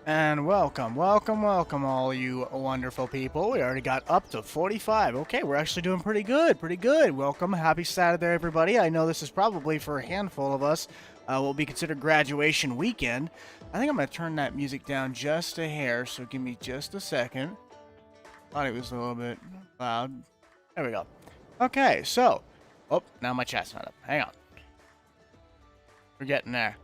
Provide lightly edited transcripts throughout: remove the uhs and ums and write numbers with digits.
And welcome, all you wonderful people. We already got up to 45. Okay, we're actually doing pretty good. Welcome, happy Saturday, everybody. I know this is probably for a handful of us will be considered graduation weekend. I think I'm going to turn that music down just a hair, so give me just a second. Thought it was a little bit loud. There we go. Okay, so, oh, now my chat's not up. Hang on. We're getting there.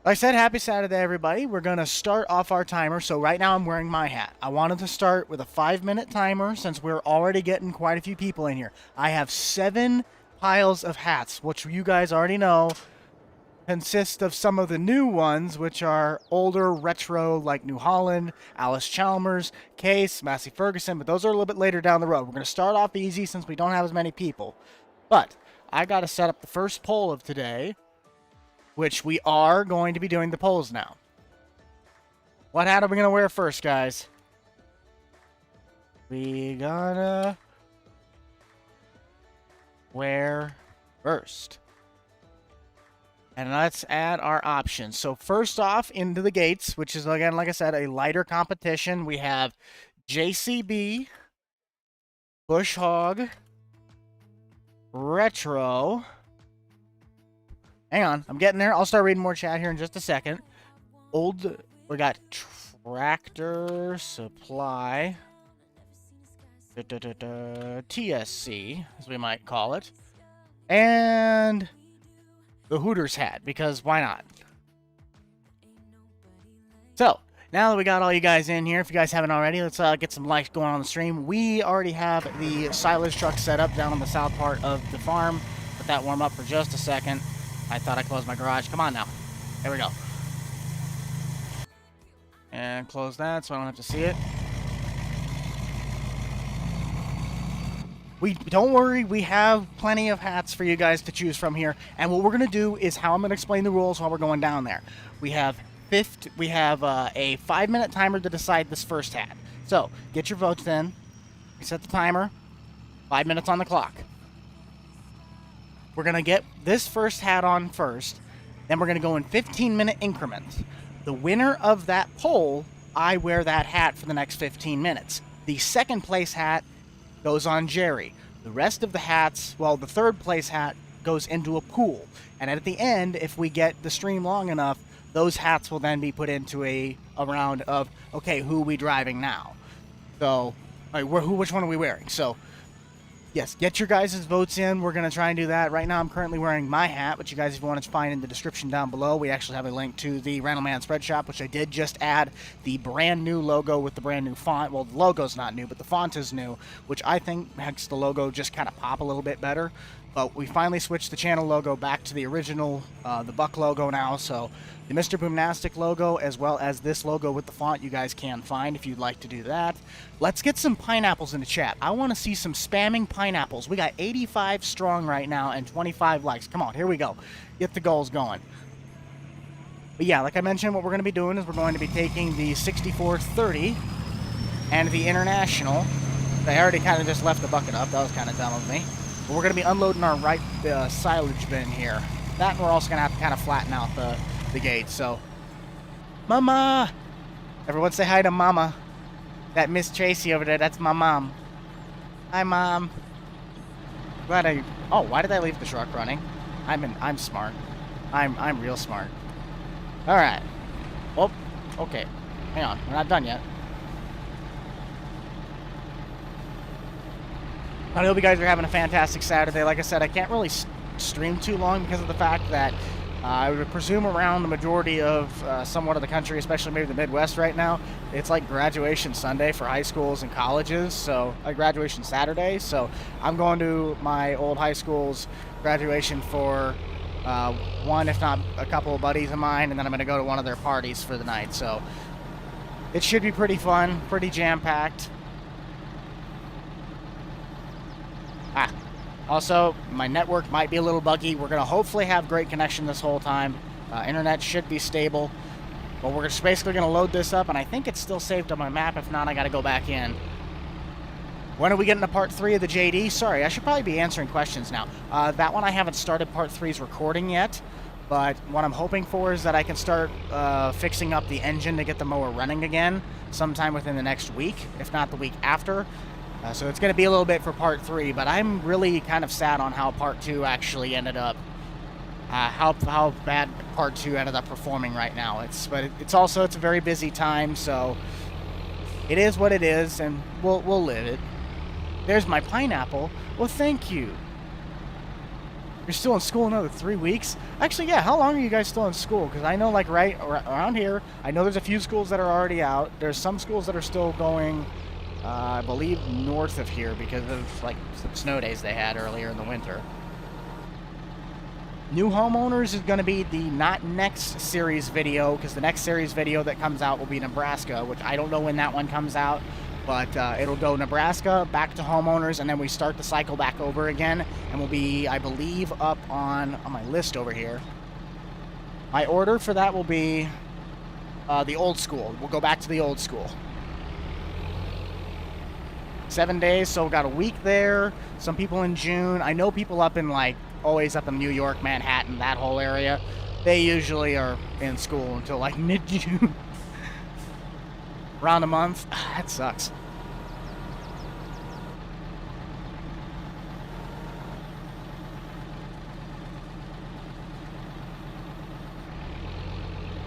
Like I said, happy Saturday, everybody. We're going to start off our timer. So right now I'm wearing my hat. I wanted to start with a 5-minute timer since we're already getting quite a few people in here. I have 7 piles of hats, which you guys already know consist of some of the new ones, which are older, retro, like New Holland, Alice Chalmers, Case, Massey Ferguson, but those are a little bit later down the road. We're going to start off easy since we don't have as many people. But I got to set up the first poll of today, which we are going to be doing the polls now. What hat are we going to wear first, guys? We gotta wear first. And let's add our options. So first off, into the gates, which is, again, like I said, a lighter competition. We have JCB, Bush Hog, Retro. Hang on, I'm getting there. I'll start reading more chat here in just a second. We got Tractor Supply, TSC, as we might call it, and the Hooters hat, because why not? So, now that we got all you guys in here, if you guys haven't already, let's get some likes going on the stream. We already have the silage truck set up down on the south part of the farm. Let that warm up for just a second. I thought I closed my garage. Come on now. There we go. And close that so I don't have to see it. Don't worry, we have plenty of hats for you guys to choose from here. And what we're going to do is how I'm going to explain the rules while we're going down there. We have a 5-minute timer to decide this first hat. So, get your votes in. Set the timer. 5 minutes on the clock. We're going to get this first hat on first, then we're going to go in 15-minute increments. The winner of that poll, I wear that hat for the next 15 minutes. The second place hat goes on Jerry. The rest of the hats, well, the third place hat goes into a pool. And at the end, if we get the stream long enough, those hats will then be put into a round of, okay, who are we driving now? So, which one are we wearing? So, yes, get your guys' votes in. We're going to try and do that. Right now, I'm currently wearing my hat, which you guys, if you want to find in the description down below, we actually have a link to the Randleman Spread Shop, which I did just add the brand new logo with the brand new font. Well, the logo's not new, but the font is new, which I think makes the logo just kind of pop a little bit better. But we finally switched the channel logo back to the original, the Buck logo now, so the Mr. Boomnastic logo, as well as this logo with the font, you guys can find if you'd like to do that. Let's get some pineapples in the chat. I want to see some spamming pineapples. We got 85 strong right now and 25 likes. Come on, here we go. Get the goals going. But yeah, like I mentioned, what we're going to be doing is we're going to be taking the 6430 and the International. I already kind of just left the bucket up. That was kind of dumb of me. But we're going to be unloading our right silage bin here. That, and we're also going to have to kind of flatten out the gate. So, Mama! Everyone say hi to Mama. That Miss Tracy over there, that's my mom. Hi, Mom. Glad oh, why did I leave the truck running? I'm smart. I'm real smart. Alright. Oh, okay. Hang on, we're not done yet. I hope you guys are having a fantastic Saturday. Like I said, I can't really stream too long because of the fact that I would presume around the majority of somewhat of the country, especially maybe the Midwest right now, it's like graduation Sunday for high schools and colleges, so graduation Saturday. So I'm going to my old high school's graduation for one, if not a couple of buddies of mine, and then I'm going to go to one of their parties for the night. So it should be pretty fun, pretty jam-packed. Also, my network might be a little buggy. We're going to hopefully have great connection this whole time. Internet should be stable. But we're just basically going to load this up, and I think it's still saved on my map. If not, I got to go back in. When are we getting to part 3 of the JD? Sorry, I should probably be answering questions now. That one I haven't started part 3's recording yet. But what I'm hoping for is that I can start fixing up the engine to get the mower running again sometime within the next week, if not the week after. So it's going to be a little bit for part 3, but I'm really kind of sad on how part 2 actually ended up, how bad part 2 ended up performing right now. It's a very busy time, so it is what it is, and we'll live it. There's my pineapple. Well, thank you. You're still in school another 3 weeks? Actually, yeah, how long are you guys still in school? Because I know, like, right around here, I know there's a few schools that are already out. There's some schools that are still going, I believe, north of here because of, like, some snow days they had earlier in the winter. New homeowners is going to be the not next series video, because the next series video that comes out will be Nebraska, which I don't know when that one comes out. But it'll go Nebraska, back to homeowners, and then we start the cycle back over again. And we'll be, I believe, up on my list over here. My order for that will be the old school. We'll go back to the old school. 7 days, so we've got a week there. Some people in June. I know people up in, like, always up in New York, Manhattan, that whole area. They usually are in school until, like, mid-June. Around a month. That sucks.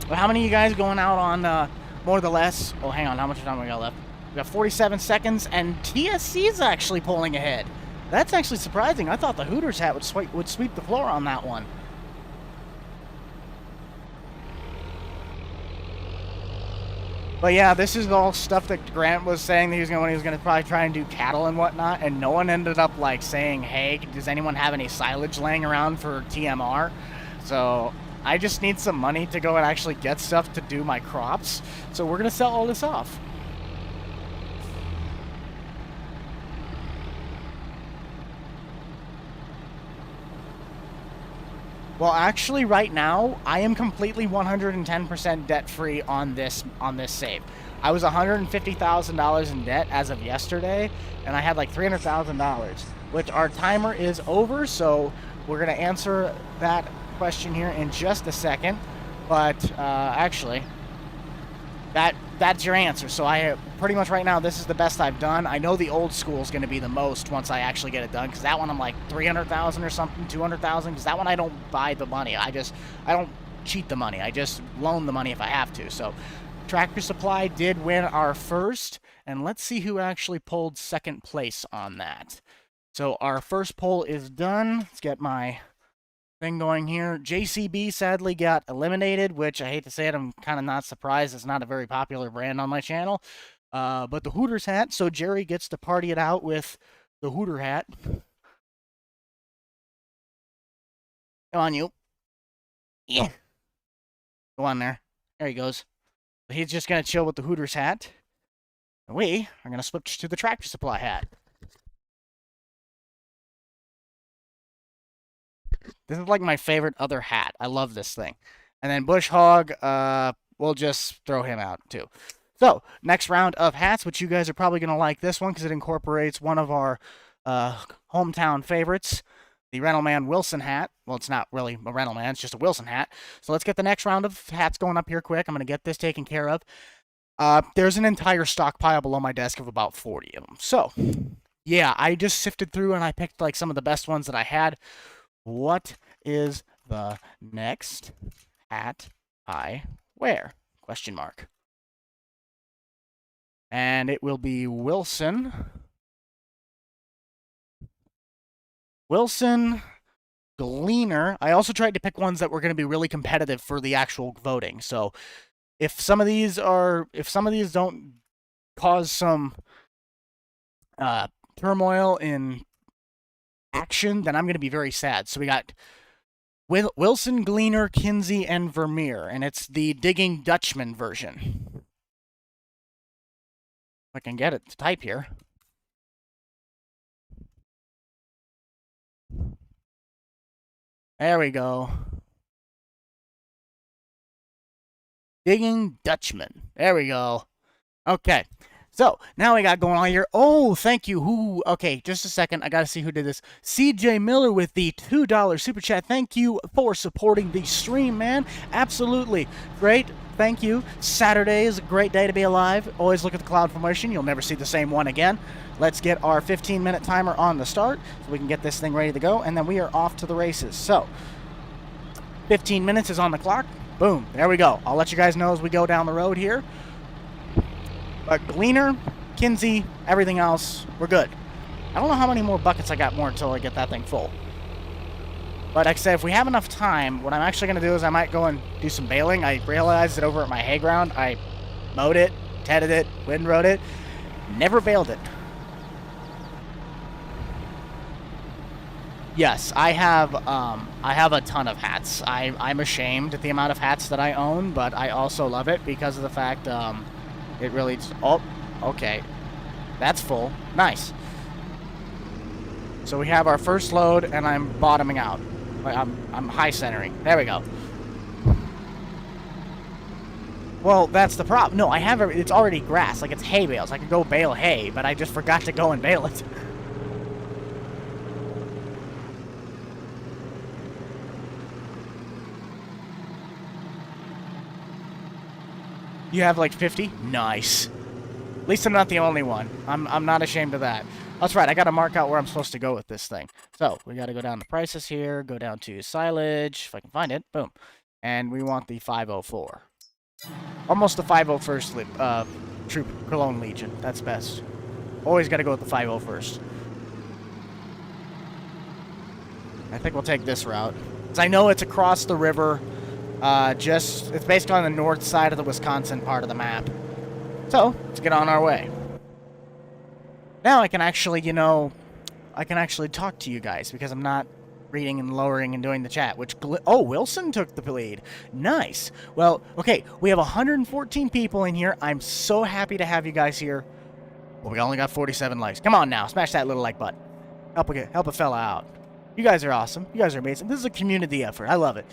Well, how many of you guys going out on more or less? Oh, hang on. How much time we got left? We got 47 seconds, and TSC is actually pulling ahead. That's actually surprising. I thought the Hooters hat would sweep the floor on that one. But yeah, this is all stuff that Grant was saying that he was gonna probably try and do cattle and whatnot, and no one ended up like saying, "Hey, does anyone have any silage laying around for TMR?" So I just need some money to go and actually get stuff to do my crops. So we're gonna sell all this off. Well, actually, right now, I am completely 110% debt-free on this save. I was $150,000 in debt as of yesterday, and I had like $300,000, which our timer is over, so we're going to answer that question here in just a second. But actually, that's your answer. So I pretty much right now, this is the best I've done. I know the old school is going to be the most once I actually get it done, because that one I'm like 300,000 or something, 200,000, because that one I don't buy the money. I don't cheat the money. I just loan the money if I have to. So Tractor Supply did win our first, and let's see who actually pulled second place on that. So our first poll is done. Let's get my thing going here. JCB sadly got eliminated, which I hate to say it, I'm kind of not surprised. It's not a very popular brand on my channel. But the Hooters hat, so Jerry gets to party it out with the Hooter hat. Come on, you. Yeah. Go on there. There he goes. He's just going to chill with the Hooters hat. And we are going to switch to the Tractor Supply hat. This is like my favorite other hat. I love this thing. And then Bush Hog, we'll just throw him out too. So, next round of hats, which you guys are probably going to like this one because it incorporates one of our hometown favorites, the Rental Man Wilson hat. Well, it's not really a Rental Man, it's just a Wilson hat. So let's get the next round of hats going up here quick. I'm going to get this taken care of. There's an entire stockpile below my desk of about 40 of them. So, yeah, I just sifted through and I picked like some of the best ones that I had. What is the next hat I wear? Question mark. And it will be Wilson. Wilson, Gleaner. I also tried to pick ones that were going to be really competitive for the actual voting. So if some of these don't cause some turmoil in action, then I'm going to be very sad. So we got Wilson, Gleaner, Kinsey, and Vermeer, and it's the Digging Dutchman version. If I can get it to type here. There we go. Digging Dutchman. There we go. Okay. So now we got going on here. Oh, thank you. Who? Okay, just a second. I got to see who did this. CJ Miller with the $2 super chat. Thank you for supporting the stream, man. Absolutely. Great. Thank you. Saturday is a great day to be alive. Always look at the cloud formation. You'll never see the same one again. Let's get our 15-minute timer on the start so we can get this thing ready to go, and then we are off to the races. So 15 minutes is on the clock. Boom. There we go. I'll let you guys know as we go down the road here. But Gleaner, Kinsey, everything else, we're good. I don't know how many more buckets I got more until I get that thing full. But like I said, if we have enough time, what I'm actually going to do is I might go and do some baling. I realized that over at my hay ground, I mowed it, tedded it, windrowed it, never baled it. Yes, I have a ton of hats. I'm ashamed at the amount of hats that I own, but I also love it because of the fact it really... Oh, okay. That's full. Nice. So we have our first load, and I'm bottoming out. I'm high centering. There we go. Well, that's the problem. No, I have it's already grass. Like, it's hay bales. I could go bale hay, but I just forgot to go and bale it. You have like 50? Nice. At least I'm not the only one. I'm not ashamed of that. That's right, I gotta mark out where I'm supposed to go with this thing. So, we gotta go down to prices here, go down to silage, if I can find it, boom. And we want the 504. Almost the 501st Troop Cologne Legion, that's best. Always gotta go with the 501st. I think we'll take this route. Because I know it's across the river, it's based on the north side of the Wisconsin part of the map. So, let's get on our way. Now I can actually, talk to you guys because I'm not reading and lowering and doing the chat, oh, Wilson took the lead. Nice. Well, okay, we have 114 people in here. I'm so happy to have you guys here. Well, we only got 47 likes. Come on now, smash that little like button. Help a fella out. You guys are awesome. You guys are amazing. This is a community effort. I love it.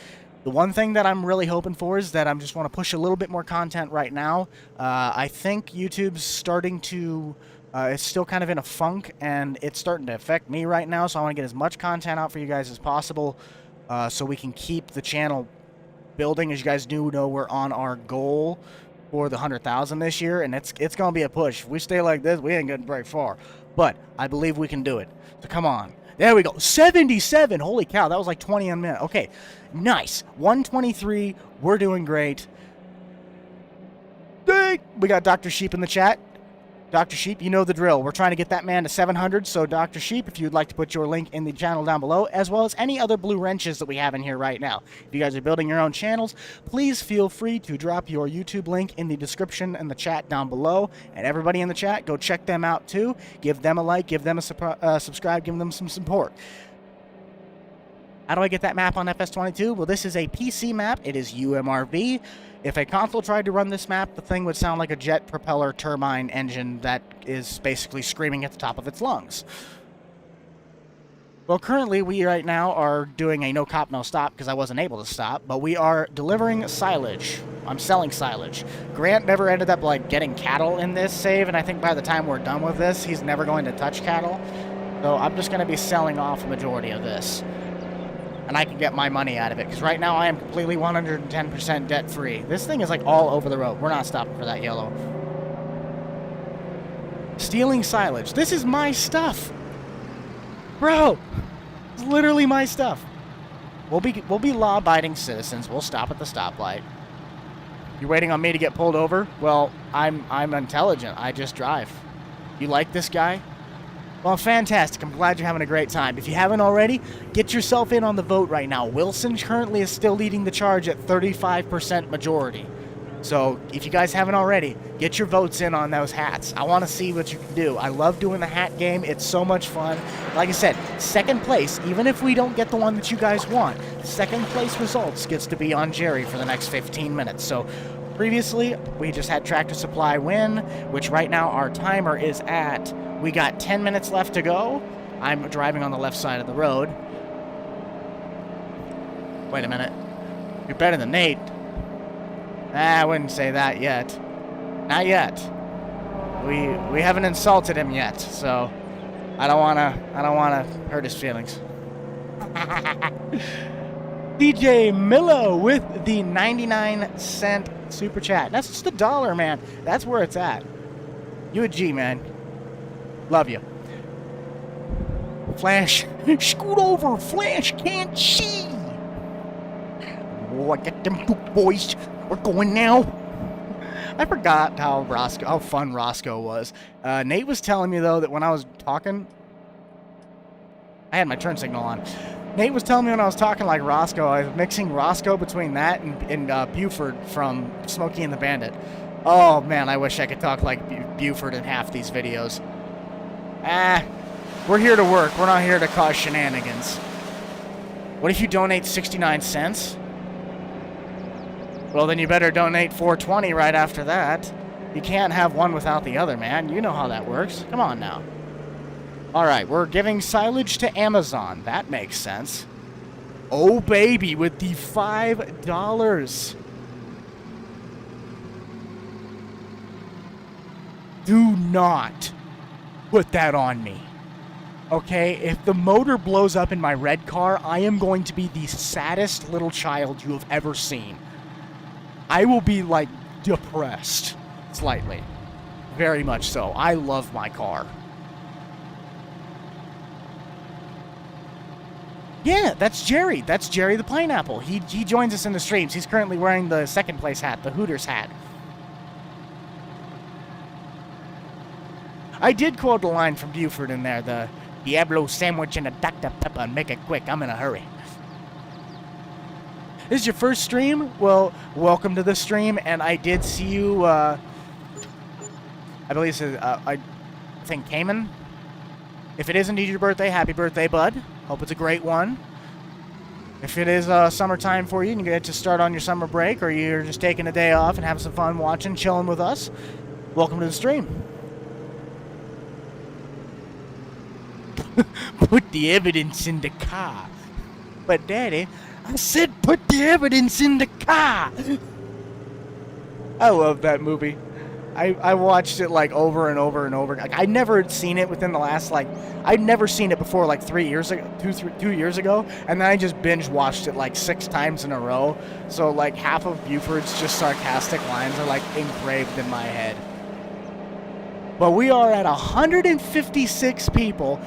The one thing that I'm really hoping for is that I just want to push a little bit more content right now. I think YouTube's starting to... it's still kind of in a funk, and it's starting to affect me right now, so I want to get as much content out for you guys as possible so we can keep the channel building. As you guys do know, we're on our goal for the 100,000 this year, and it's going to be a push. If we stay like this, we ain't getting very far. But I believe we can do it. So come on. There we go. 77. Holy cow. That was like 20 a minute. Okay. Nice. 123. We're doing great. Dang. We got Dr. Sheep in the chat. Dr. Sheep, you know the drill. We're trying to get that man to 700, so Dr. Sheep, if you'd like to put your link in the channel down below, as well as any other blue wrenches that we have in here right now. If you guys are building your own channels, please feel free to drop your YouTube link in the description and the chat down below. And everybody in the chat, go check them out too. Give them a like, give them a subscribe, give them some support. How do I get that map on FS22? Well, this is a PC map. It is UMRV. If a console tried to run this map, the thing would sound like a jet propeller turbine engine that is basically screaming at the top of its lungs. Well, currently, we right now are doing a no cop, no stop because I wasn't able to stop, but we are delivering silage. I'm selling silage. Grant never ended up, like, getting cattle in this save, and I think by the time we're done with this, he's never going to touch cattle. So I'm just going to be selling off a majority of this. And I can get my money out of it, because right now I am completely 110% debt-free. This thing is, like, all over the road. We're not stopping for that yellow. Stealing silage. This is my stuff. Bro, it's literally my stuff. We'll be law-abiding citizens. We'll stop at the stoplight. You're waiting on me to get pulled over? Well, I'm intelligent. I just drive. You like this guy? Well, fantastic. I'm glad you're having a great time. If you haven't already, get yourself in on the vote right now. Wilson currently is still leading the charge at 35% majority. So if you guys haven't already, get your votes in on those hats. I want to see what you can do. I love doing the hat game. It's so much fun. Like I said, second place, even if we don't get the one that you guys want, second place results gets to be on Jerry for the next 15 minutes. So previously, we just had Tractor Supply win, which right now our timer is at... We got 10 minutes left to go. I'm driving on the left side of the road. Wait a minute. You're better than Nate. I wouldn't say that yet. Not yet. we haven't insulted him yet, so I don't wanna hurt his feelings. DJ Milo with the 99-cent super chat. That's just $1, man. That's where it's at. You a G, man. Love you. Flash, scoot over. Flash can't see. Oh, I got them two boys. We're going now. I forgot how fun Roscoe was. Nate was telling me, though, that when I was talking, I had my turn signal on. Nate was telling me when I was talking like Roscoe, I was mixing Roscoe between that and Buford from Smokey and the Bandit. Oh, man, I wish I could talk like Buford in half these videos. We're here to work. We're not here to cause shenanigans. What if you donate 69 cents? Well, then you better donate $4.20 right after that. You can't have one without the other, man. You know how that works. Come on now. All right, we're giving silage to Amazon. That makes sense. Oh, baby, with the $5. Do not put that on me. Okay, if the motor blows up in my red car, I am going to be the saddest little child you have ever seen. I will be, like, depressed. Slightly. Very much so. I love my car. Yeah, that's Jerry. That's Jerry the Pineapple. He joins us in the streams. He's currently wearing the second place hat, the Hooters hat. I did quote a line from Buford in there, the Diablo sandwich and a Dr. Pepper, and make it quick. I'm in a hurry. This is your first stream? Well, welcome to the stream, and I did see you, I believe it's, I think Cayman. If it is indeed your birthday, happy birthday, bud. Hope it's a great one. If it is summertime for you and you get to start on your summer break, or you're just taking a day off and having some fun watching, chilling with us, welcome to the stream. Put the evidence in the car. But Daddy, I said put the evidence in the car. I love that movie. I watched it like over and over and over. Like I never had seen it within the last I'd never seen it before like 3 years ago, 2 years ago, and then I just binge watched it like 6 times in a row. So like half of Buford's just sarcastic lines are like engraved in my head. But we are at 156 people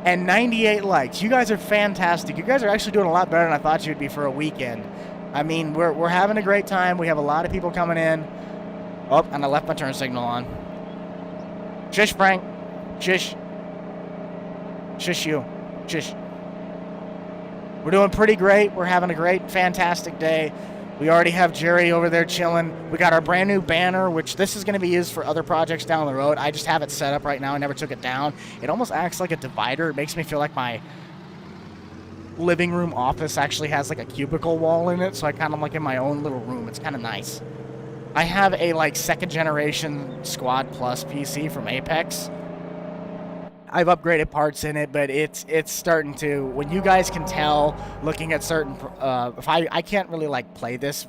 and 98 likes. You guys are fantastic. You guys are actually doing a lot better than I thought you'd be for a weekend. I mean, we're having a great time. We have a lot of people coming in. Oh, and I left my turn signal on. Shush, Frank. Shush. Shush you. Shush. We're doing pretty great. We're having a great, fantastic day. We already have Jerry over there chilling. We got our brand new banner, which this is going to be used for other projects down the road. I just have it set up right now. I never took it down. It almost acts like a divider. It makes me feel like my living room office actually has like a cubicle wall in it, so I kind of like in my own little room. It's kind of nice. I have a like 2nd generation Squad Plus PC from Apex. I've upgraded parts in it, but it's starting to, when you guys can tell looking at certain if I can't really like play this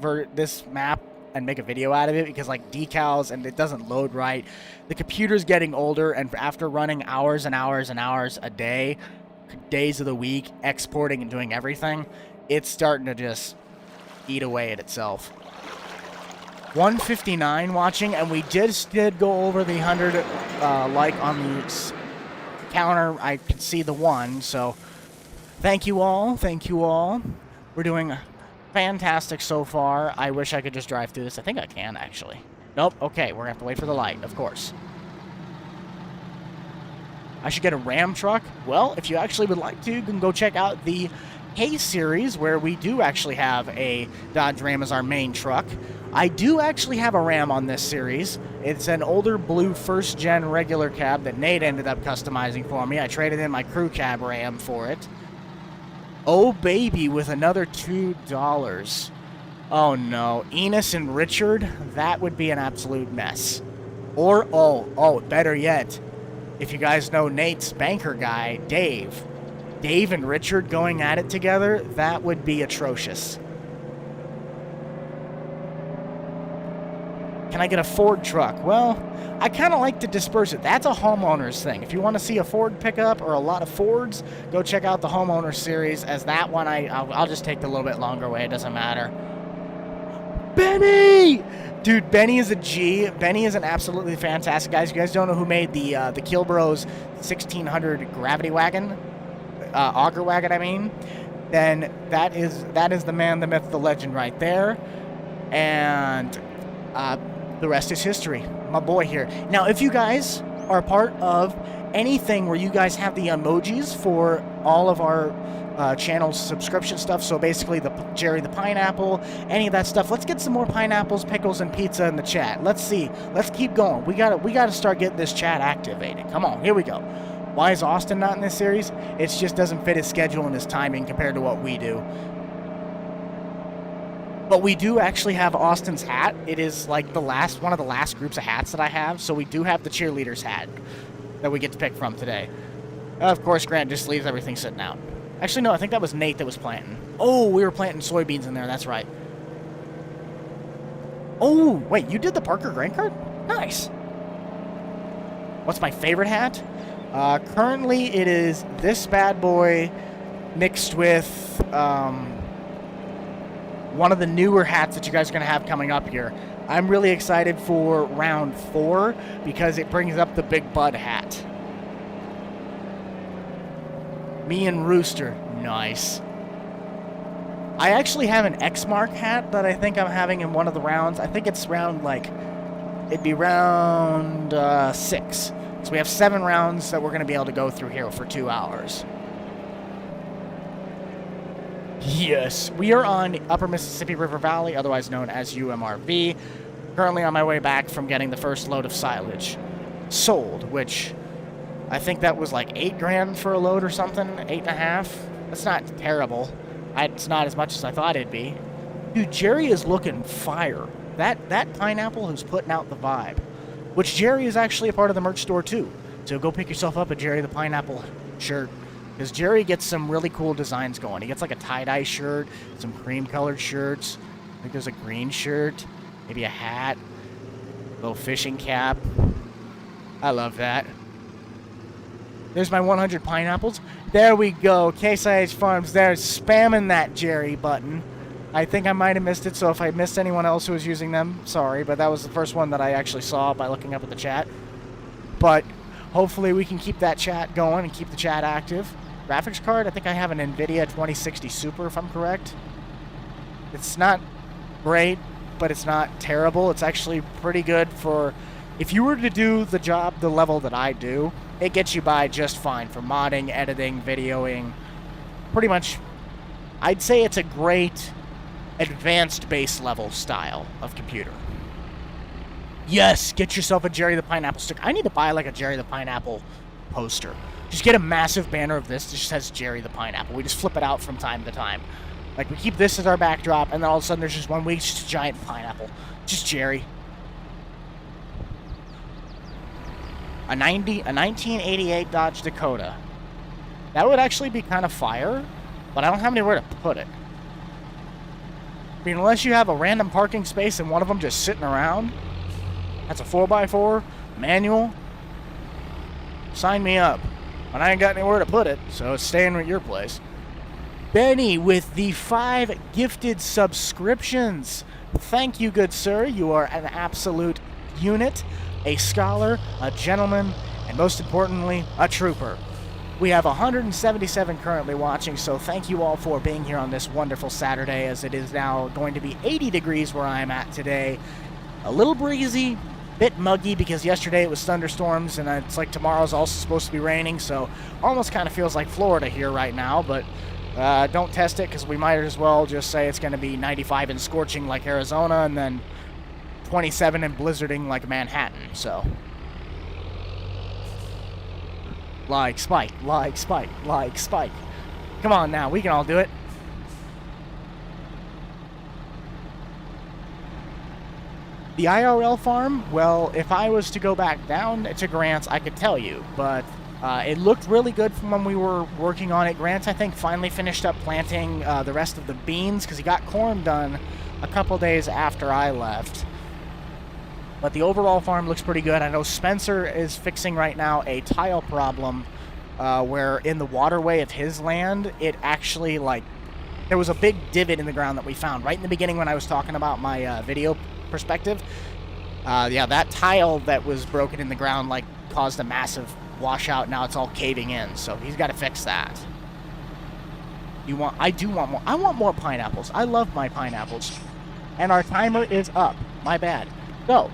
map and make a video out of it because like decals and it doesn't load right. The computer's getting older, and after running hours and hours and hours a day, days of the week, exporting and doing everything, it's starting to just eat away at itself. 159 watching, and we just did go over the 100 like on the counter. I could see the 1, so thank you all. Thank you all. We're doing fantastic so far. I wish I could just drive through this. I think I can, actually. Nope. Okay, we're gonna have to wait for the light, of course. I should get a Ram truck. Well, if you actually would like to, you can go check out the Hay series, where we do actually have a Dodge Ram as our main truck. I do actually have a Ram on this series. It's an older blue 1st gen regular cab that Nate ended up customizing for me. I traded in my crew cab Ram for it. Oh baby, with another $2. Oh no, Enos and Richard, that would be an absolute mess. Or, oh, better yet, if you guys know Nate's banker guy, Dave and Richard going at it together, that would be atrocious. Can I get a Ford truck? Well, I kind of like to disperse it. That's a homeowner's thing. If you want to see a Ford pickup or a lot of Fords, go check out the homeowner series. As that one, I'll just take the little bit longer way. It doesn't matter. Benny! Dude, Benny is a G. Benny is an absolutely fantastic guy. You guys don't know who made the Kilbros 1600 gravity wagon, auger wagon, I mean, then that is the man, the myth, the legend right there. And the rest is history. My boy here. Now, if you guys are part of anything where you guys have the emojis for all of our channel subscription stuff, so basically the Jerry the Pineapple, any of that stuff, let's get some more pineapples, pickles, and pizza in the chat. Let's see. Let's keep going. We gotta start getting this chat activated. Come on, here we go. Why is Austin not in this series? It just doesn't fit his schedule and his timing compared to what we do. But we do actually have Austin's hat. It is like one of the last groups of hats that I have, so we do have the cheerleader's hat that we get to pick from today. Of course, Grant just leaves everything sitting out. Actually, no, I think that was Nate that was planting. Oh, we were planting soybeans in there, that's right. Oh, wait, you did the Parker grain cart? Nice. What's my favorite hat? Currently, it is this bad boy mixed with one of the newer hats that you guys are going to have coming up here. I'm really excited for round 4 because it brings up the Big Bud hat. Me and Rooster. Nice. I actually have an X-Mark hat that I think I'm having in one of the rounds. I think it's round, it'd be round 6. So we have 7 rounds that we're going to be able to go through here for 2 hours. Yes, we are on Upper Mississippi River Valley, otherwise known as UMRV. Currently on my way back from getting the first load of silage sold, which I think that was like $8,000 for a load or something, 8.5. That's not terrible. It's not as much as I thought it'd be. Dude, Jerry is looking fire. That pineapple is putting out the vibe. Which Jerry is actually a part of the merch store too. So go pick yourself up a Jerry the Pineapple shirt. Because Jerry gets some really cool designs going. He gets like a tie-dye shirt, some cream-colored shirts. I think there's a green shirt, maybe a hat, a little fishing cap. I love that. There's my 100 pineapples. There we go. Case IH Farms there, spamming that Jerry button. I think I might have missed it, so if I missed anyone else who was using them, sorry, but that was the first one that I actually saw by looking up at the chat. But hopefully we can keep that chat going and keep the chat active. Graphics card, I think I have an NVIDIA 2060 Super, if I'm correct. It's not great, but it's not terrible. It's actually pretty good for... If you were to do the job, the level that I do, it gets you by just fine for modding, editing, videoing. Pretty much, I'd say it's a great advanced base level style of computer. Yes, get yourself a Jerry the Pineapple sticker. I need to buy like a Jerry the Pineapple poster. Just get a massive banner of this that just says Jerry the Pineapple. We just flip it out from time to time. Like, we keep this as our backdrop, and then all of a sudden there's just one week, it's just a giant pineapple. Just Jerry. A 1988 Dodge Dakota. That would actually be kind of fire, but I don't have anywhere to put it. I mean, unless you have a random parking space and one of them just sitting around. That's a 4x4, manual. Sign me up. But I ain't got anywhere to put it, so it's staying at your place. Benny with the 5 gifted subscriptions. Thank you, good sir. You are an absolute unit, a scholar, a gentleman, and most importantly, a trooper. We have 177 currently watching, so thank you all for being here on this wonderful Saturday, as it is now going to be 80 degrees where I'm at today. A little breezy, bit muggy because yesterday it was thunderstorms, and it's like tomorrow's also supposed to be raining, so almost kind of feels like Florida here right now, but don't test it because we might as well just say it's going to be 95 and scorching like Arizona, and then 27 and blizzarding like Manhattan, so... Like Spike, like Spike, like Spike. Come on now, we can all do it. The IRL farm, well, if I was to go back down to Grant's, I could tell you, but it looked really good from when we were working on it. Grant, I think, finally finished up planting the rest of the beans, because he got corn done a couple days after I left. But the overall farm looks pretty good. I know Spencer is fixing right now a tile problem where in the waterway of his land, it actually, like, there was a big divot in the ground that we found right in the beginning when I was talking about my video perspective. Yeah, that tile that was broken in the ground, like, caused a massive washout. Now it's all caving in, so he's got to fix that. I do want more. I want more pineapples. I love my pineapples. And our timer is up. My bad. So,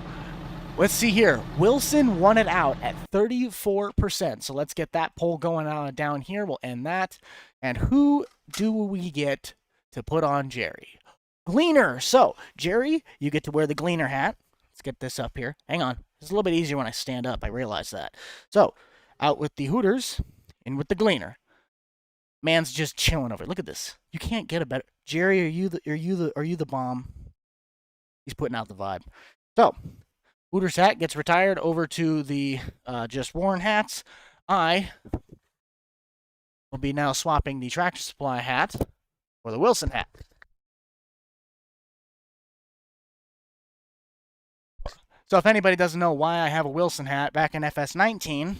let's see here. Wilson won it out at 34%. So let's get that poll going on down here. We'll end that. And who do we get to put on Jerry? Gleaner. So, Jerry, you get to wear the Gleaner hat. Let's get this up here. Hang on. It's a little bit easier when I stand up. I realize that. So, out with the Hooters, in with the Gleaner. Man's just chilling over. Look at this. You can't get a better. Jerry, are you the bomb? He's putting out the vibe. So, Hooters hat gets retired over to the Just Worn hats. I will be now swapping the Tractor Supply hat for the Wilson hat. So if anybody doesn't know why I have a Wilson hat, back in FS19,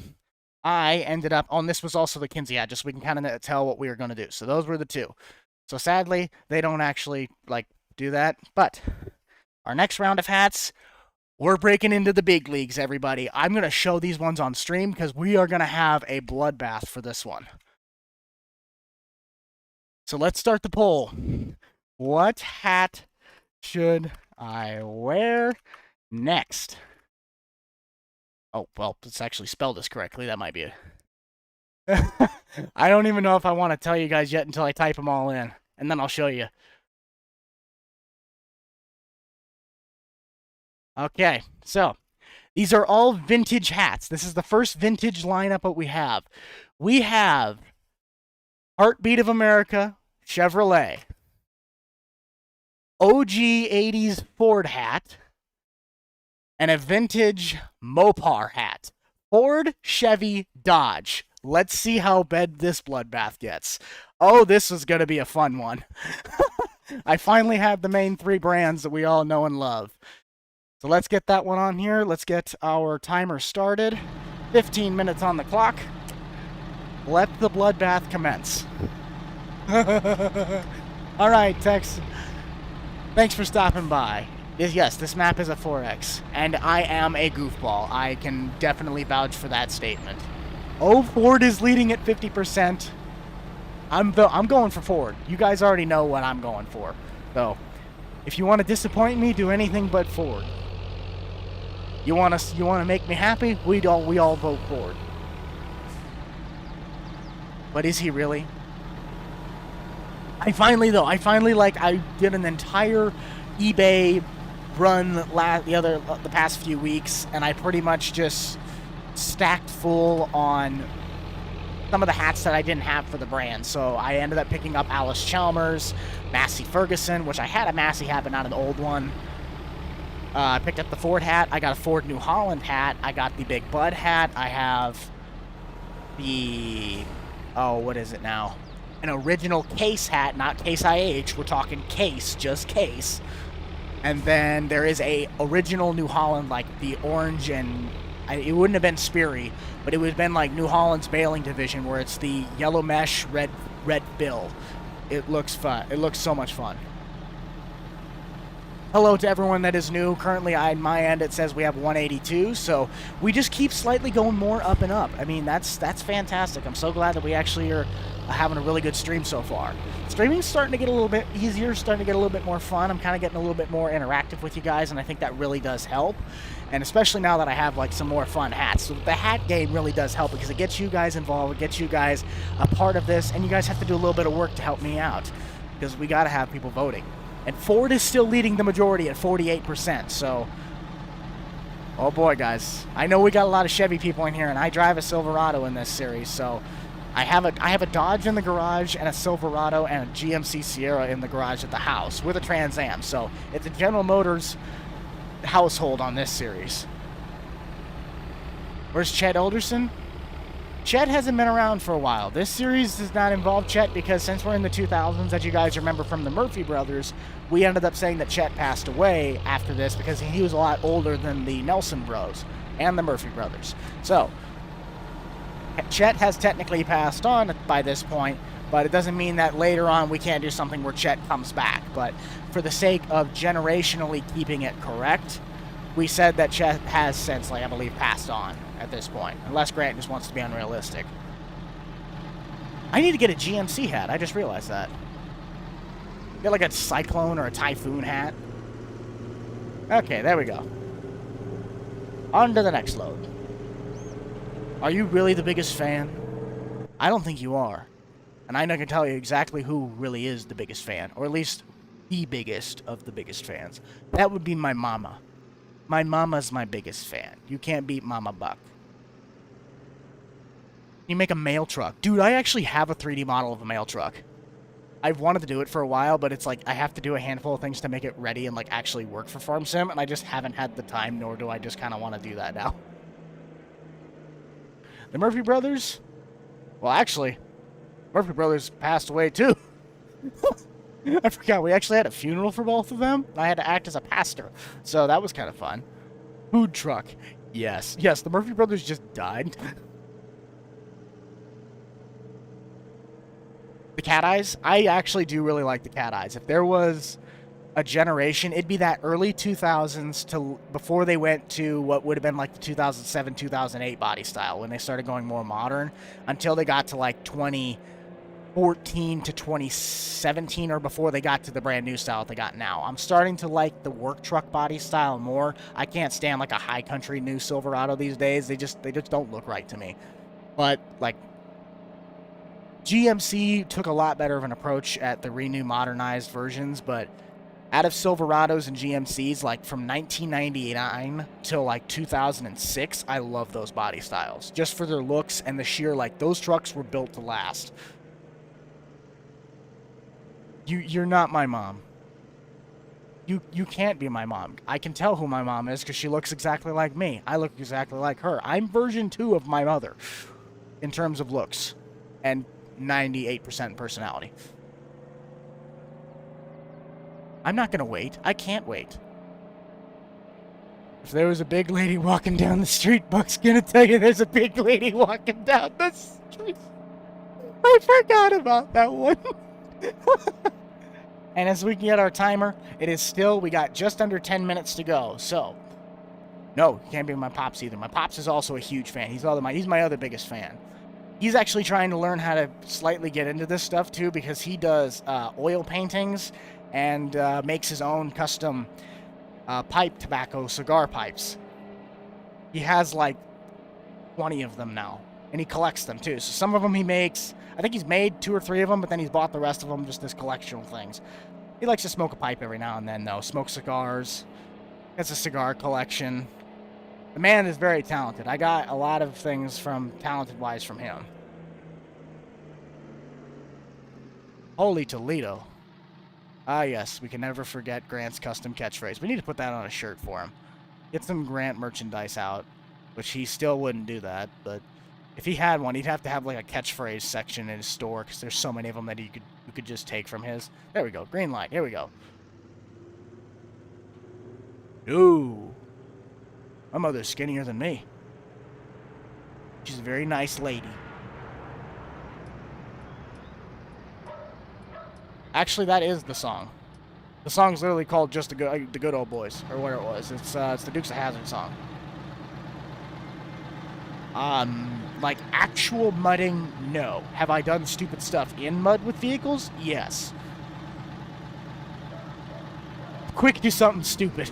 I ended up, oh, and this was also the Kinsey hat, just so we can kind of tell what we were going to do. So those were the two. So sadly, they don't actually, like, do that. But our next round of hats, we're breaking into the big leagues, everybody. I'm going to show these ones on stream because we are going to have a bloodbath for this one. So let's start the poll. What hat should I wear next? Oh, well, let's actually spell this correctly. That might be it. I don't even know if I want to tell you guys yet until I type them all in, and then I'll show you. Okay, so these are all vintage hats. This is the first vintage lineup that we have. We have Heartbeat of America Chevrolet, OG 80s Ford hat, and a vintage Mopar hat. Ford, Chevy, Dodge. Let's see how bad this bloodbath gets. Oh, this is going to be a fun one. I finally have the main three brands that we all know and love. So let's get that one on here. Let's get our timer started. 15 minutes on the clock. Let the bloodbath commence. All right, Tex. Thanks for stopping by. Yes, this map is a 4X, and I am a goofball. I can definitely vouch for that statement. Oh, Ford is leading at 50%. I'm going for Ford. You guys already know what I'm going for. So, if you want to disappoint me, do anything but Ford. You want to make me happy? We all vote Ford. But is he really? I finally did an entire eBay run the past few weeks, and I pretty much just stacked full on some of the hats that I didn't have for the brand. So I ended up picking up Alice Chalmers, Massey Ferguson, which I had a Massey hat but not an old one. I picked up the Ford hat. I got a Ford New Holland hat. I got the Big Bud hat. I have the, oh, what is it now? An original Case hat, not Case IH. We're talking Case, just Case. And then there is a original New Holland, like the orange, and it wouldn't have been Sperry, but it would have been like New Holland's baling division, where it's the yellow mesh, red bill. It looks fun. It looks so much fun. Hello to everyone that is new. Currently, on my end, it says we have 182, so we just keep slightly going more up and up. I mean, that's fantastic. I'm so glad that we actually are having a really good stream so far. Streaming's starting to get a little bit easier, starting to get a little bit more fun. I'm kind of getting a little bit more interactive with you guys, and I think that really does help. And especially now that I have like some more fun hats. So the hat game really does help because it gets you guys involved, it gets you guys a part of this, and you guys have to do a little bit of work to help me out because we got to have people voting. And Ford is still leading the majority at 48%, so oh boy, guys. I know we got a lot of Chevy people in here, and I drive a Silverado in this series, so I have a Dodge in the garage and a Silverado and a GMC Sierra in the garage at the house with a Trans Am. So it's a General Motors household on this series. Where's Chad Alderson? Chet hasn't been around for a while. This series does not involve Chet because since we're in the 2000s, as you guys remember from the Murphy brothers, we ended up saying that Chet passed away after this because he was a lot older than the Nelson bros and the Murphy brothers. So, Chet has technically passed on by this point, but it doesn't mean that later on we can't do something where Chet comes back. But for the sake of generationally keeping it correct, we said that Chet has since, like, I believe, passed on at this point, unless Grant just wants to be unrealistic. I need to get a GMC hat. I just realized that. Get like a Cyclone or a Typhoon hat. Okay, there we go. On to the next load. Are you really the biggest fan? I don't think you are. And I can tell you exactly who really is the biggest fan, or at least the biggest of the biggest fans. That would be my mama. My mama's my biggest fan. You can't beat Mama Buck. You make a mail truck. Dude, I actually have a 3D model of a mail truck. I've wanted to do it for a while, but it's like I have to do a handful of things to make it ready and like actually work for Farm Sim, and I just haven't had the time, nor do I just kind of want to do that now. The Murphy brothers? Well, actually, Murphy brothers passed away too. I forgot, we actually had a funeral for both of them. I had to act as a pastor, so that was kind of fun. Food truck. Yes, the Murphy brothers just died. The cat eyes? I actually do really like the cat eyes. If there was a generation, it'd be that early 2000s to before they went to what would have been like the 2007, 2008 body style, when they started going more modern, until they got to like 2014 to 2017 or before they got to the brand new style that they got now. I'm starting to like the work truck body style more. I can't stand like a high country new Silverado these days. They just don't look right to me. But like GMC took a lot better of an approach at the renew modernized versions, but out of Silverados and GMCs, like from 1999 till like 2006, I love those body styles just for their looks and the sheer, like, those trucks were built to last. You're not my mom. You can't be my mom. I can tell who my mom is because she looks exactly like me. I look exactly like her. I'm version 2 of my mother in terms of looks and 98% personality. I'm not going to wait. I can't wait. If there was a big lady walking down the street, Buck's going to tell you there's a big lady walking down the street. I forgot about that one. And as we get our timer, it is still, we got just under 10 minutes to go. So, no, you can't be my Pops either. My Pops is also a huge fan. He's my other biggest fan. He's actually trying to learn how to slightly get into this stuff too, because he does oil paintings and makes his own custom pipe tobacco cigar pipes. He has like 20 of them now, and he collects them too. So some of them he makes, I think he's made 2 or 3 of them, but then he's bought the rest of them, just this collection of things. He likes to smoke a pipe every now and then though, smoke cigars. It's a cigar collection. The man is very talented. I got a lot of things from talented-wise from him. Holy Toledo. Ah, yes, we can never forget Grant's custom catchphrase. We need to put that on a shirt for him. Get some Grant merchandise out, which he still wouldn't do that, but if he had one, he'd have to have like a catchphrase section in his store, because there's so many of them that you could just take from his. There we go. Green light. Here we go. Ooh. My mother's skinnier than me. She's a very nice lady. Actually, that is the song. The song's literally called just the Good Old Boys, or what it was. It's the Dukes of Hazzard song. Like actual mudding, no. Have I done stupid stuff in mud with vehicles? Yes. Quick, do something stupid.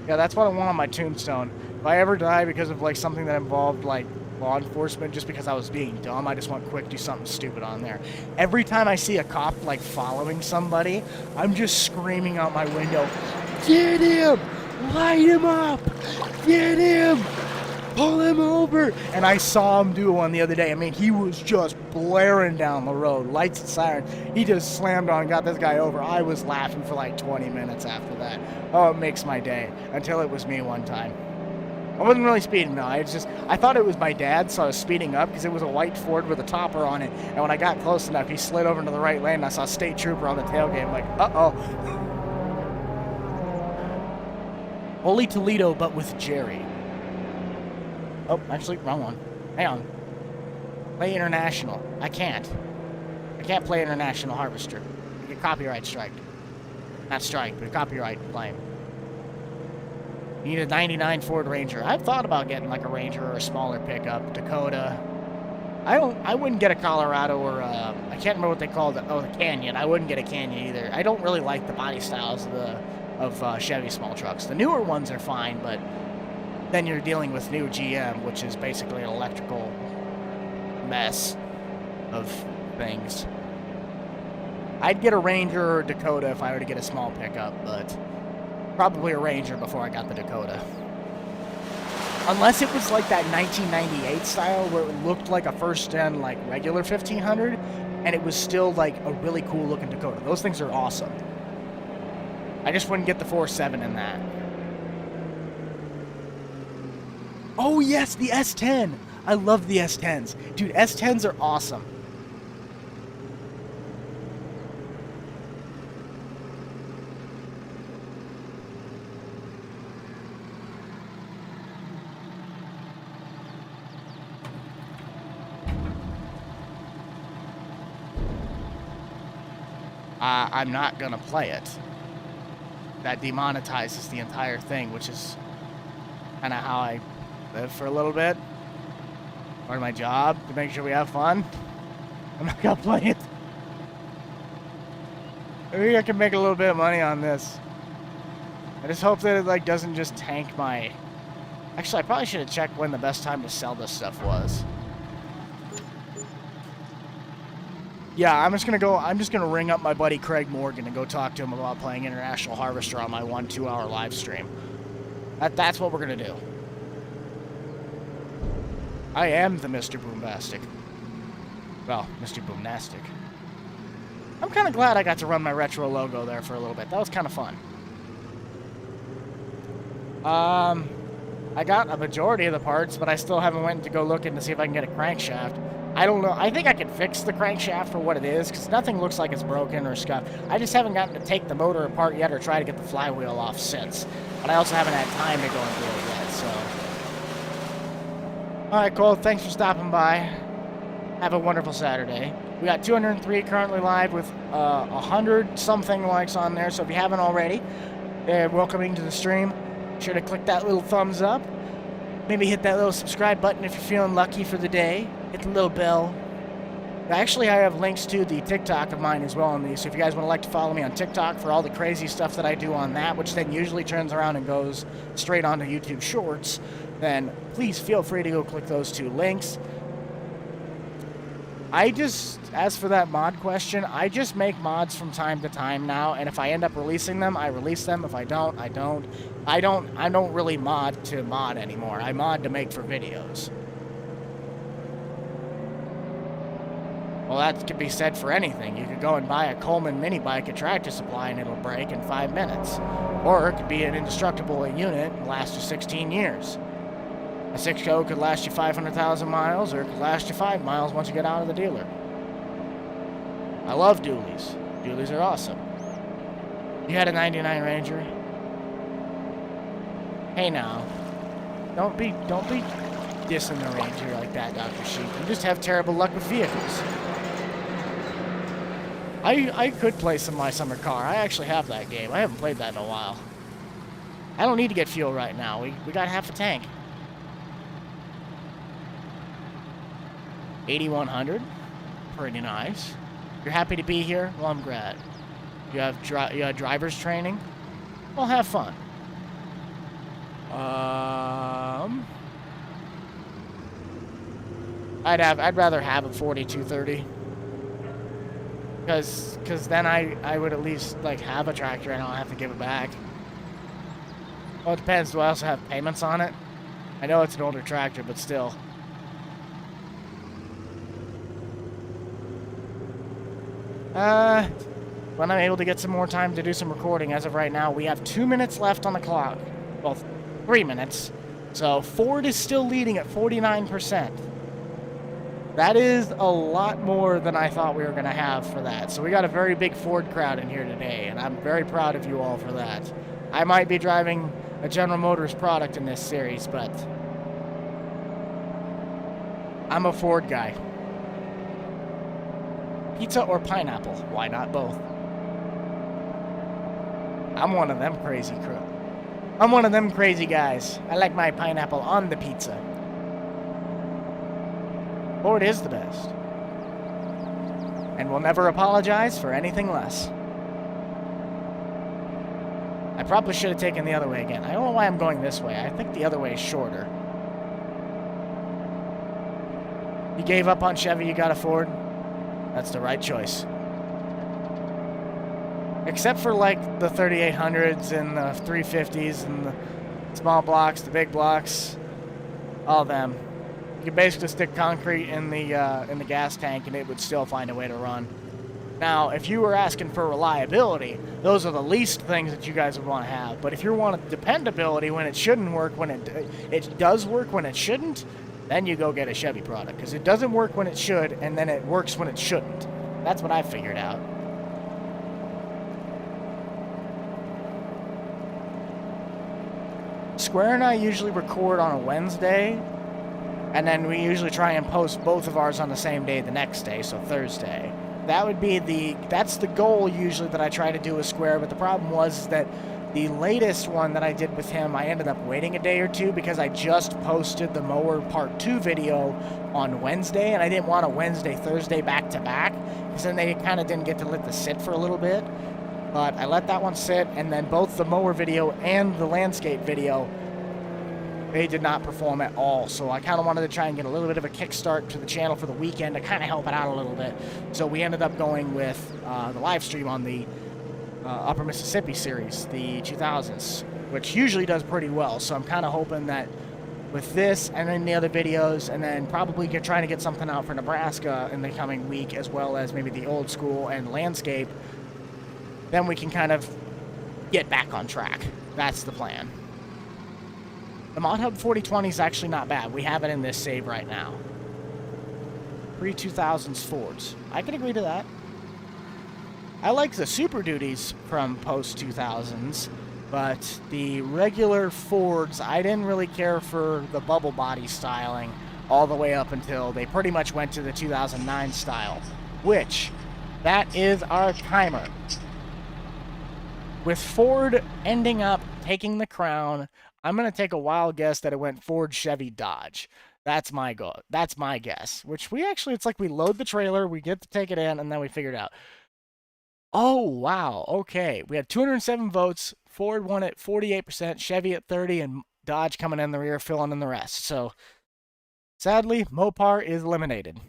Yeah, that's what I want on my tombstone. If I ever die because of like something that involved like law enforcement, just because I was being dumb, I just want quick, do something stupid on there. Every time I see a cop like following somebody, I'm just screaming out my window, "Get him! Light him up! Get him! Pull him over!" And I saw him do one the other day. I mean, he was just blaring down the road, lights and siren. He just slammed on and got this guy over. I was laughing for like 20 minutes after that. Oh, it makes my day. Until it was me one time. I wasn't really speeding, though. I thought it was my dad, so I was speeding up because it was a white Ford with a topper on it. And when I got close enough, he slid over into the right lane, and I saw a state trooper on the tailgate. I'm like, uh-oh. Holy Toledo, but with Jerry. Oh, actually, wrong one. Hang on. Play international. I can't play international harvester. I get copyright strike. Not strike, but a copyright claim. You need a 99 Ford Ranger. I've thought about getting like a Ranger or a smaller pickup, Dakota. I wouldn't get a Colorado or I can't remember what they called it. Oh, the Canyon. I wouldn't get a Canyon either. I don't really like the body styles of Chevy small trucks. The newer ones are fine, but then you're dealing with new GM, which is basically an electrical mess of things. I'd get a Ranger or a Dakota if I were to get a small pickup, but probably a Ranger before I got the Dakota. Unless it was like that 1998 style where it looked like a first-gen, like, regular 1500, and it was still, like, a really cool-looking Dakota. Those things are awesome. I just wouldn't get the 4.7 in that. Oh, yes, the S10! I love the S10s. Dude, S10s are awesome. I'm not gonna play it. That demonetizes the entire thing, which is kind of how I live for a little bit. Part of my job, to make sure we have fun. I'm not gonna play it. I think I can make a little bit of money on this. I just hope that it like doesn't just tank my... Actually, I probably should have checked when the best time to sell this stuff was. Yeah, I'm just gonna ring up my buddy Craig Morgan and go talk to him about playing International Harvester on my 1-2 hour live stream. That's what we're gonna do. I am the Mr. Boombastic. Well, Mr. Boomnastic. I'm kind of glad I got to run my retro logo there for a little bit. That was kind of fun. I got a majority of the parts, but I still haven't went to go looking to see if I can get a crankshaft. I don't know. I think I can fix the crankshaft for what it is, because nothing looks like it's broken or scuffed. I just haven't gotten to take the motor apart yet or try to get the flywheel off since. But I also haven't had time to go and do it yet, so... Alright, Cole, thanks for stopping by. Have a wonderful Saturday. We got 203 currently live with 100-something likes on there, so if you haven't already, welcoming to the stream. Be sure to click that little thumbs up. Maybe hit that little subscribe button if you're feeling lucky for the day. Hit the little bell. Actually, I have links to the TikTok of mine as well on these, so if you guys would like to follow me on TikTok for all the crazy stuff that I do on that, which then usually turns around and goes straight onto YouTube Shorts, then please feel free to go click those two links. As for that mod question, I just make mods from time to time now, and if I end up releasing them, I release them. If I don't, I don't. I don't really mod to mod anymore. I mod to make for videos. Well, that could be said for anything. You could go and buy a Coleman mini bike at Tractor Supply and it'll break in 5 minutes. Or it could be an indestructible unit and last you 16 years. A 6.0 could last you 500,000 miles, or it could last you 5 miles once you get out of the dealer. I love dualies. Dualies are awesome. You had a 99 Ranger? Hey now. Don't be dissing the Ranger like that, Dr. Sheep. You just have terrible luck with vehicles. I could play some My Summer Car. I actually have that game. I haven't played that in a while. I don't need to get fuel right now. We got half a tank. 8100. Pretty nice. You're happy to be here? Well, I'm glad. You have driver's training? Well, have fun. I'd rather have a 4230. Because then I would at least like have a tractor and I don't have to give it back. Well, it depends. Do I also have payments on it? I know it's an older tractor, but still. When I'm able to get some more time to do some recording, as of right now, we have 2 minutes left on the clock. Well, 3 minutes. So Ford is still leading at 49%. That is a lot more than I thought we were going to have for that. So we got a very big Ford crowd in here today, and I'm very proud of you all for that. I might be driving a General Motors product in this series, but I'm a Ford guy. Pizza or pineapple? Why not both? I'm one of them crazy crew. I'm one of them crazy guys. I like my pineapple on the pizza. Ford is the best. And will never apologize for anything less. I probably should have taken the other way again. I don't know why I'm going this way. I think the other way is shorter. You gave up on Chevy, you got a Ford. That's the right choice. Except for like the 3800s and the 350s and the small blocks, the big blocks, all of them. You could basically stick concrete in the gas tank and it would still find a way to run. Now, if you were asking for reliability, those are the least things that you guys would want to have. But if you want dependability when it shouldn't work, when it does work when it shouldn't, then you go get a Chevy product. Because it doesn't work when it should, and then it works when it shouldn't. That's what I figured out. Square and I usually record on a Wednesday, and then we usually try and post both of ours on the same day the next day, so Thursday. That would be that's the goal usually that I try to do with Square, but the problem was that the latest one that I did with him, I ended up waiting a day or two because I just posted the mower part 2 video on Wednesday, and I didn't want a Wednesday, Thursday back-to-back, because then they kind of didn't get to let this sit for a little bit. But I let that one sit, and then both the mower video and the landscape video, they did not perform at all. So I kind of wanted to try and get a little bit of a kickstart to the channel for the weekend to kind of help it out a little bit. So we ended up going with the live stream on the Upper Mississippi series, the 2000s, which usually does pretty well. So I'm kind of hoping that with this and then the other videos, and then probably trying to get something out for Nebraska in the coming week, as well as maybe the old school and landscape, then we can kind of get back on track. That's the plan. The Mod Hub 4020 is actually not bad. We have it in this save right now. Pre-2000s Fords. I can agree to that. I like the Super Duties from post-2000s, but the regular Fords, I didn't really care for the bubble body styling all the way up until they pretty much went to the 2009 style, which, that is our timer. With Ford ending up taking the crown, I'm going to take a wild guess that it went Ford, Chevy, Dodge. That's my goal. That's my guess. Which we actually, it's like we load the trailer, we get to take it in, and then we figure it out. Oh, wow. Okay. We had 207 votes. Ford won at 48%, Chevy at 30%, and Dodge coming in the rear, filling in the rest. So, sadly, Mopar is eliminated.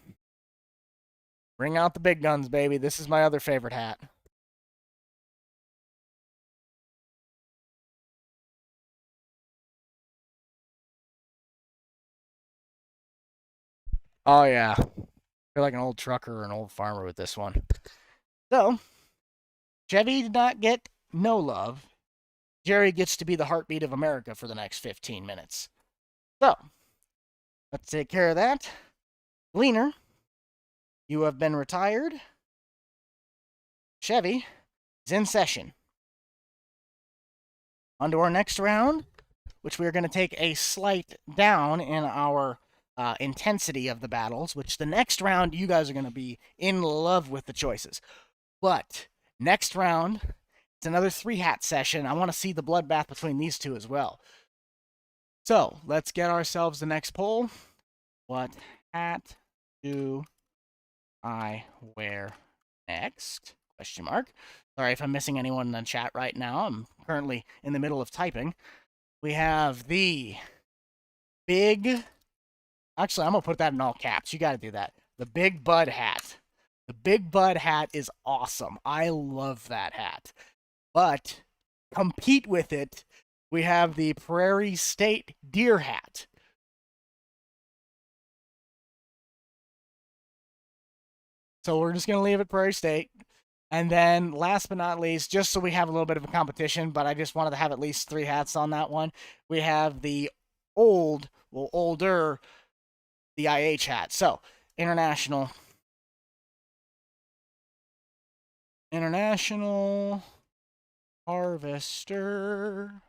Bring out the big guns, baby. This is my other favorite hat. Oh, yeah. I feel like an old trucker or an old farmer with this one. So, Chevy did not get no love. Jerry gets to be the heartbeat of America for the next 15 minutes. So, let's take care of that. Gleaner, you have been retired. Chevy is in session. On to our next round, which we are going to take a slight down in our intensity of the battles, which the next round, you guys are going to be in love with the choices. But next round, it's another 3-hat session. I want to see the bloodbath between these two as well. So let's get ourselves the next poll. What hat do I wear next? Question mark. Sorry if I'm missing anyone in the chat right now. I'm currently in the middle of typing. We have the big... Actually, I'm going to put that in all caps. You got to do that. The Big Bud hat. The Big Bud hat is awesome. I love that hat. But compete with it, we have the Prairie State Deer hat. So we're just going to leave it Prairie State. And then last but not least, just so we have a little bit of a competition, but I just wanted to have at least 3 hats on that one, we have the older the IH hat. So, international harvester.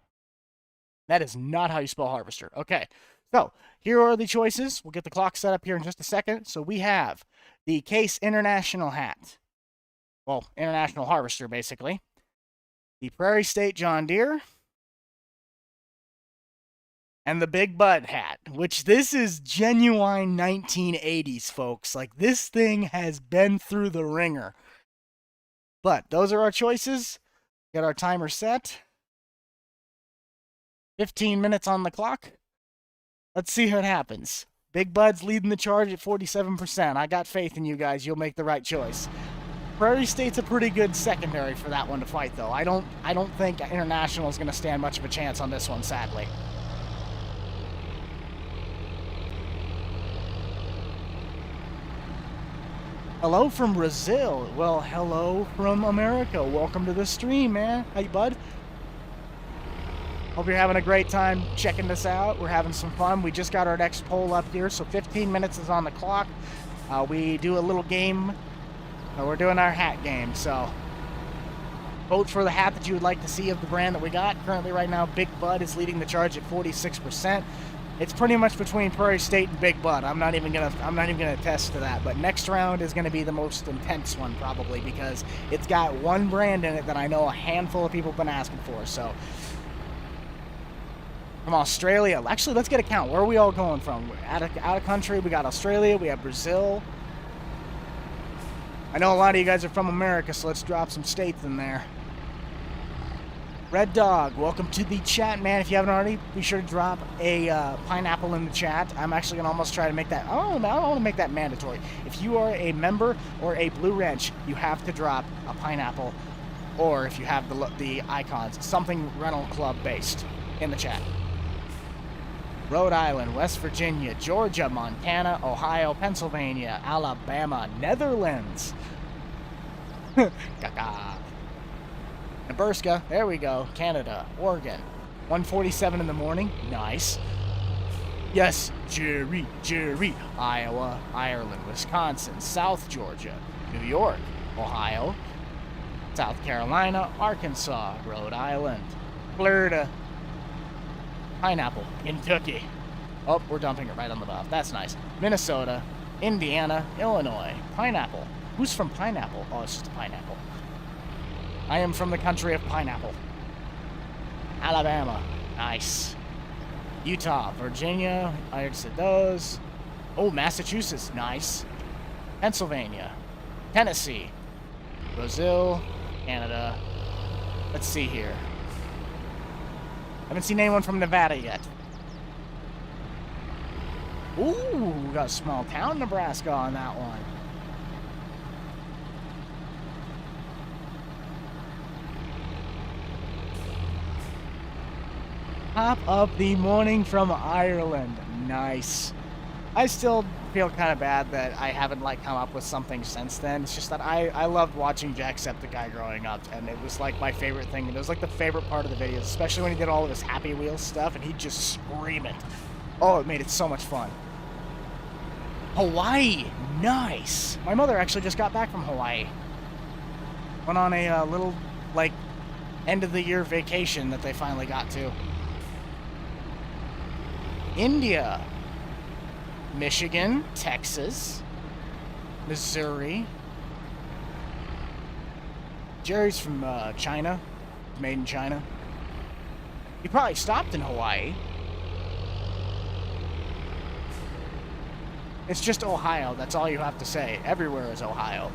That is not how you spell harvester. Okay, so here are the choices. We'll get the clock set up here in just a second. So we have the Case International hat. Well, International Harvester, basically. The Prairie State John Deere. And the Big Bud hat, which this is genuine 1980s, folks. Like, this thing has been through the ringer. But those are our choices. Get our timer set. 15 minutes on the clock. Let's see what happens. Big Bud's leading the charge at 47%. I got faith in you guys. You'll make the right choice. Prairie State's a pretty good secondary for that one to fight, though. I don't think International is going to stand much of a chance on this one, sadly. Hello from Brazil. Well, hello from America. Welcome to the stream, man. Hey, bud. Hope you're having a great time checking this out. We're having some fun. We just got our next poll up here, so 15 minutes is on the clock. We do a little game. We're doing our hat game, so vote for the hat that you would like to see of the brand that we got. Currently, right now, Big Bud is leading the charge at 46%. It's pretty much between Prairie State and Big Bud. I'm not even gonna attest to that. But next round is gonna be the most intense one probably because it's got one brand in it that I know a handful of people have been asking for. So from Australia, actually let's get a count. Where are we all going from? Out of country, we got Australia, we have Brazil. I know a lot of you guys are from America, so let's drop some states in there. Red Dog, welcome to the chat, man. If you haven't already, be sure to drop a pineapple in the chat. I'm actually going to almost try to make that, I don't want to make that mandatory. If you are a member or a Blue Wrench, you have to drop a pineapple, or if you have the icons, something rental club based in the chat. Rhode Island, West Virginia, Georgia, Montana, Ohio, Pennsylvania, Alabama, Netherlands. Caca. Nebraska, there we go. Canada, Oregon. 1:47 in the morning. Nice. Yes, Jerry. Iowa, Ireland, Wisconsin, South Georgia, New York, Ohio, South Carolina, Arkansas, Rhode Island, Florida, Pineapple, Kentucky. Oh, we're dumping it right on the buff. That's nice. Minnesota, Indiana, Illinois, Pineapple. Who's from Pineapple? Oh, it's just a pineapple. I am from the country of pineapple. Alabama. Nice. Utah, Virginia. I said those. Oh, Massachusetts. Nice. Pennsylvania. Tennessee. Brazil. Canada. Let's see here. Haven't seen anyone from Nevada yet. Ooh, we got a small town Nebraska on that one. Top of the morning from Ireland. Nice. I still feel kind of bad that I haven't come up with something since then. It's just that I loved watching Jacksepticeye growing up, and it was my favorite thing. It was the favorite part of the videos, especially when he did all of his Happy Wheels stuff and he'd just scream it. Oh, it made it so much fun. Hawaii. Nice. My mother actually just got back from Hawaii. Went on a little end of the year vacation that they finally got to. India, Michigan, Texas, Missouri. Jerry's from China, made in China. He probably stopped in Hawaii. It's just Ohio, that's all you have to say. Everywhere is Ohio.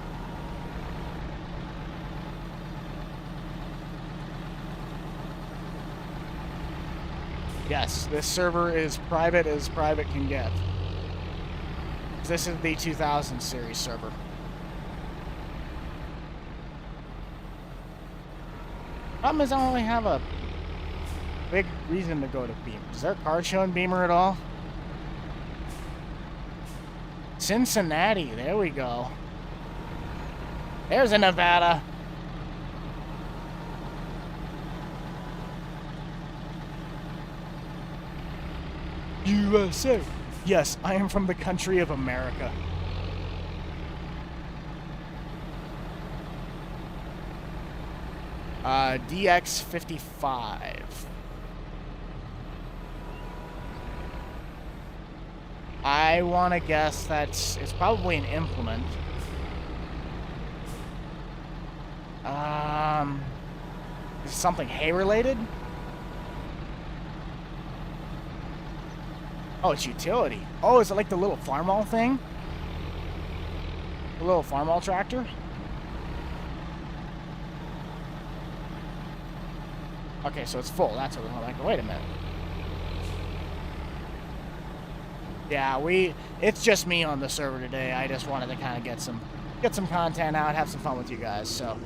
Yes, this server is private as private can get. This is the 2000 series server. Problem is I don't really have a big reason to go to Beamer. Is there a card show in Beamer at all? Cincinnati, there we go. There's a Nevada. USA. Yes, I am from the country of America. DX55. I want to guess it's probably an implement. Is it something hay related? Oh, it's utility. Oh, is it like the little farmall thing? The little farmall tractor? Okay, so it's full. That's what I'm like. Wait a minute. Yeah, it's just me on the server today. I just wanted to kind of get some content out, have some fun with you guys. So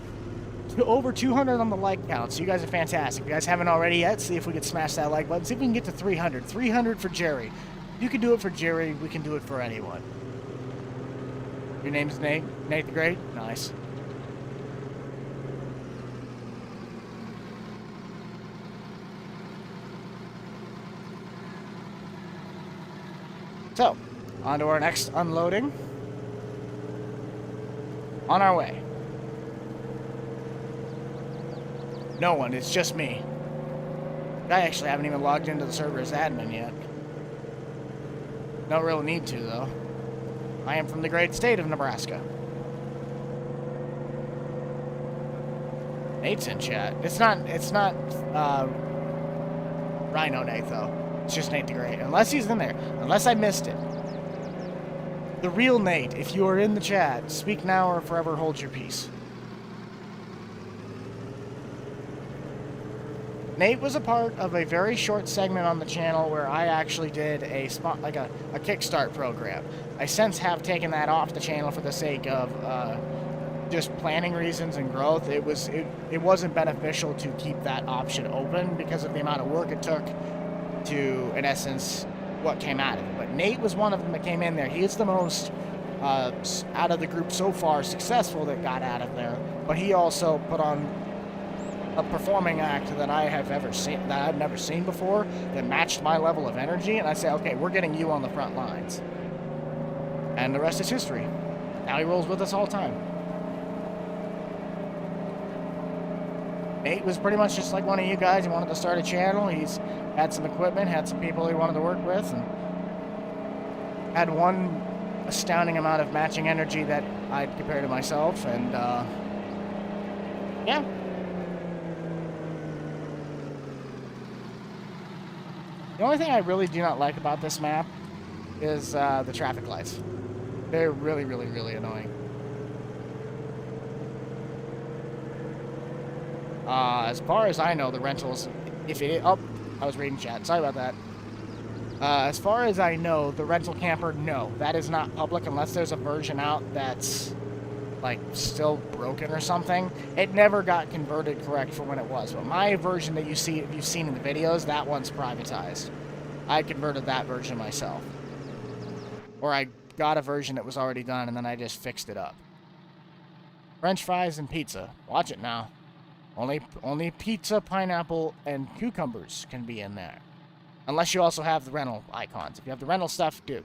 over 200 on the like count. So you guys are fantastic. If you guys haven't already yet, see if we can smash that like button. See if we can get to 300. 300 for Jerry. If you can do it for Jerry, we can do it for anyone. Your name's Nate? Nate the Great? Nice. So, on to our next unloading. On our way. No one, it's just me. I actually haven't even logged into the server as admin yet. No real need to, though. I am from the great state of Nebraska. Nate's in chat. It's not Rhino Nate, though. It's just Nate the Great. Unless he's in there. Unless I missed it. The real Nate, if you are in the chat, speak now or forever hold your peace. Nate was a part of a very short segment on the channel where I actually did a Kickstart program. I since have taken that off the channel for the sake of just planning reasons and growth. It wasn't beneficial to keep that option open because of the amount of work it took to, in essence, what came out of it. But Nate was one of them that came in there. He is the most out of the group so far successful that got out of there. But he also put on a performing act that I've never seen before, that matched my level of energy. And I say, okay, we're getting you on the front lines. And the rest is history. Now he rolls with us all the time. Nate was pretty much just like one of you guys. He wanted to start a channel. He's had some equipment, had some people he wanted to work with, and had one astounding amount of matching energy that I'd compare to myself. And yeah. The only thing I really do not like about this map is the traffic lights. They're really, really, really annoying. As far as I know, the rentals, I was reading chat. Sorry about that. As far as I know, the rental camper, no, that is not public unless there's a version out that's like still broken or something. It never got converted correct for when it was. But my version that you've seen in the videos, that one's privatized. I converted that version myself. Or I got a version that was already done and then I just fixed it up. French fries and pizza. Watch it now. Only pizza, pineapple, and cucumbers can be in there. Unless you also have the rental icons. If you have the rental stuff, do.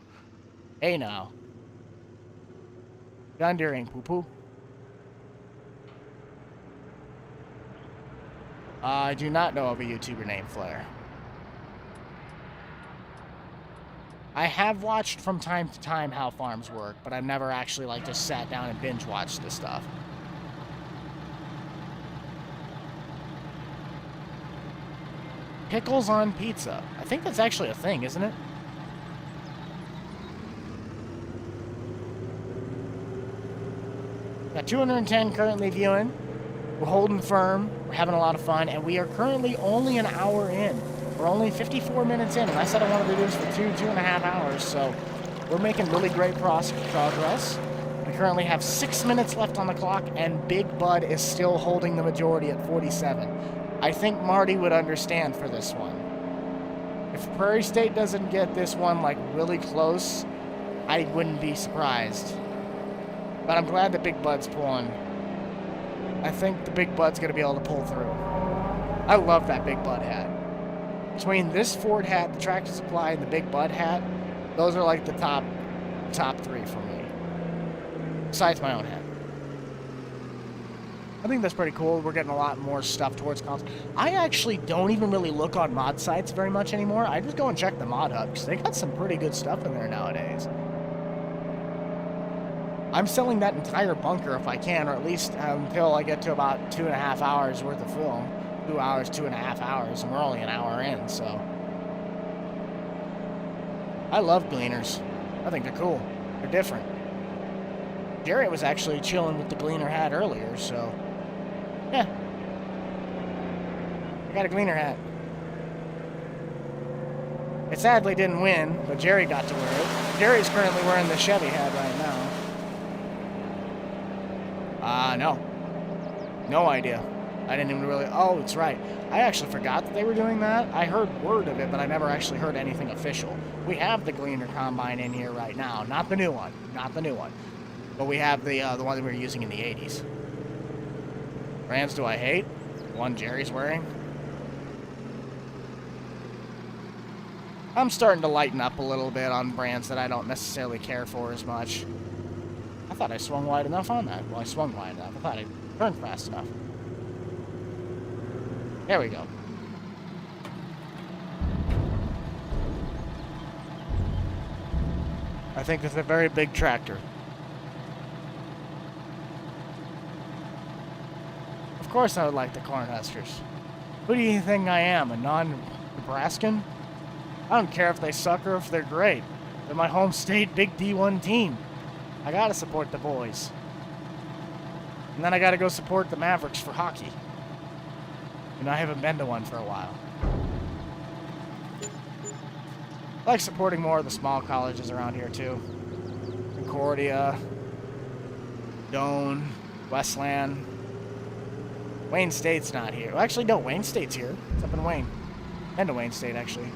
Hey now. Done during poo-poo. I do not know of a YouTuber named Flair. I have watched from time to time how farms work, but I've never actually just sat down and binge watched this stuff. Pickles on pizza. I think that's actually a thing, isn't it? Got 210 currently viewing. We're holding firm. We're having a lot of fun, and we are currently only an hour in. We're only 54 minutes in, and I said I wanted to do this for 2.5 hours, so we're making really great progress. We currently have 6 minutes left on the clock, and Big Bud is still holding the majority at 47. I think Marty would understand for this one. If Prairie State doesn't get this one really close, I wouldn't be surprised. But I'm glad that Big Bud's pulling. I think the Big Bud's going to be able to pull through. I love that Big Bud hat. Between this Ford hat, the Tractor Supply, and the Big Bud hat, those are like the top 3 for me. Besides my own hat. I think that's pretty cool. We're getting a lot more stuff towards console. I actually don't even really look on mod sites very much anymore. I just go and check the mod hub because they got some pretty good stuff in there nowadays. I'm selling that entire bunker if I can, or at least until I get to about 2.5 hours worth of film. 2 hours, 2.5 hours, and we're only an hour in, so. I love Gleaners. I think they're cool. They're different. Jerry was actually chilling with the Gleaner hat earlier, so. Yeah. I got a Gleaner hat. It sadly didn't win, but Jerry got to wear it. Jerry's currently wearing the Chevy hat right now. No. No idea. I didn't even really... Oh, it's right. I actually forgot that they were doing that. I heard word of it, but I never actually heard anything official. We have the Gleaner Combine in here right now. Not the new one. Not the new one. But we have the one that we were using in the 80s. Brands do I hate? The one Jerry's wearing. I'm starting to lighten up a little bit on brands that I don't necessarily care for as much. I thought I swung wide enough on that. Well, I swung wide enough. I thought I turned fast enough. There we go. I think it's a very big tractor. Of course I would like the Cornhuskers. Who do you think I am, a non-Nebraskan? I don't care if they suck or if they're great. They're my home state big D1 team. I gotta support the boys. And then I gotta go support the Mavericks for hockey. And I haven't been to one for a while. I like supporting more of the small colleges around here too. Concordia, Doane, Westland. Wayne State's not here. Well, actually, no, Wayne State's here. It's up in Wayne. And to Wayne State, actually.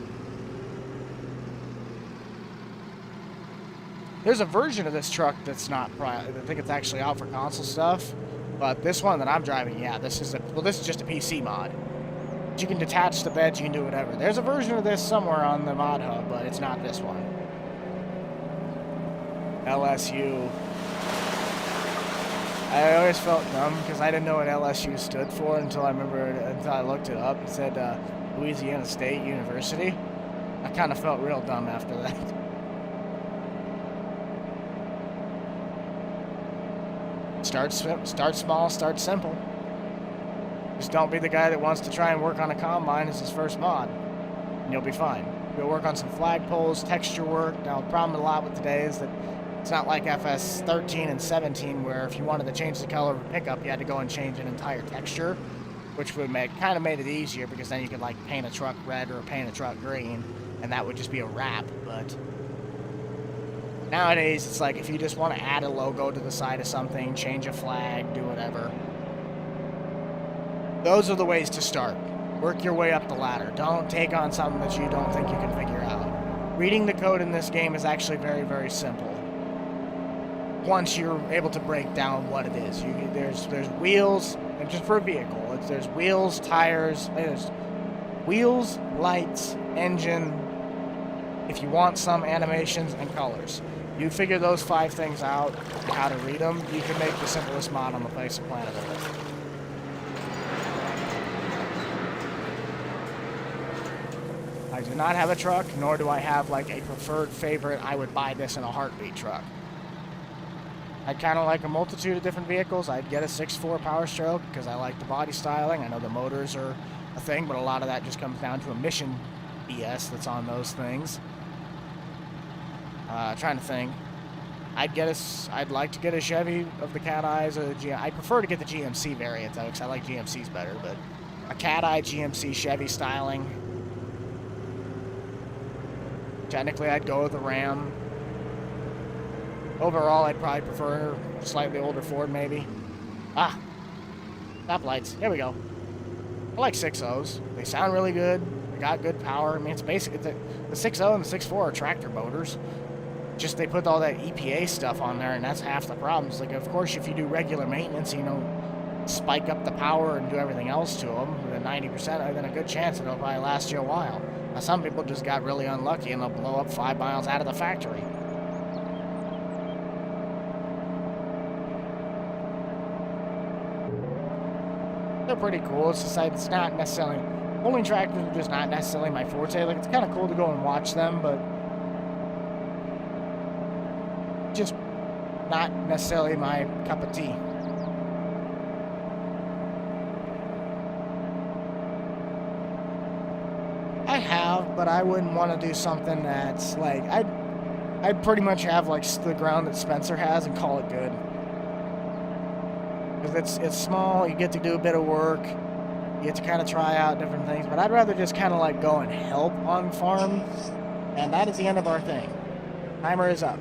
There's a version of this truck that's not I think it's actually out for console stuff. But this one that I'm driving, yeah, this is just a PC mod. You can detach the beds, you can do whatever. There's a version of this somewhere on the mod hub, but it's not this one. LSU. I always felt dumb because I didn't know what LSU stood for until I looked it up. It said Louisiana State University. I kind of felt real dumb after that. Start small, start simple. Just don't be the guy that wants to try and work on a combine as his first mod, and you'll be fine. Go work on some flagpoles, texture work. Now, the problem a lot with today is that it's not like FS 13 and 17, where if you wanted to change the color of a pickup, you had to go and change an entire texture, which would kind of made it easier because then you could like paint a truck red or paint a truck green, and that would just be a wrap. But nowadays, it's like if you just want to add a logo to the side of something, change a flag, do whatever. Those are the ways to start. Work your way up the ladder. Don't take on something that you don't think you can figure out. Reading the code in this game is actually very, very simple. Once you're able to break down what it is. There's wheels, and just for a vehicle, there's wheels, tires, there's wheels, lights, engine, if you want some animations and colors. You figure those 5 things out, how to read them, you can make the simplest mod on the face of planet Earth. I do not have a truck, nor do I have like a preferred favorite, I would buy this in a heartbeat truck. I'd kind of like a multitude of different vehicles. I'd get a 6.4 Power Stroke because I like the body styling. I know the motors are a thing, but a lot of that just comes down to emission BS that's on those things. Trying to think. I'd like to get a Chevy of the cat eyes. I prefer to get the GMC variant though, because I like GMCs better. But a cat eye GMC Chevy styling. Technically, I'd go with the Ram. Overall, I'd probably prefer a slightly older Ford, maybe. Stop lights. Here we go. I like 6.0s. They sound really good. They got good power. I mean, it's basically the 6.0 and the 6.4 are tractor motors. Just they put all that EPA stuff on there, and that's half the problems. Like, of course, if you do regular maintenance, spike up the power and do everything else to them, with a 90%, then a good chance it'll probably last you a while. Now, some people just got really unlucky and they'll blow up 5 miles out of the factory. They're pretty cool. It's just like, it's not necessarily, pulling tractors are just not necessarily my forte. Like, it's kind of cool to go and watch them, but just not necessarily my cup of tea. I have, but I wouldn't want to do something that's like, I'd pretty much have like the ground that Spencer has and call it good. Because it's small, you get to do a bit of work, you get to kind of try out different things, but I'd rather just kind of like go and help on farms, and that is the end of our thing. Timer is up.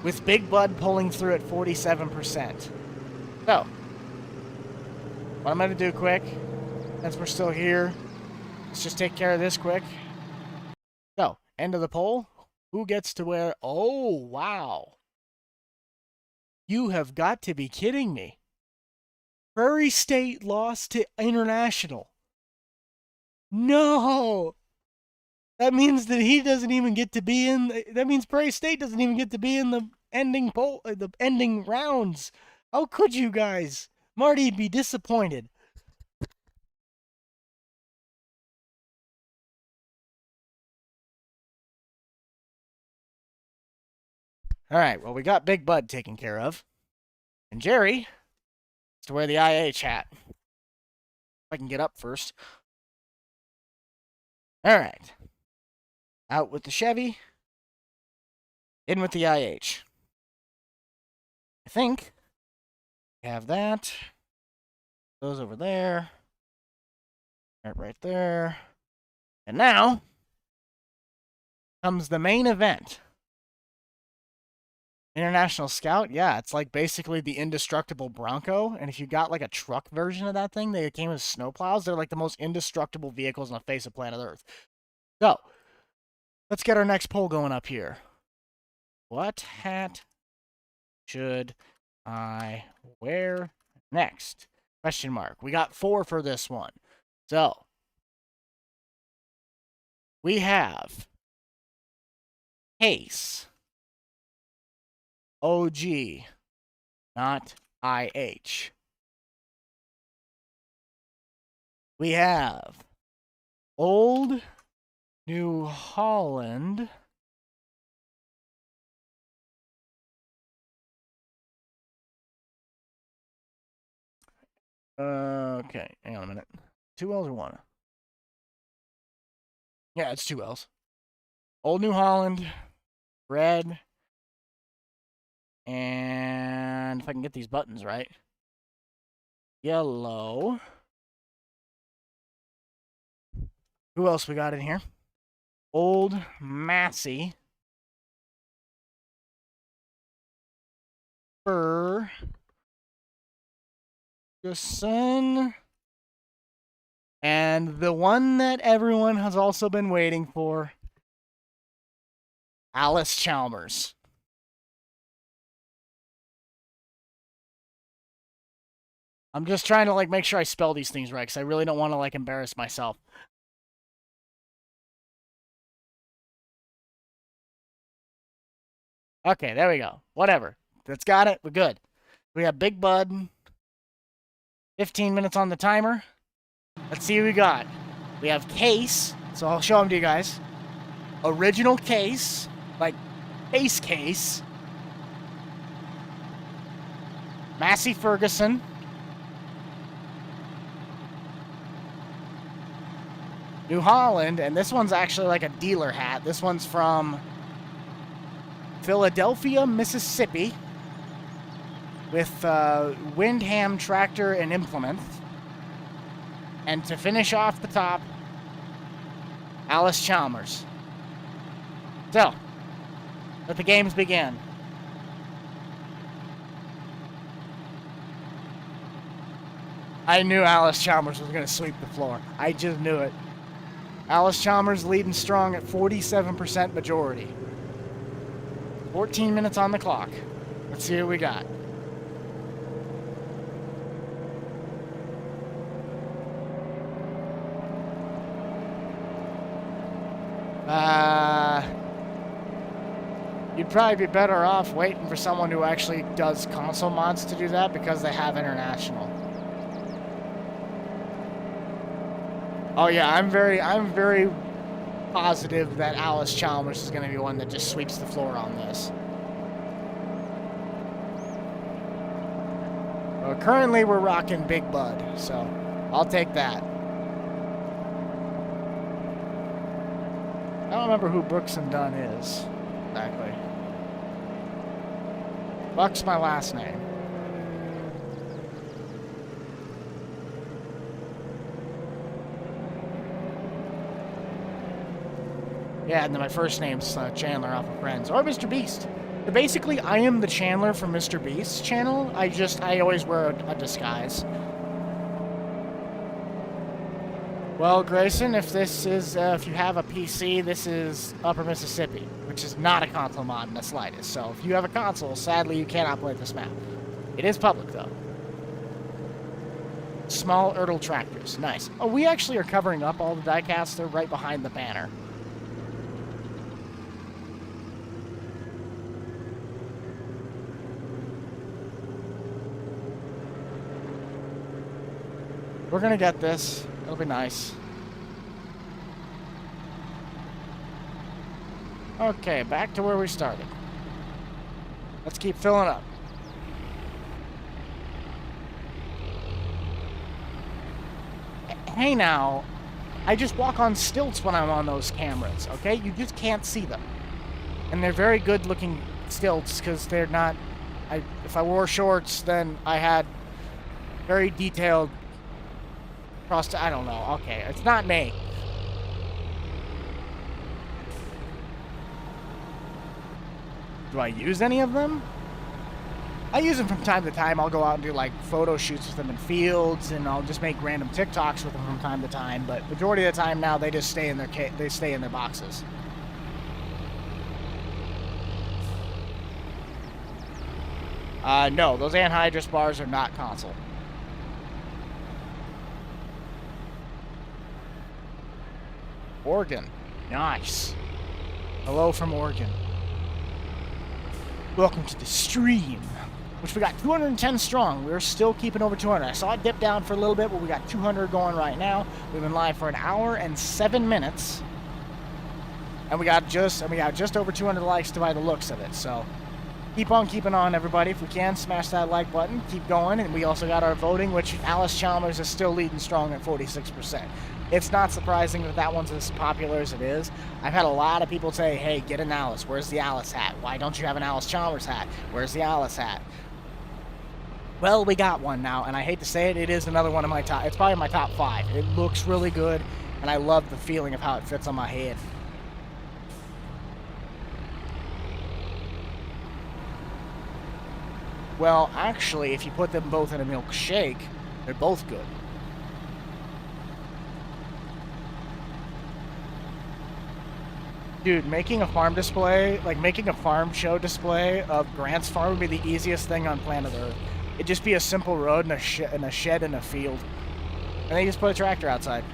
With Big Bud pulling through at 47%. So, what I'm going to do quick, since we're still here, let's just take care of this quick. So, end of the poll. Who gets to where? Oh, wow. You have got to be kidding me. Prairie State lost to International. No. That means that he doesn't even get to be in. That means Prairie State doesn't even get to be in the ending poll, the ending rounds. How could you guys? Marty'd be disappointed. All right, well, we got Big Bud taken care of. And Jerry is to wear the IH hat. If I can get up first. All right. Out with the Chevy. In with the IH. I think we have that. Those over there. Right there. And now comes the main event. International Scout, yeah, it's like basically the indestructible Bronco. And if you got like a truck version of that thing, they came with snowplows. They're like the most indestructible vehicles on the face of planet Earth. So, let's get our next poll going up here. What hat should I wear next? Question mark. We got 4 for this one. So, we have Case. OG, not IH. We have Old New Holland. Okay, hang on a minute. 2 L's or 1? Yeah, it's 2 L's. Old New Holland, red. And if I can get these buttons right. Yellow. Who else we got in here? Old Massey. Ferguson. And the one that everyone has also been waiting for. Alice Chalmers. I'm just trying to like make sure I spell these things right because I really don't want to like embarrass myself. Okay, there we go. Whatever. That's got it. We're good. We have Big Bud. 15 minutes on the timer. Let's see what we got. We have Case. So I'll show them to you guys. Original Case. Like, base Case. Massey Ferguson. New Holland, and this one's actually like a dealer hat. This one's from Philadelphia, Mississippi, with Windham tractor and implements. And to finish off the top, Alice Chalmers. So, let the games begin. I knew Alice Chalmers was going to sweep the floor. I just knew it. Alice Chalmers leading strong at 47% majority. 14 minutes on the clock. Let's see what we got. you'd probably be better off waiting for someone who actually does console mods to do that because they have international. Oh yeah, I'm very positive that Alice Chalmers is going to be one that just sweeps the floor on this. Well, currently we're rocking Big Bud, so I'll take that. I don't remember who Brooks and Dunn is exactly. Buck's my last name. Yeah, and then my first name's Chandler off of Friends. Or Mr. Beast. But basically, I am the Chandler from Mr. Beast's channel. I always wear a disguise. Well, Grayson, if you have a PC, this is Upper Mississippi, which is not a console mod in the slightest. So if you have a console, sadly, you cannot play this map. It is public, though. Small Ertl tractors. Nice. Oh, we actually are covering up all the diecasts. They're right behind the banner. We're gonna get this. It'll be nice. Okay, back to where we started. Let's keep filling up. Hey now, I just walk on stilts when I'm on those cameras, okay? You just can't see them. And they're very good looking stilts because they're not... if I wore shorts, then I had very detailed... I don't know. Okay, it's not me. Do I use any of them? I use them from time to time. I'll go out and do like photo shoots with them in fields, and I'll just make random TikToks with them from time to time. But majority of the time now, they just stay in their boxes. No, those anhydrous bars are not console. Oregon. Nice. Hello from Oregon. Welcome to the stream. Which we got 210 strong. We're still keeping over 200. I saw it dip down for a little bit, but we got 200 going right now. We've been live for an hour and 7 minutes. And we got just over 200 likes by the looks of it. So keep on keeping on, everybody. If we can, smash that like button. Keep going. And we also got our voting, which Alice Chalmers is still leading strong at 46%. It's not surprising that one's as popular as it is. I've had a lot of people say, hey, get an Alice. Where's the Alice hat? Why don't you have an Alice Chalmers hat? Where's the Alice hat? Well, we got one now, and I hate to say it, it is another one of my top... It's probably my top 5. It looks really good, and I love the feeling of how it fits on my head. Well, actually, if you put them both in a milkshake, they're both good. Dude, making a farm display, like making a farm show display of Grant's farm would be the easiest thing on planet Earth. It'd just be a simple road and a shed and a field. And then you just put a tractor outside.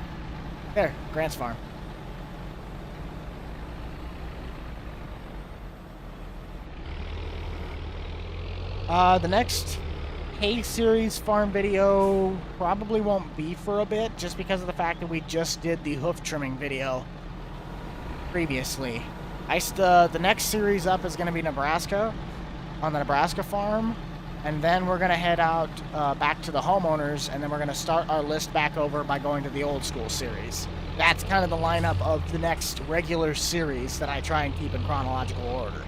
There, Grant's farm. The next Hay Series farm video probably won't be for a bit, just because of the fact that we just did the hoof trimming video previously. The next series up is going to be Nebraska, on the Nebraska farm, and then we're going to head out back to the homeowners, and then we're going to start our list back over by going to the old school series. That's kind of the lineup of the next regular series that I try and keep in chronological order.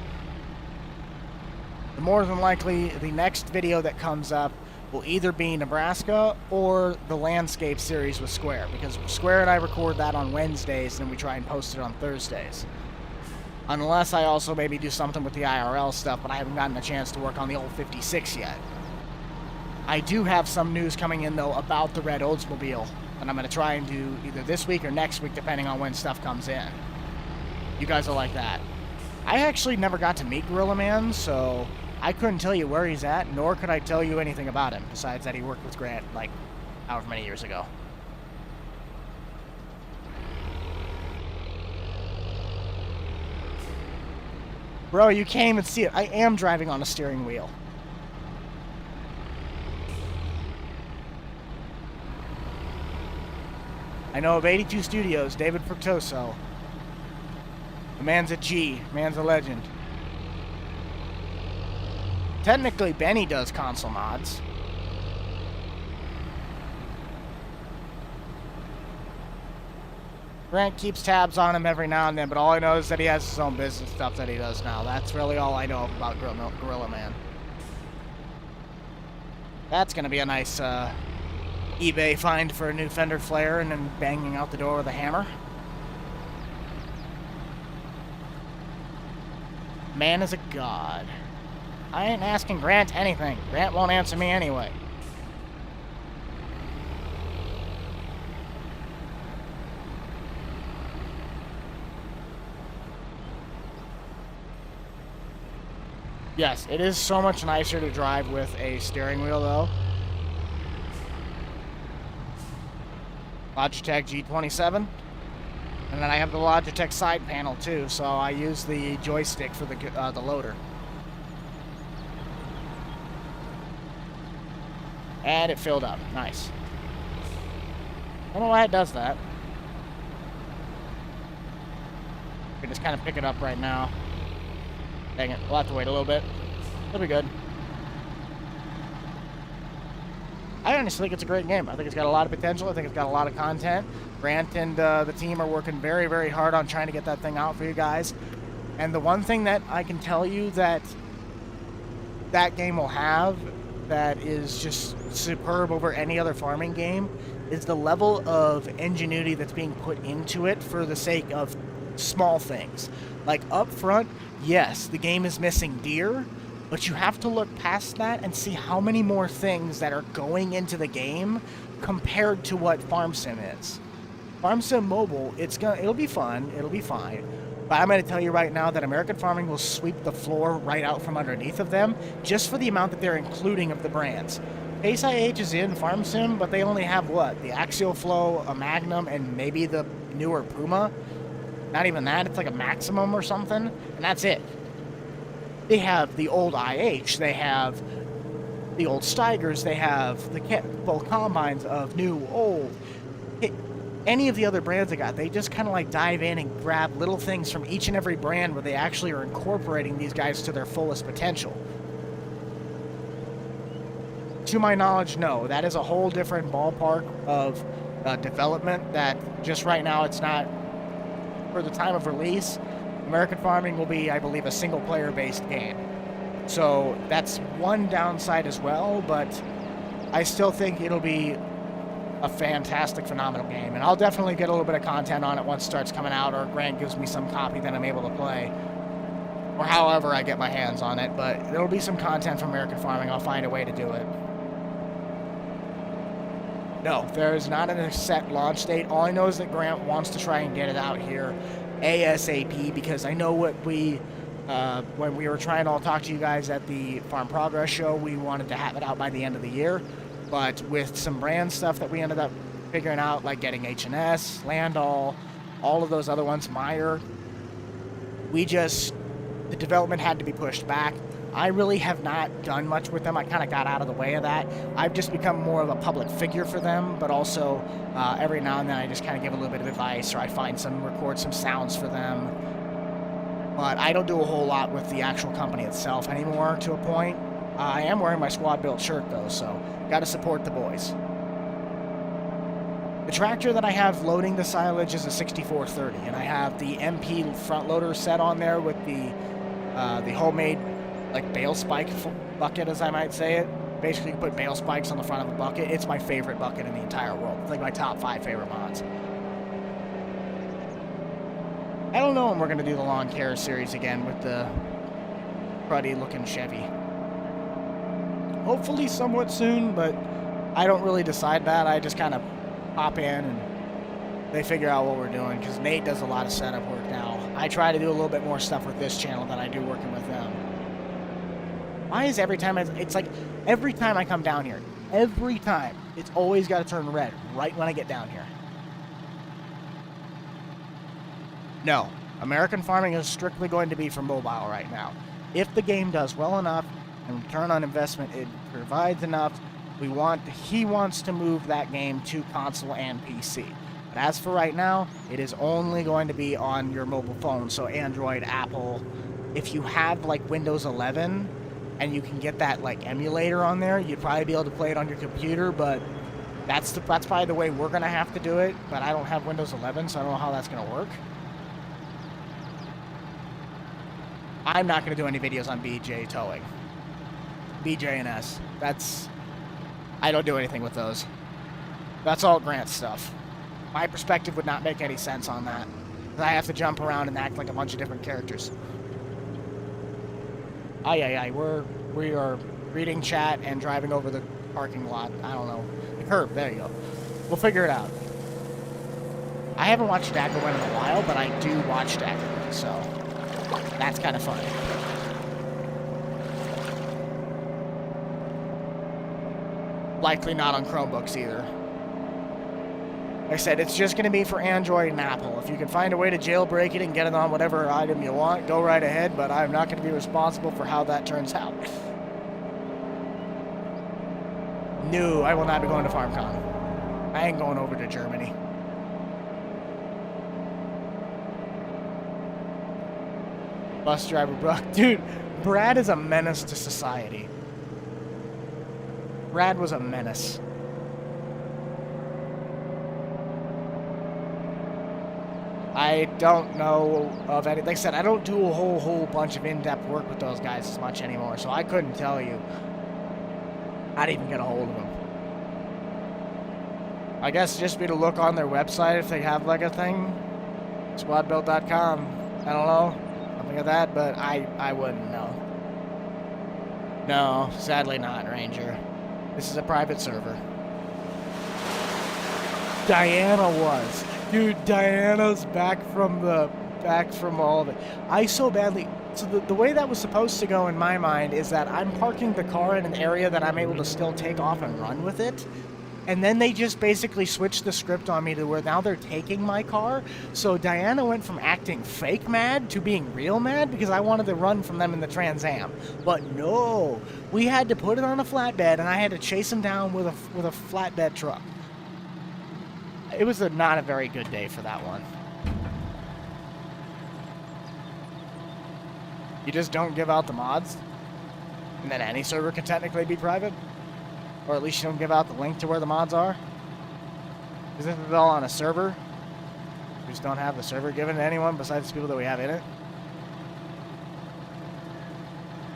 More than likely, the next video that comes up will either be Nebraska or the landscape series with Square, because Square and I record that on Wednesdays and we try and post it on Thursdays. Unless I also maybe do something with the IRL stuff, but I haven't gotten a chance to work on the old 56 yet. I do have some news coming in, though, about the Red Oldsmobile, and I'm going to try and do either this week or next week, depending on when stuff comes in. You guys will like that. I actually never got to meet Gorilla Man, so I couldn't tell you where he's at, nor could I tell you anything about him, besides that he worked with Grant, like, however many years ago. Bro, you can't even see it. I am driving on a steering wheel. I know of 82 Studios, David Fructoso. The man's a G. Man's a legend. Technically, Benny does console mods. Grant keeps tabs on him every now and then, but all I know is that he has his own business stuff that he does now. That's really all I know about Gorilla Man. That's going to be a nice eBay find for a new fender flare and then banging out the door with a hammer. Man is a god. I ain't asking Grant anything. Grant won't answer me anyway. Yes, it is so much nicer to drive with a steering wheel, though. Logitech G27. And then I have the Logitech side panel, too, so I use the joystick for the loader. And it filled up. Nice. I don't know why it does that. We can just kind of pick it up right now. Dang it, we'll have to wait a little bit. It'll be good. I honestly think it's a great game. I think it's got a lot of potential. I think it's got a lot of content. Grant and the team are working very, very hard on trying to get that thing out for you guys. And the one thing that I can tell you that that game will have that is just superb over any other farming game is the level of ingenuity that's being put into it for the sake of small things. Like up front, yes, the game is missing deer, but you have to look past that and see how many more things that are going into the game compared to what Farm Sim is. Farm Sim Mobile, it'll be fun, it'll be fine, but I'm going to tell you right now that American Farming will sweep the floor right out from underneath of them just for the amount that they're including of the brands. Case IH is in Farm Sim, but they only have what? The Axial Flow, a Magnum, and maybe the newer Puma. Not even that, it's like a Maximum or something, and that's it. They have the old IH, they have the old Steigers, they have the both combines of new, old. Any of the other brands they got, they just kind of like dive in and grab little things from each and every brand where they actually are incorporating these guys to their fullest potential. To my knowledge, no. That is a whole different ballpark of development that just right now it's not. For the time of release, American Farming will be, I believe, a single-player based game. So that's one downside as well, but I still think it'll be a fantastic, phenomenal game. And I'll definitely get a little bit of content on it once it starts coming out, or Grant gives me some copy that I'm able to play, or however I get my hands on it. But there'll be some content from American Farming. I'll find a way to do it. No, there is not a set launch date. All I know is that Grant wants to try and get it out here ASAP, because I know what when we were trying to all talk to you guys at the Farm Progress show, we wanted to have it out by the end of the year. But with some brand stuff that we ended up figuring out, like getting H&S, Landall, all of those other ones, Meyer, the development had to be pushed back. I really have not done much with them. I kind of got out of the way of that. I've just become more of a public figure for them, but also every now and then I just kind of give a little bit of advice, or I record some sounds for them. But I don't do a whole lot with the actual company itself anymore, to a point. I am wearing my squad built shirt though, so got to support the boys. The tractor that I have loading the silage is a 6430, and I have the MP front loader set on there with the homemade like bale spike bucket, as I might say it. Basically, you put bale spikes on the front of a bucket. It's my favorite bucket in the entire world. It's like my top 5 favorite mods. I don't know when we're going to do the lawn care series again with the cruddy looking Chevy. Hopefully somewhat soon, but I don't really decide that. I just kind of pop in and they figure out what we're doing, because Nate does a lot of setup work now. I try to do a little bit more stuff with this channel than I do working with them. Why is every time I come down here, every time, it's always got to turn red right when I get down here? No, American farming is strictly going to be for mobile right now. If the game does well enough and return on investment it provides enough, he wants to move that game to console and PC. But as for right now, it is only going to be on your mobile phone, so Android, Apple. If you have like Windows 11 and you can get that like emulator on there, you'd probably be able to play it on your computer, but that's probably the way we're going to have to do it. But I don't have Windows 11, so I don't know how that's going to work. I'm not going to do any videos on BJ towing. BJ&S. I don't do anything with those. That's all Grant stuff. My perspective would not make any sense on that. I have to jump around and act like a bunch of different characters. We are reading chat and driving over the parking lot. I don't know. The curb, there you go. We'll figure it out. I haven't watched Dagger Win in a while, but I do watch Dagger Win, so that's kind of fun. Likely not on Chromebooks either. Like I said, it's just going to be for Android and Apple. If you can find a way to jailbreak it and get it on whatever item you want, go right ahead, but I'm not going to be responsible for how that turns out. No, I will not be going to FarmCon. I ain't going over to Germany. Bus driver, bro. Dude, Brad is a menace to society. Brad was a menace. I don't know of any. Like I said, I don't do a whole bunch of in-depth work with those guys as much anymore, so I couldn't tell you. I'd even get a hold of them. I guess just be to look on their website if they have like a thing. Squadbuild.com. I don't know. Something like that, but I wouldn't know. No, sadly not, Ranger. This is a private server. Diana was. Dude, Diana's back from all of it. I so badly... So the way that was supposed to go in my mind is that I'm parking the car in an area that I'm able to still take off and run with it. And then they just basically switched the script on me to where now they're taking my car. So Diana went from acting fake mad to being real mad because I wanted to run from them in the Trans Am. But no, we had to put it on a flatbed and I had to chase them down with a flatbed truck. It was not a very good day for that one. You just don't give out the mods, and then any server can technically be private? Or at least you don't give out the link to where the mods are? Because if it's all on a server, we just don't have the server given to anyone besides the people that we have in it.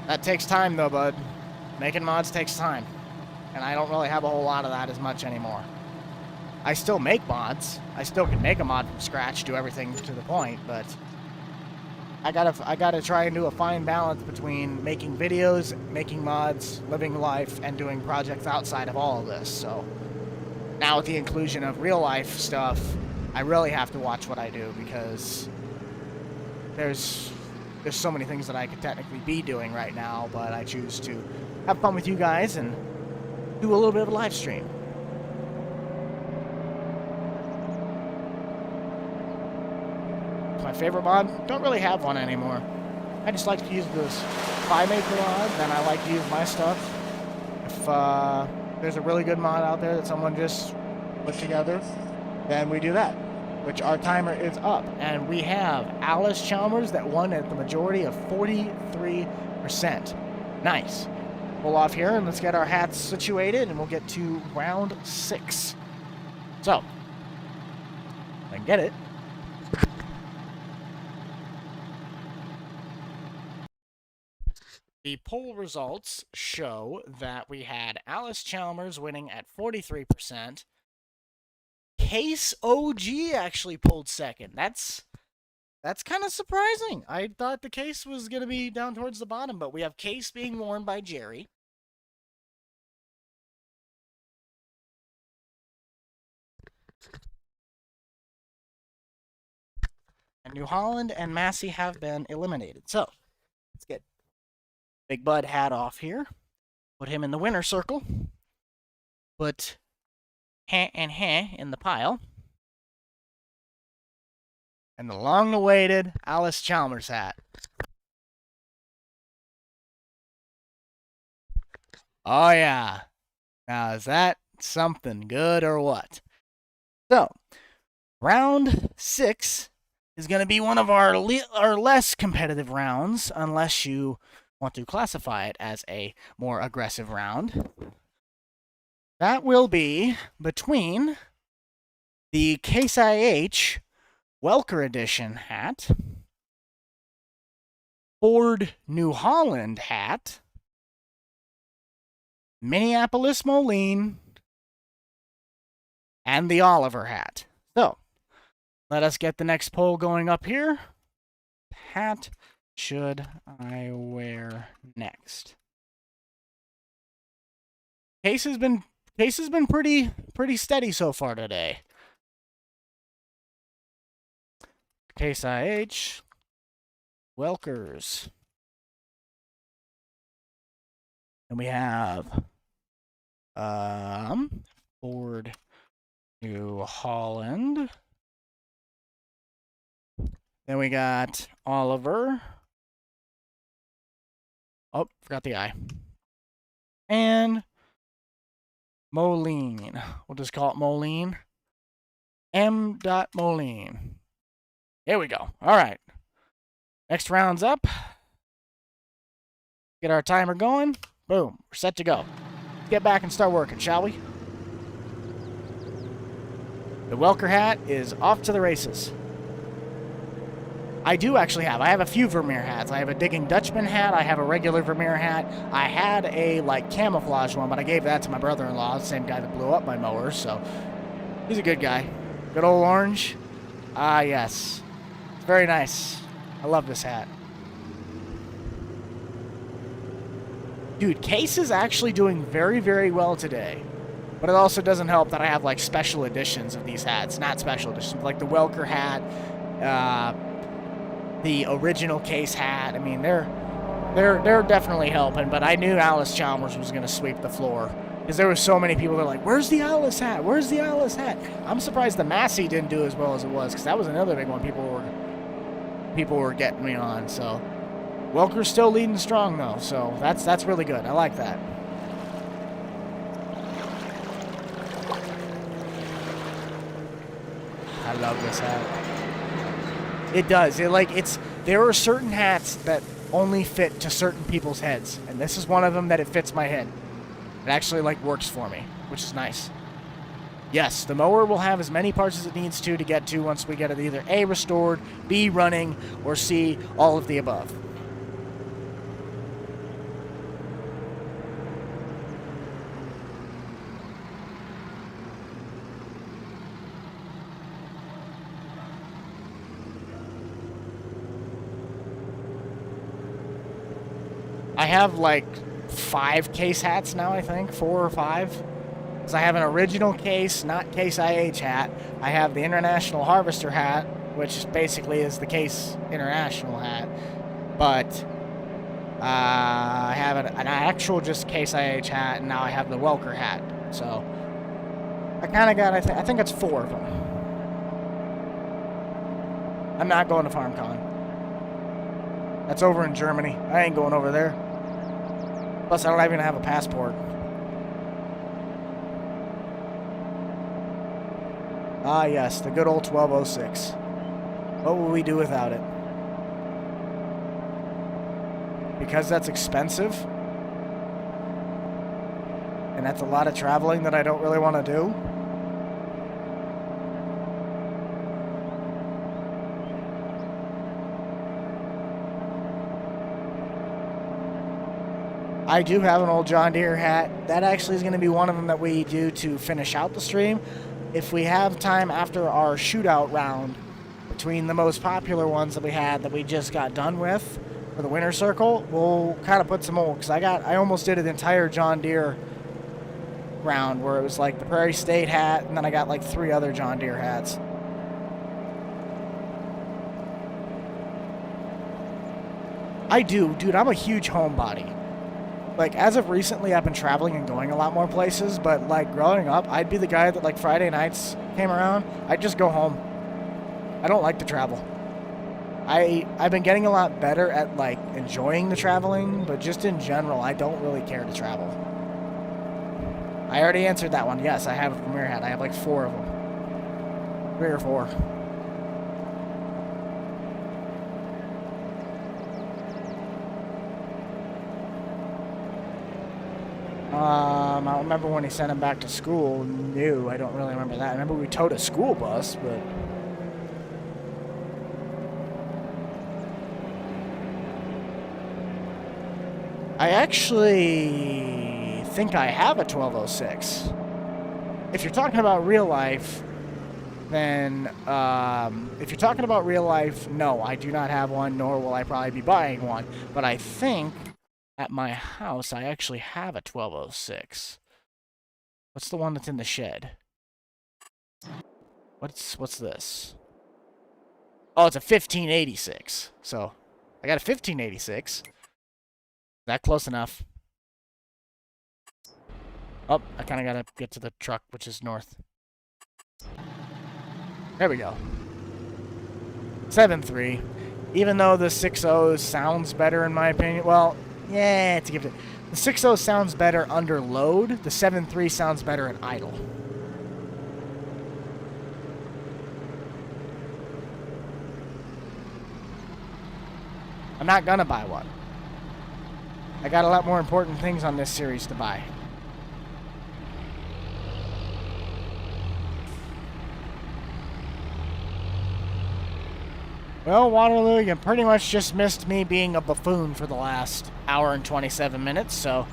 That takes time though, bud. Making mods takes time. And I don't really have a whole lot of that as much anymore. I still make mods. I still can make a mod from scratch, do everything to the point, but I gotta try and do a fine balance between making videos, making mods, living life, and doing projects outside of all of this. So now with the inclusion of real life stuff, I really have to watch what I do because there's so many things that I could technically be doing right now, but I choose to have fun with you guys and do a little bit of a live stream. My favorite mod? Don't really have one anymore. I just like to use this FileMaker mod, then I like to use my stuff. If there's a really good mod out there that someone just put together, then we do that. Which our timer is up. And we have Alice Chalmers that won at the majority of 43%. Nice. Pull off here and let's get our hats situated and we'll get to round 6. So, if I can get it. The poll results show that we had Alice Chalmers winning at 43%. Case OG actually pulled second. That's kind of surprising. I thought the Case was going to be down towards the bottom, but we have Case being worn by Jerry. And New Holland and Massey have been eliminated. So, let's get Big Bud hat off here. Put him in the winner circle. Put Heh and Heh in the pile. and the long-awaited Alice Chalmers hat. Oh, yeah. Now, is that something good or what? So, round 6 is going to be one of our less competitive rounds, unless you want to classify it as a more aggressive round. That will be between the Case IH Welker Edition hat, Ford New Holland hat, Minneapolis Moline, and the Oliver hat. So, let us get the next poll going up here. Hat should I wear next? Case has been pretty steady so far today. Case IH, Welkers. And we have Ford New Holland. Then we got Oliver. Oh, forgot the I. And Moline. We'll just call it Moline. M. Moline. Here we go. All right. Next round's up. Get our timer going. Boom. We're set to go. Let's get back and start working, shall we? The Welker hat is off to the races. I have a few Vermeer hats. I have a Digging Dutchman hat. I have a regular Vermeer hat. I had a, camouflage one, but I gave that to my brother-in-law, the same guy that blew up my mower, so he's a good guy. Good old orange. Ah, yes. It's very nice. I love this hat. Dude, Case is actually doing very, very well today. But it also doesn't help that I have, special editions of these hats. Not special editions, like the Welker hat, the original Case hat. I mean, they're definitely helping, but I knew Alice Chalmers was going to sweep the floor. Because there were so many people that were like, where's the Alice hat? Where's the Alice hat? I'm surprised the Massey didn't do as well as it was, because that was another big one people were getting me on, so. Welker's still leading strong, though, so that's really good. I like that. I love this hat. It does. There are certain hats that only fit to certain people's heads, and this is one of them that it fits my head. It actually, works for me, which is nice. Yes, the mower will have as many parts as it needs to get to once we get it either A, restored, B, running, or C, all of the above. I have 5 Case hats now, I think. 4 or 5. Because I have an original Case, not Case IH hat. I have the International Harvester hat, which basically is the Case International hat. But I have an actual just Case IH hat, and now I have the Welker hat. So I kind of got, I think it's 4 of them. I'm not going to FarmCon. That's over in Germany. I ain't going over there. Plus, I don't even have a passport. Ah, yes, the good old 1206. What will we do without it? Because that's expensive. And that's a lot of traveling that I don't really want to do. I do have an old John Deere hat. That actually is going to be one of them that we do to finish out the stream. If we have time after our shootout round between the most popular ones that we had that we just got done with for the winter circle, we'll kind of put some more, because I almost did an entire John Deere round where it was the Prairie State hat, and then I got 3 other John Deere hats. I do, dude, I'm a huge homebody. As of recently, I've been traveling and going a lot more places, but, growing up, I'd be the guy that, Friday nights came around, I'd just go home. I don't like to travel. I've been getting a lot better at, like, enjoying the traveling, but just in general, I don't really care to travel. I already answered that one. Yes, I have a premiere hat. I have like 4 of them. 3 or 4. I don't remember when he sent him back to school. No, I don't really remember that. I remember we towed a school bus, but... I actually think I have a 1206. If you're talking about real life, then, if you're talking about real life, no, I do not have one, nor will I probably be buying one. But I think at my house, I actually have a 1206. What's the one that's in the shed? What's this? Oh, it's a 1586. So, I got a 1586. That close enough. Oh, I kind of got to get to the truck, which is north. There we go. 7.3. Even though the 6.0 sounds better in my opinion. Well, yeah, to give it. The 6.0 sounds better under load. The 7.3 sounds better at idle. I'm not gonna buy one. I got a lot more important things on this series to buy. Well, Waterloo, you pretty much just missed me being a buffoon for the last hour and 27 minutes, so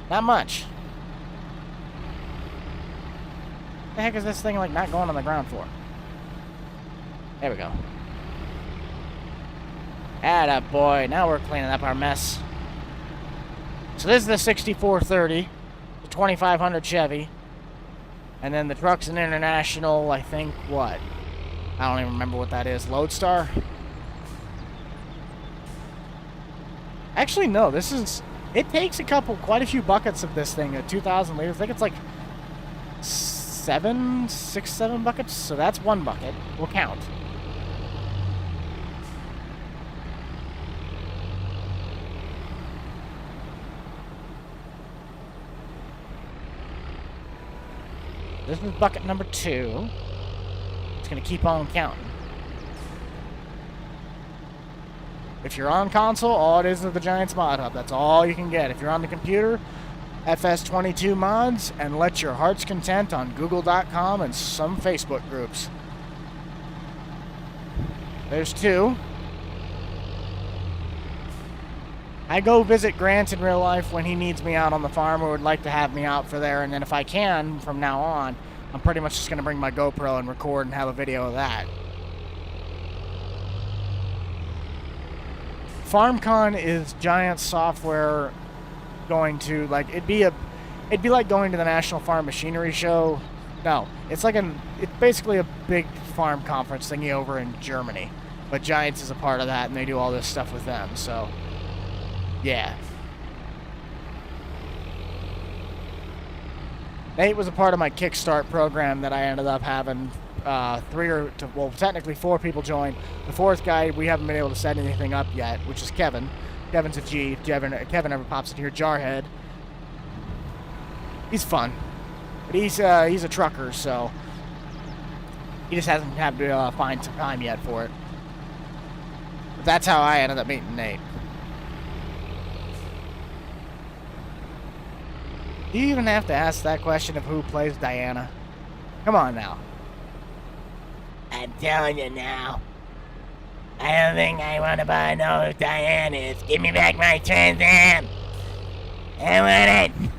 not much. What the heck is this thing like not going on the ground for? There we go. Atta boy, now we're cleaning up our mess. So this is the 6430, the 2500 Chevy, and then the truck's an International, I think, what? I don't even remember what that is. Lodestar? Actually, no, this is... It takes quite a few buckets of this thing, 2,000 liters. I think it's like 6, 7 buckets, so that's 1 bucket. We'll count. This is bucket number 2. It's going to keep on counting. If you're on console, all it is the Giants Mod Hub. That's all you can get. If you're on the computer, FS22 mods, and let your heart's content on Google.com and some Facebook groups. There's 2. I go visit Grant in real life when he needs me out on the farm or would like to have me out for there, and then if I can, from now on, I'm pretty much just going to bring my GoPro and record and have a video of that. FarmCon is Giant software going to, like, it'd be like going to the National Farm Machinery Show. No, it's basically a big farm conference thingy over in Germany, but Giants is a part of that, and they do all this stuff with them, so... Yeah. Nate was a part of my Kickstart program that I ended up having technically 4 people join. The 4th guy, we haven't been able to set anything up yet, which is Kevin. Kevin's a G. Kevin ever pops in here. Jarhead. He's fun. But he's a trucker, so he just hasn't had to find some time yet for it. But that's how I ended up meeting Nate. Do you even have to ask that question of who plays Diana? Come on now. I'm telling you now. I don't think I want to know who Diana is. Give me back my Trans Am. I want it.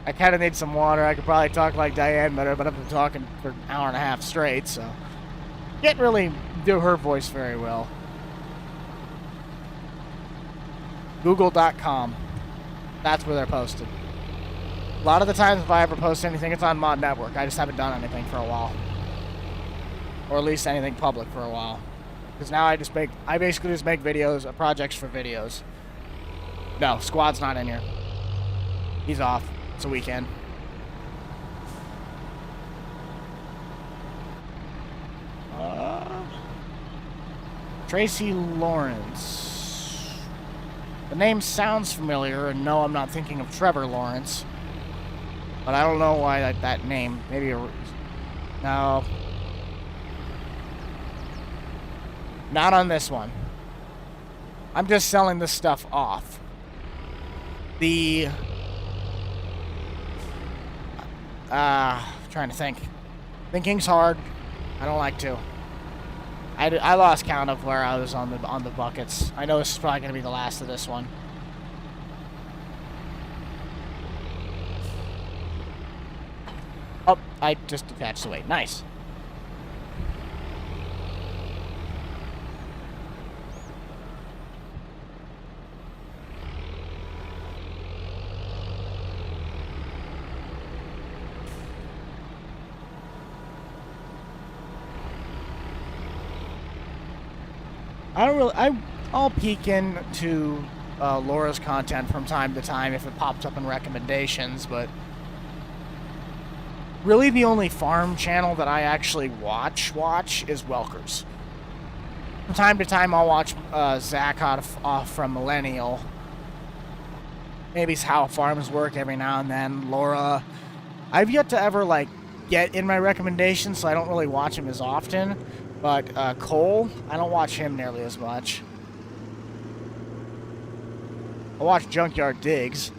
I kind of need some water. I could probably talk like Diane better, but I've been talking for an hour and a half straight, so... Can't really do her voice very well. Google.com. That's where they're posted. A lot of the times if I ever post anything, it's on Mod Network. I just haven't done anything for a while. Or at least anything public for a while. Because now I basically just make videos, projects for videos. No, Squad's not in here. He's off. It's a weekend. Tracy Lawrence. The name sounds familiar, and no, I'm not thinking of Trevor Lawrence. But I don't know why that name. Maybe no. Not on this one. I'm just selling this stuff off. Trying to think. Thinking's hard. I don't like to. I lost count of where I was on the buckets. I know this is probably going to be the last of this one. Oh, I just detached the weight. Nice. I'll peek into Laura's content from time to time if it pops up in recommendations, but really the only farm channel that I actually watch is Welker's. From time to time I'll watch Zach off from Millennial. Maybe it's How Farms Work every now and then. Laura. I've yet to ever get in my recommendations, so I don't really watch him as often. But Cole, I don't watch him nearly as much. I watch Junkyard Digs.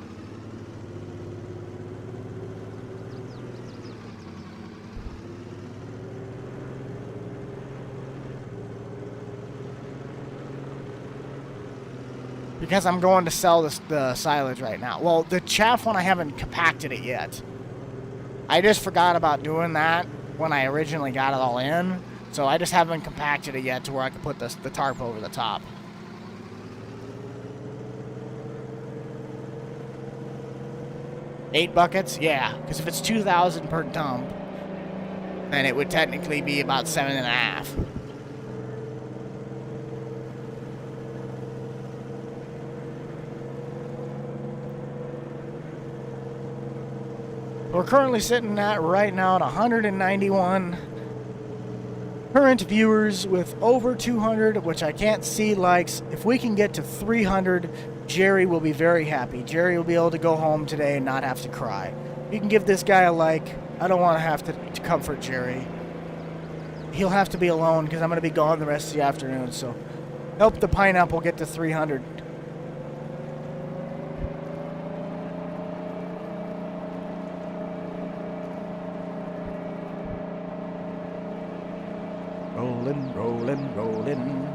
Because I'm going to sell the silage right now. Well, the chaff one, I haven't compacted it yet. I just forgot about doing that when I originally got it all in. So I just haven't compacted it yet to where I can put the tarp over the top. $8 buckets? Yeah, because if it's 2,000 per dump, then it would technically be about 7.5. We're currently sitting at right now at 191 current viewers with over 200, which I can't see likes. If we can get to 300, Jerry will be very happy. Jerry will be able to go home today and not have to cry. You can give this guy a like. I don't want to have to comfort Jerry. He'll have to be alone because I'm going to be gone the rest of the afternoon. So help the pineapple get to 300. Rolling.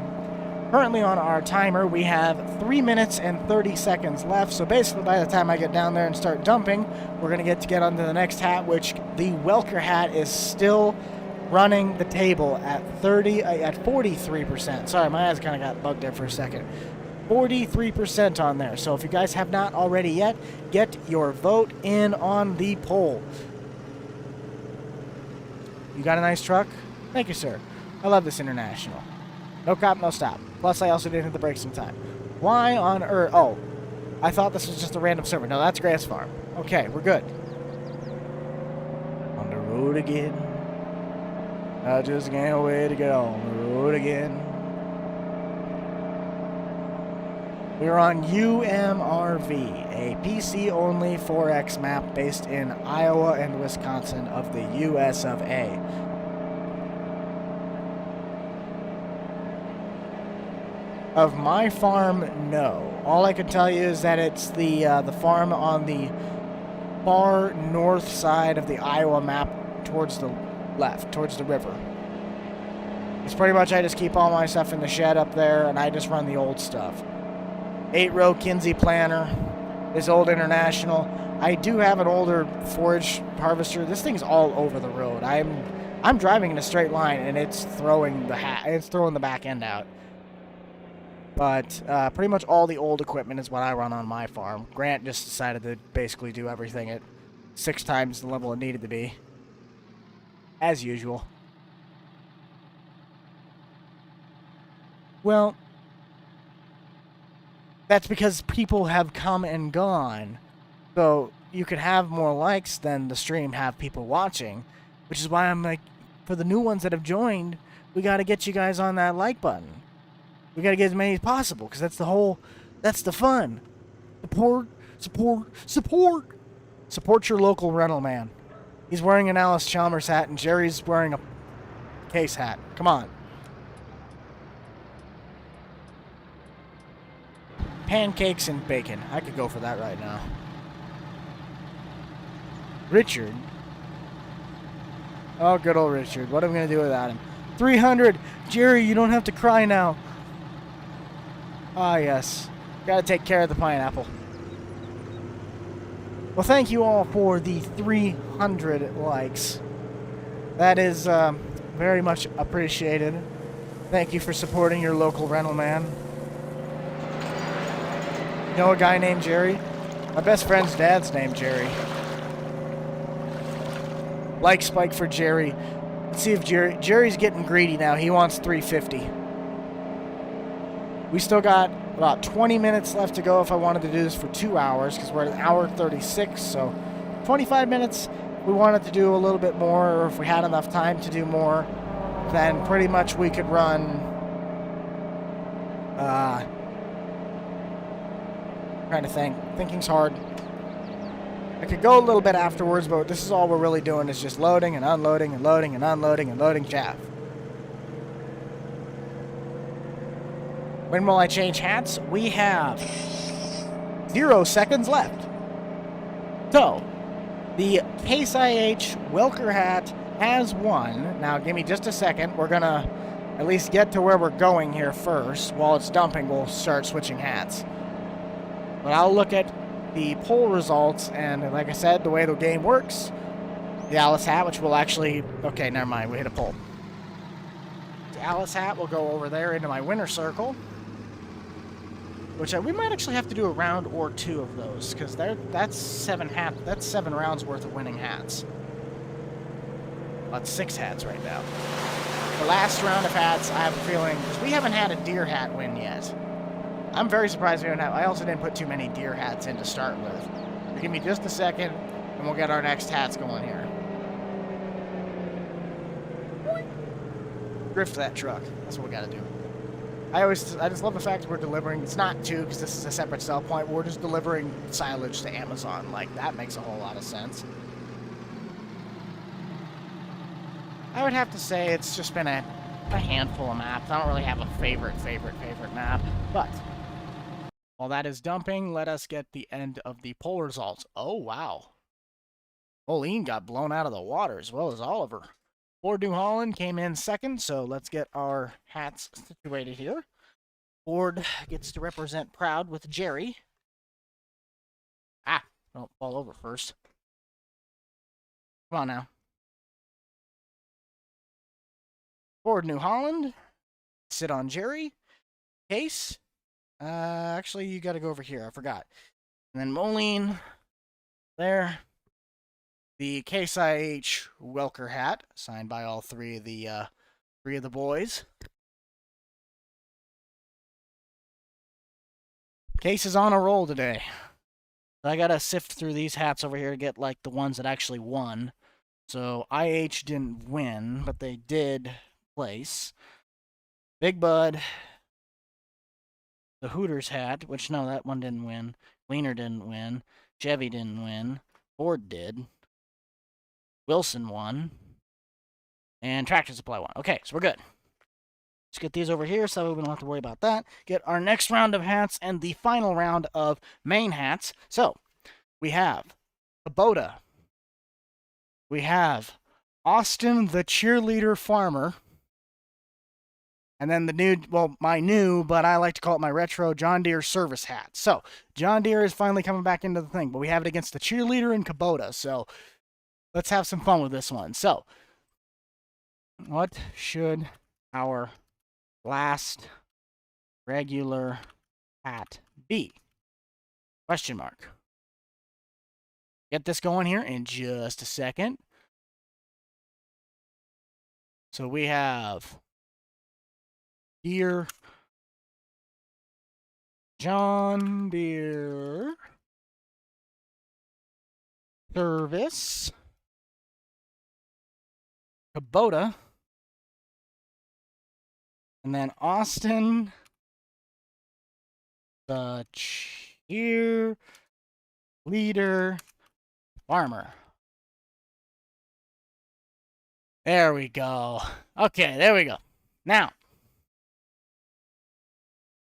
Currently on our timer, we have 3 minutes and 30 seconds left. So basically, by the time I get down there and start dumping, we're going to get on to the next hat, which the Welker hat is still running the table at 43%. Sorry, my eyes kind of got bugged there for a second. 43% on there. So if you guys have not already yet, get your vote in on the poll. You got a nice truck? Thank you, sir. I love this International. No cop, no stop. Plus, I also didn't hit the brakes in time. Why on earth? Oh, I thought this was just a random server. No, that's Grass Farm. Okay, we're good. On the road again. I just can't wait to get on the road again. We're on UMRV, a PC-only 4X map based in Iowa and Wisconsin of the US of A. Of my farm, no. All I can tell you is that it's the farm on the far north side of the Iowa map towards the left, towards the river. It's pretty much I just keep all my stuff in the shed up there, and I just run the old stuff. 8-row Kinsey planter, this old International. I do have an older forage harvester. This thing's all over the road. I'm driving in a straight line, and it's throwing the back end out. But pretty much all the old equipment is what I run on my farm. Grant just decided to basically do everything at 6 times the level it needed to be. As usual. Well, that's because people have come and gone. So you could have more likes than the stream have people watching. Which is why I'm like, for the new ones that have joined, we got to get you guys on that like button. We gotta get as many as possible, because that's the fun. Support, support, support! Support your local rental man. He's wearing an Alice Chalmers hat, and Jerry's wearing a case hat. Come on. Pancakes and bacon. I could go for that right now. Richard. Oh, good old Richard. What am I going to do without him? 300! Jerry, you don't have to cry now. Ah, yes. Gotta take care of the pineapple. Well, thank you all for the 300 likes. That is very much appreciated. Thank you for supporting your local rental man. You know a guy named Jerry? My best friend's dad's named Jerry. Like Spike for Jerry. Let's see if Jerry's getting greedy now. He wants 350. We still got about 20 minutes left to go if I wanted to do this for 2 hours, because we're at an hour 36, so 25 minutes. We wanted to do a little bit more, or if we had enough time to do more, then pretty much we could run trying to think. Thinking's hard. I could go a little bit afterwards, but this is all we're really doing is just loading and unloading and loading and unloading and loading chaff. When will I change hats? We have 0 seconds left. So, the Case IH Welker hat has won. Now, give me just a second. We're going to at least get to where we're going here first. While it's dumping, we'll start switching hats. But I'll look at the poll results, and like I said, the way the game works, the Alice hat, which will actually... Okay, never mind. We hit a poll. The Alice hat will go over there into my winner circle. Which we might actually have to do a round or 2 of those, because that's 7 rounds worth of winning hats. That's 6 hats right now. The last round of hats, I have a feeling, because we haven't had a deer hat win yet. I'm very surprised we don't have. I also didn't put too many deer hats in to start with. So give me just a second, and we'll get our next hats going here. Drift that truck. That's what we got to do. I just love the fact that we're delivering. It's not 2 because this is a separate sell point. We're just delivering silage to Amazon. Like, that makes a whole lot of sense. I would have to say it's just been a handful of maps. I don't really have a favorite map. But while that is dumping, let us get the end of the poll results. Oh, wow. Moline got blown out of the water as well as Oliver. Ford New Holland came in second, so let's get our hats situated here. Ford gets to represent proud with Jerry. Ah, don't fall over first. Come on now. Ford New Holland, sit on Jerry. Case, actually you got to go over here, I forgot. And then Moline, there. The Case IH Welker hat, signed by all three of the boys. Case is on a roll today. I gotta sift through these hats over here to get like the ones that actually won. So IH didn't win, but they did place. Big Bud, the Hooters hat, which no, that one didn't win. Gleaner didn't win. Chevy didn't win. Ford did. Wilson won. And Tractor Supply won. Okay, so we're good. Let's get these over here so we don't have to worry about that. Get our next round of hats and the final round of main hats. So, we have Kubota. We have Austin the Cheerleader Farmer. And then the new, well, my new, but I like to call it my retro John Deere service hat. So, John Deere is finally coming back into the thing, but we have it against the Cheerleader and Kubota. So, let's have some fun with this one. So, what should our last regular hat be? Question mark. Get this going here in just a second. So we have Deere, John Deere, service, Kubota, and then Austin cheerleader farmer. There we go. Okay, there we go. Now,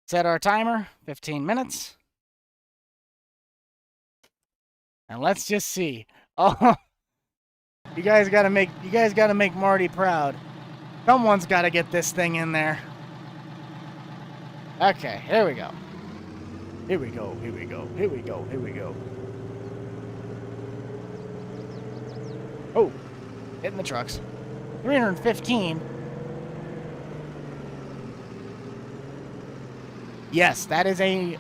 set our timer, 15 minutes. And let's just see. Oh, you guys gotta make Marty proud. Someone's gotta get this thing in there. Okay, here we go. Here we go, here we go, here we go, here we go. Oh, hitting the trucks. 315. Yes, that is a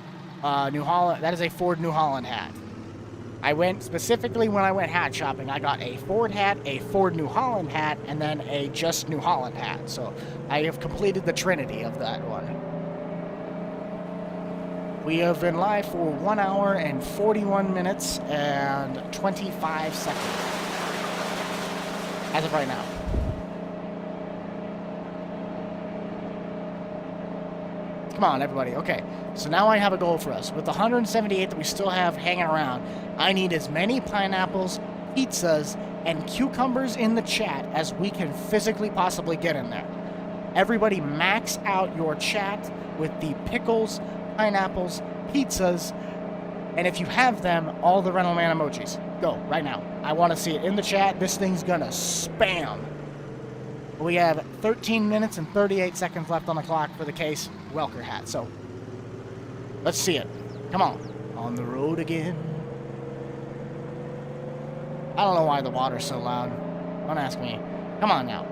New Holland. That is a Ford New Holland hat. I went specifically when I went hat shopping. I got a Ford hat, a Ford New Holland hat, and then a just New Holland hat. So I have completed the trinity of that one. We have been live for 1 hour and 41 minutes and 25 seconds as of right now. Come on, everybody. Okay, so now I have a goal for us. With the 178 that we still have hanging around, I need as many pineapples, pizzas, and cucumbers in the chat as we can physically possibly get in there. Everybody max out your chat with the pickles, pineapples, pizzas, and if you have them, all the Rental Man emojis. Go, right now. I want to see it in the chat. This thing's gonna spam. We have 13 minutes and 38 seconds left on the clock for the Case Welker hat, so let's see it. Come on. On the road again. I don't know why the water's so loud. Don't ask me. Come on now.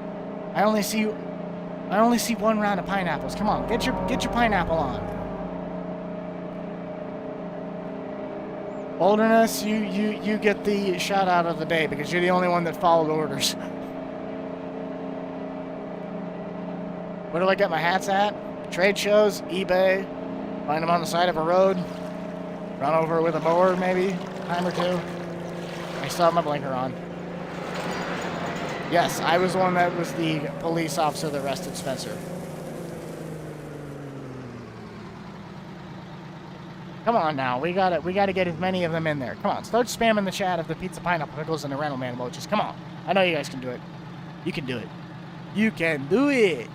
I only see one round of pineapples. Come on, get your pineapple on. Holderness, you get the shout out of the day because you're the only one that followed orders. Where do I get my hats at? Trade shows, eBay, find them on the side of a road, run over with a mower maybe, time or two. I still have my blinker on. Yes, I was the one that was the police officer that arrested Spencer. Come on now, we gotta get as many of them in there. Come on, start spamming the chat of the pizza, pineapple, pickles, and the Rental Man emojis. Come on, I know you guys can do it. You can do it. You can do it.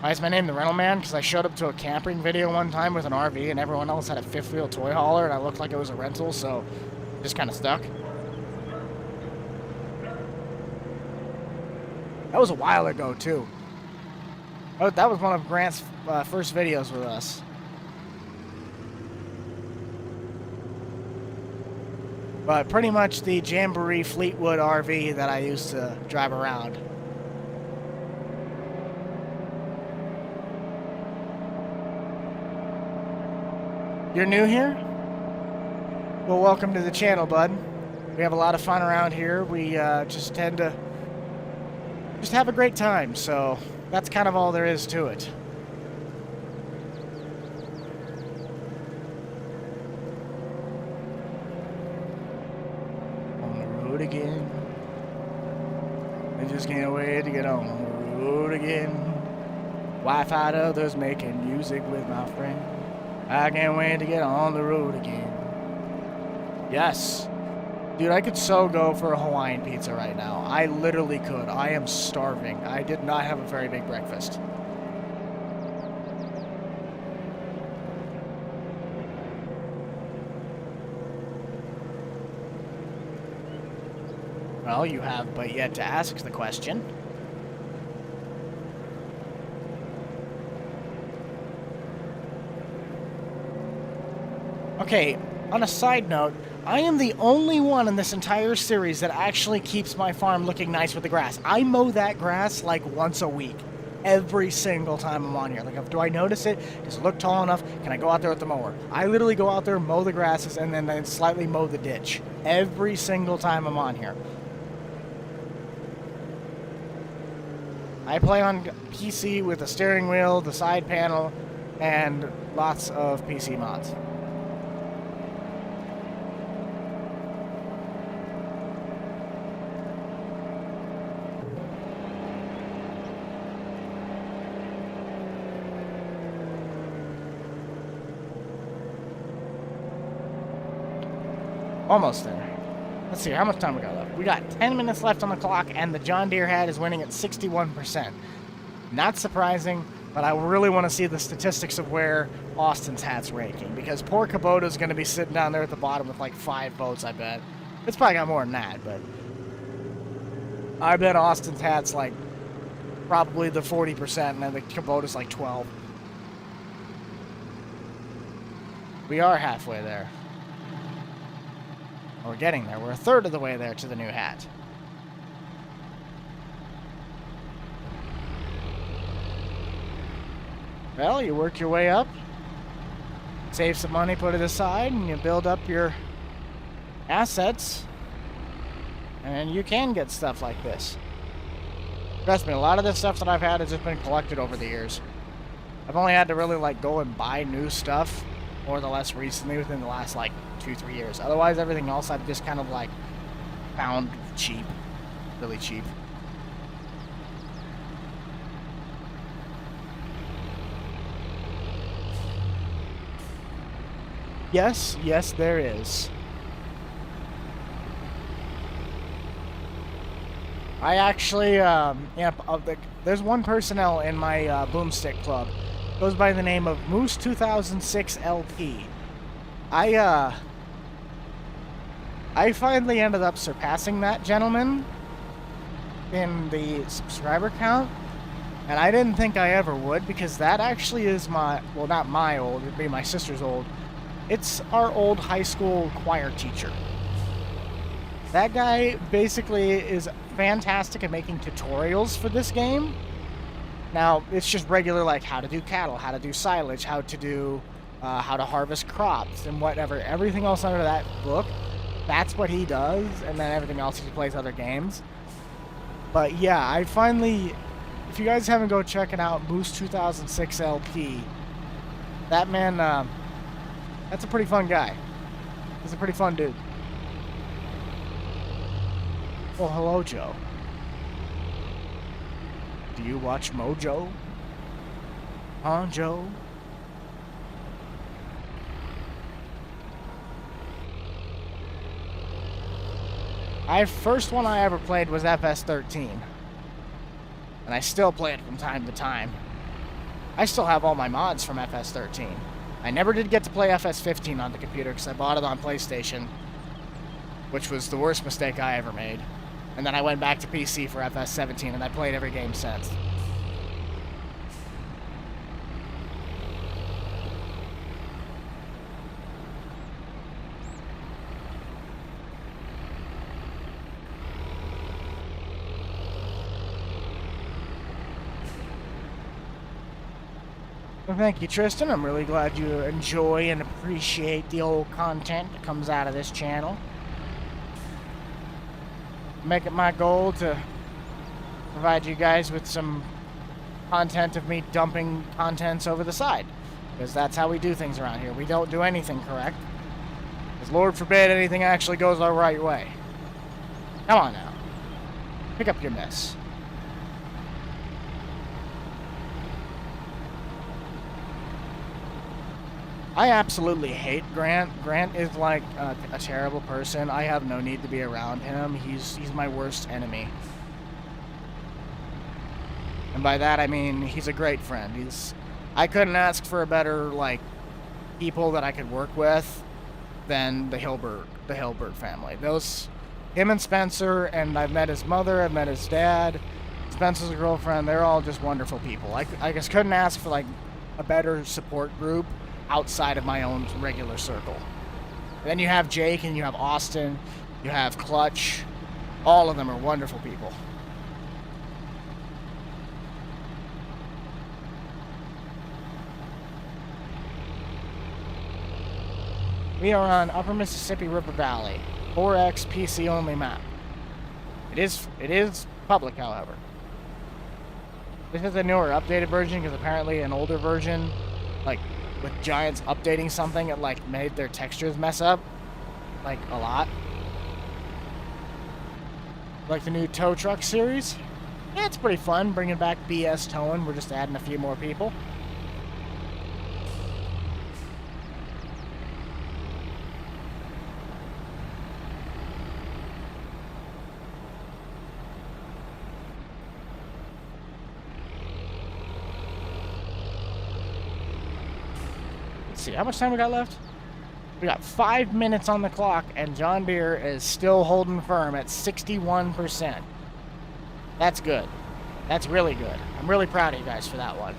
Why is my name the Rental Man? Because I showed up to a camping video one time with an RV and everyone else had a fifth wheel toy hauler and I looked like it was a rental, so just kind of stuck. That was a while ago too. Oh, that was one of Grant's first videos with us. But pretty much the Jamboree Fleetwood RV that I used to drive around. You're new here? Well, welcome to the channel, bud. We have a lot of fun around here. We just tend to just have a great time, so that's kind of all there is to it. On the road again. I just can't wait to get on the road again. Wi-Fi others making music with my friend. I can't wait to get on the road again. Yes. Dude, I could so go for a Hawaiian pizza right now. I literally could. I am starving. I did not have a very big breakfast. Well, you have but yet to ask the question. Okay, on a side note, I am the only one in this entire series that actually keeps my farm looking nice with the grass. I mow that grass like once a week, every single time I'm on here. Like, do I notice it? Does it look tall enough? Can I go out there with the mower? I literally go out there, mow the grasses, and then slightly mow the ditch every single time I'm on here. I play on PC with the steering wheel, the side panel, and lots of PC mods. Almost there. Let's see, how much time we got left? We got 10 minutes left on the clock, and the John Deere hat is winning at 61%. Not surprising, but I really want to see the statistics of where Austin's hat's ranking, because poor Kubota's going to be sitting down there at the bottom with like 5 votes, I bet. It's probably got more than that, but I bet Austin's hat's like probably the 40%, and then the Kubota's like 12. We are halfway there. We're getting there. We're a third of the way there to the new hat. Well, you work your way up, save some money, put it aside, and you build up your assets, and you can get stuff like this. Trust me, a lot of this stuff that I've had has just been collected over the years. I've only had to really like go and buy new stuff more or less recently within the last like 2-3 years. Otherwise, everything else I've just kind of like found cheap, really cheap. Yes, there is. I actually, there's one personnel in my boomstick club. Goes by the name of Moose 2006 LP. I finally ended up surpassing that gentleman in the subscriber count, and I didn't think I ever would, because that actually is my, well, not my old, it'd be my sister's old. It's our old high school choir teacher. That guy basically is fantastic at making tutorials for this game. Now, it's just regular, like how to do cattle, how to do silage, how to harvest crops, and whatever. Everything else under that book, that's what he does, and then everything else he plays other games. But yeah, I finally, if you guys haven't go checking out Moose 2006 LP, that man, that's a pretty fun guy. He's a pretty fun dude. Well, hello, Joe. Do you watch Mojo? Huh, Joe? First one I ever played was FS13. And I still play it from time to time. I still have all my mods from FS13. I never did get to play FS15 on the computer because I bought it on PlayStation, which was the worst mistake I ever made. And then I went back to PC for FS17, and I played every game since. Well, thank you, Tristan. I'm really glad you enjoy and appreciate the old content that comes out of this channel. Make it my goal to provide you guys with some content of me dumping contents over the side, because that's how we do things around here. We don't do anything correct, because Lord forbid anything actually goes our right way. Come on now, pick up your mess. I absolutely hate Grant. Grant is like a terrible person. I have no need to be around him. He's my worst enemy. And by that I mean he's a great friend. I couldn't ask for a better like people that I could work with than the Hilbert family. Him and Spencer, and I've met his mother, I've met his dad, Spencer's girlfriend, they're all just wonderful people. I just couldn't ask for like a better support group outside of my own regular circle. And then you have Jake, and you have Austin, you have Clutch. All of them are wonderful people. We are on Upper Mississippi River Valley, 4X PC only map. It is public, however. This is a newer updated version, because apparently an older version, like with Giants updating something, it like made their textures mess up like a lot. Like the new tow truck series. Yeah, it's pretty fun bringing back BS towing. We're just adding a few more people. see, how much time we got left? We got 5 minutes on the clock, and John Deere is still holding firm at 61%. That's good. That's really good. I'm really proud of you guys for that one.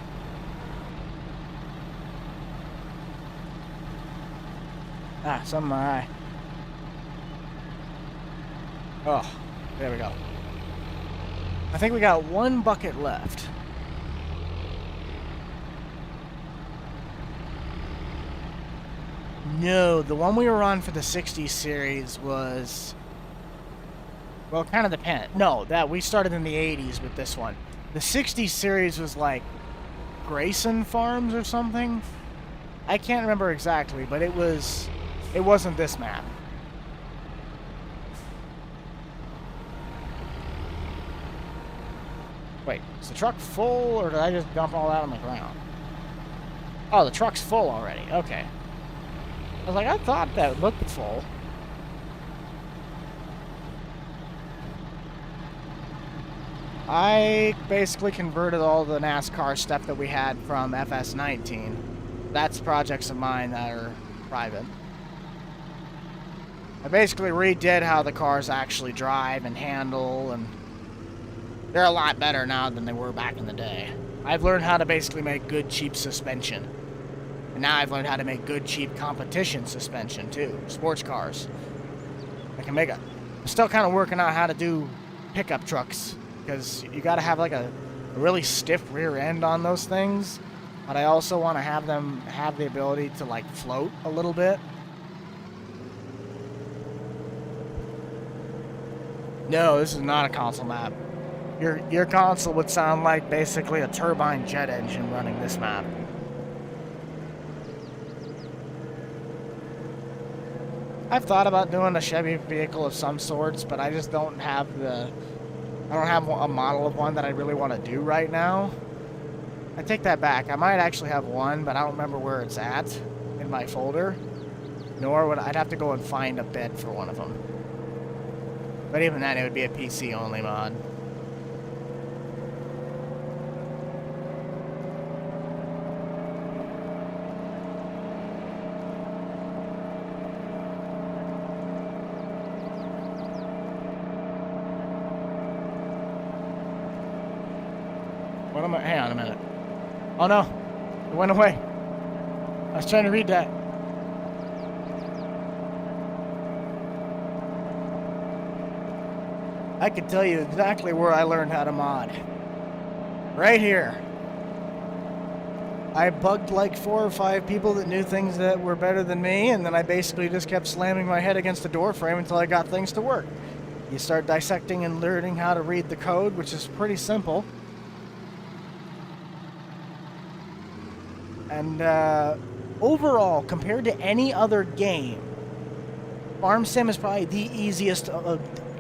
Ah, something in my eye. Oh, there we go. I think we got one bucket left. No, the one we were on for the 60 series was... Well, it kind of depends. No, that we started in the 80s with this one. The 60 series was like Grayson Farms or something. I can't remember exactly, but it wasn't this map. Wait, is the truck full, or did I just dump all that on the ground? Oh, the truck's full already. Okay. I was like, I thought that looked full. I basically converted all the NASCAR stuff that we had from FS19. That's projects of mine that are private. I basically redid how the cars actually drive and handle, and they're a lot better now than they were back in the day. I've learned how to basically make good, cheap suspension. And now I've learned how to make good, cheap competition suspension, too. Sports cars. I can make it. I'm still kind of working out how to do pickup trucks, because you got to have like a really stiff rear end on those things. But I also want to have them have the ability to like float a little bit. No, this is not a console map. Your console would sound like basically a turbine jet engine running this map. I've thought about doing a Chevy vehicle of some sorts, but I just don't have I don't have a model of one that I really want to do right now. I take that back. I might actually have one, but I don't remember where it's at in my folder. Nor would I'd have to go and find a bed for one of them. But even then, it would be a PC-only mod. Hang on a minute. Oh no, it went away. I was trying to read that. I can tell you exactly where I learned how to mod. Right here. I bugged like 4 or 5 people that knew things that were better than me, and then I basically just kept slamming my head against the door frame until I got things to work. You start dissecting and learning how to read the code, which is pretty simple. And overall, compared to any other game, Farm Sim is probably the easiest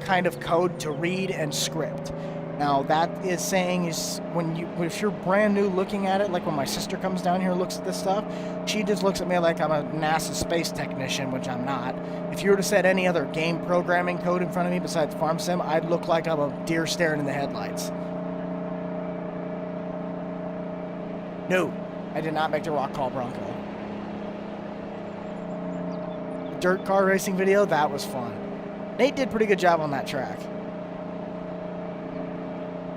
kind of code to read and script. Now, that is saying is if you're brand new looking at it, like when my sister comes down here and looks at this stuff, she just looks at me like I'm a NASA space technician, which I'm not. If you were to set any other game programming code in front of me besides Farm Sim, I'd look like I'm a deer staring in the headlights. No. I did not make the Rock Call Bronco. The dirt car racing video, that was fun. Nate did a pretty good job on that track.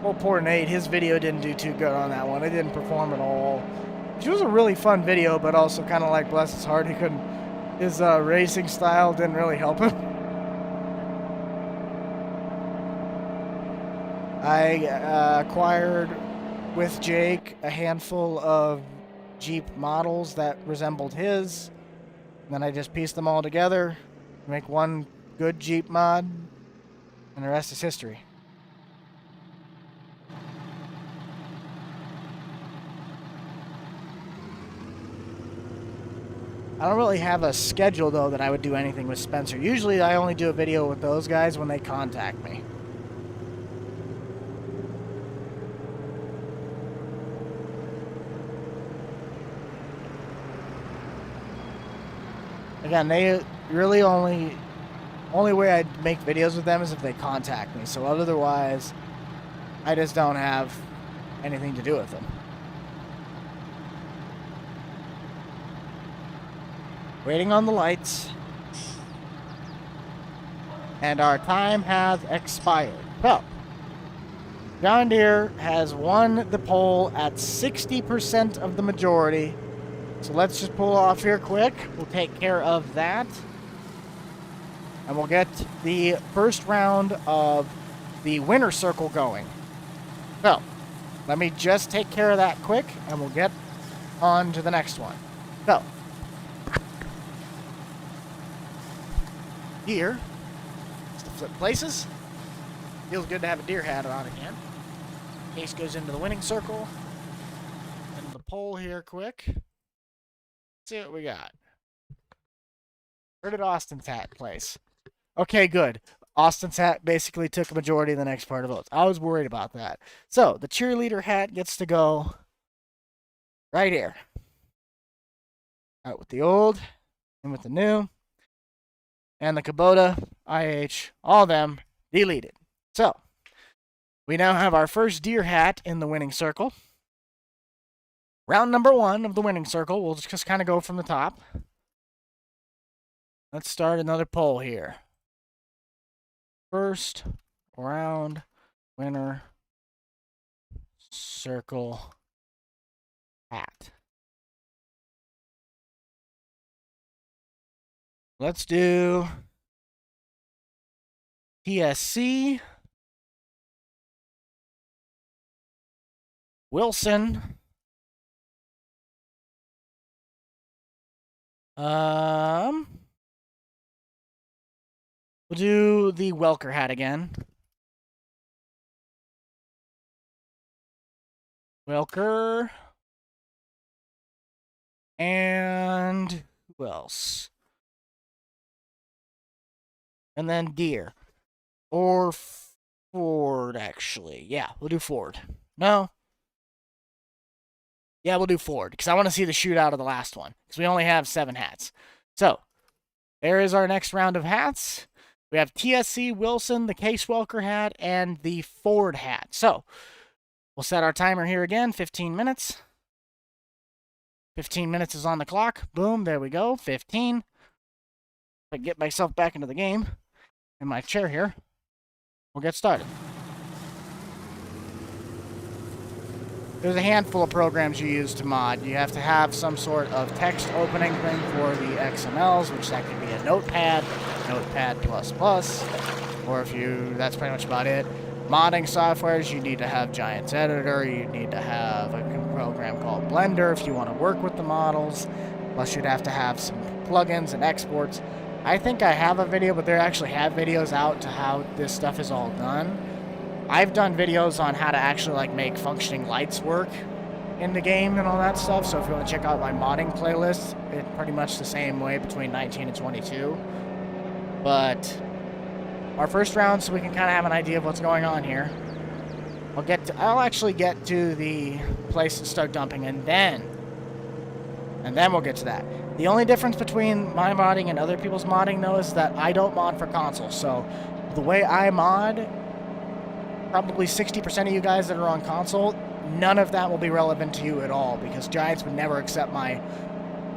Well, poor Nate, his video didn't do too good on that one. It didn't perform at all. Which was a really fun video, but also kind of like, bless his heart, his racing style didn't really help him. I acquired with Jake a handful of Jeep models that resembled his, and then I just pieced them all together to make one good Jeep mod, and the rest is history. I don't really have a schedule though that I would do anything with Spencer. Usually I only do a video with those guys when they contact me. Again, they really only way I'd make videos with them is if they contact me. So otherwise, I just don't have anything to do with them. Waiting on the lights. And our time has expired. So, John Deere has won the poll at 60% of the majority. So let's just pull off here quick. We'll take care of that. And we'll get the first round of the winner circle going. So, let me just take care of that quick, and we'll get on to the next one. So, Deere, just to flip places. Feels good to have a deer hat on again. Case goes into the winning circle. And the poll here quick. Let's see what we got. Where did Austin's hat place? Okay, good. Austin's hat basically took a majority of the next part of votes. I was worried about that. So, the cheerleader hat gets to go right here. Out with the old, in with the new. And the Kubota, IH, all of them deleted. So, we now have our first deer hat in the winning circle. Round number 1 of the winning circle. We'll just kind of go from the top. Let's start another poll here. First round winner circle hat. Let's do TSC, Wilson, we'll do the Welker hat again. Welker. And who else? And then Deere. Or Ford, actually. Yeah, we'll do Ford. No. Yeah, we'll do Ford, because I want to see the shootout of the last one, because we only have 7 hats. So, there is our next round of hats. We have TSC, Wilson, the Case Welker hat, and the Ford hat. So, we'll set our timer here again, 15 minutes. 15 minutes is on the clock. Boom, there we go, 15. If I get myself back into the game, in my chair here, we'll get started. There's a handful of programs you use to mod. You have to have some sort of text opening thing for the XMLs, which that could be a Notepad, Notepad++, or if you, that's pretty much about it. Modding softwares, you need to have Giants Editor, you need to have a program called Blender if you want to work with the models, plus you'd have to have some plugins and exports. I think I have a video, but they actually have videos out to how this stuff is all done. I've done videos on how to actually like make functioning lights work in the game and all that stuff, so if you want to check out my modding playlist, it's pretty much the same way between 19 and 22. But our first round, so we can kind of have an idea of what's going on here. I'll actually get to the place and start dumping, and then we'll get to that. The only difference between my modding and other people's modding, though, is that I don't mod for consoles. So the way I mod, probably 60% of you guys that are on console, none of that will be relevant to you at all, because Giants would never accept my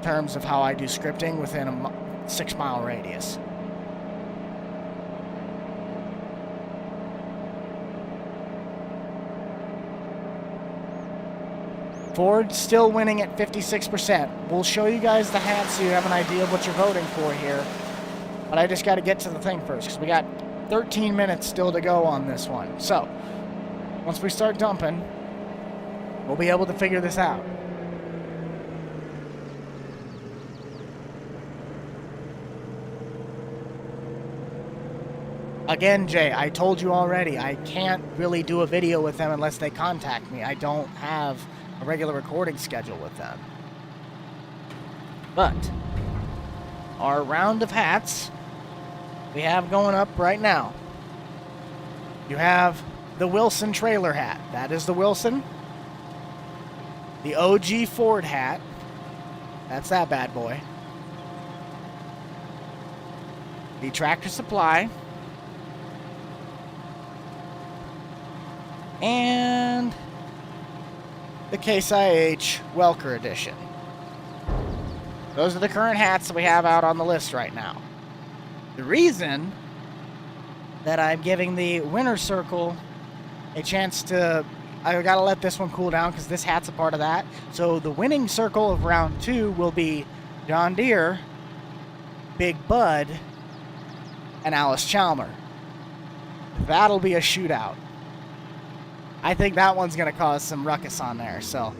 terms of how I do scripting within a 6-mile radius. Ford still winning at 56%. We'll show you guys the hats so you have an idea of what you're voting for here. But I just got to get to the thing first, because we got 13 minutes still to go on this one. So, once we start dumping, we'll be able to figure this out. Again, Jay, I told you already, I can't really do a video with them unless they contact me. I don't have a regular recording schedule with them. But our round of hats we have going up right now. You have the Wilson trailer hat. That is the Wilson. The OG Ford hat. That's that bad boy. The Tractor Supply. And the Case IH Welker Edition. Those are the current hats that we have out on the list right now. The reason that I'm giving the winner circle a chance to... I gotta let this one cool down because this hat's a part of that. So the winning circle of round 2 will be John Deere, Big Bud, and Alice Chalmer. That'll be a shootout. I think that one's gonna cause some ruckus on there, so...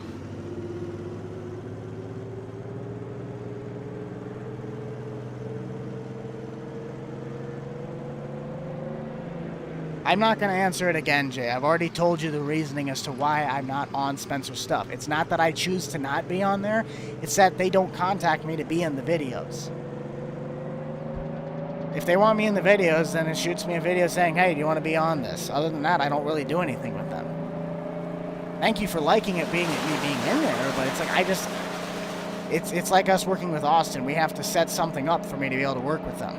I'm not going to answer it again, Jay. I've already told you the reasoning as to why I'm not on Spencer's stuff. It's not that I choose to not be on there. It's that they don't contact me to be in the videos. If they want me in the videos, then it shoots me a video saying, hey, do you want to be on this? Other than that, I don't really do anything with them. Thank you for liking it being me being in there, but it's like I just... It's like us working with Austin. We have to set something up for me to be able to work with them.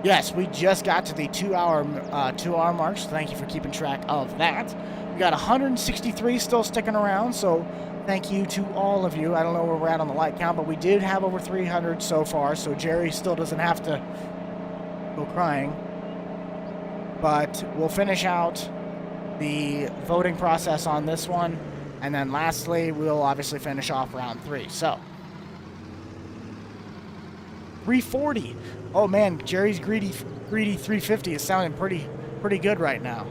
Yes, we just got to the 2-hour mark, so thank you for keeping track of that. We got 163 still sticking around, so thank you to all of you. I don't know where we're at on the like count, but we did have over 300 so far, so Jerry still doesn't have to go crying. But we'll finish out the voting process on this one, and then lastly, we'll obviously finish off round 3. So, 340. Oh man, Jerry's greedy 350 is sounding pretty good right now.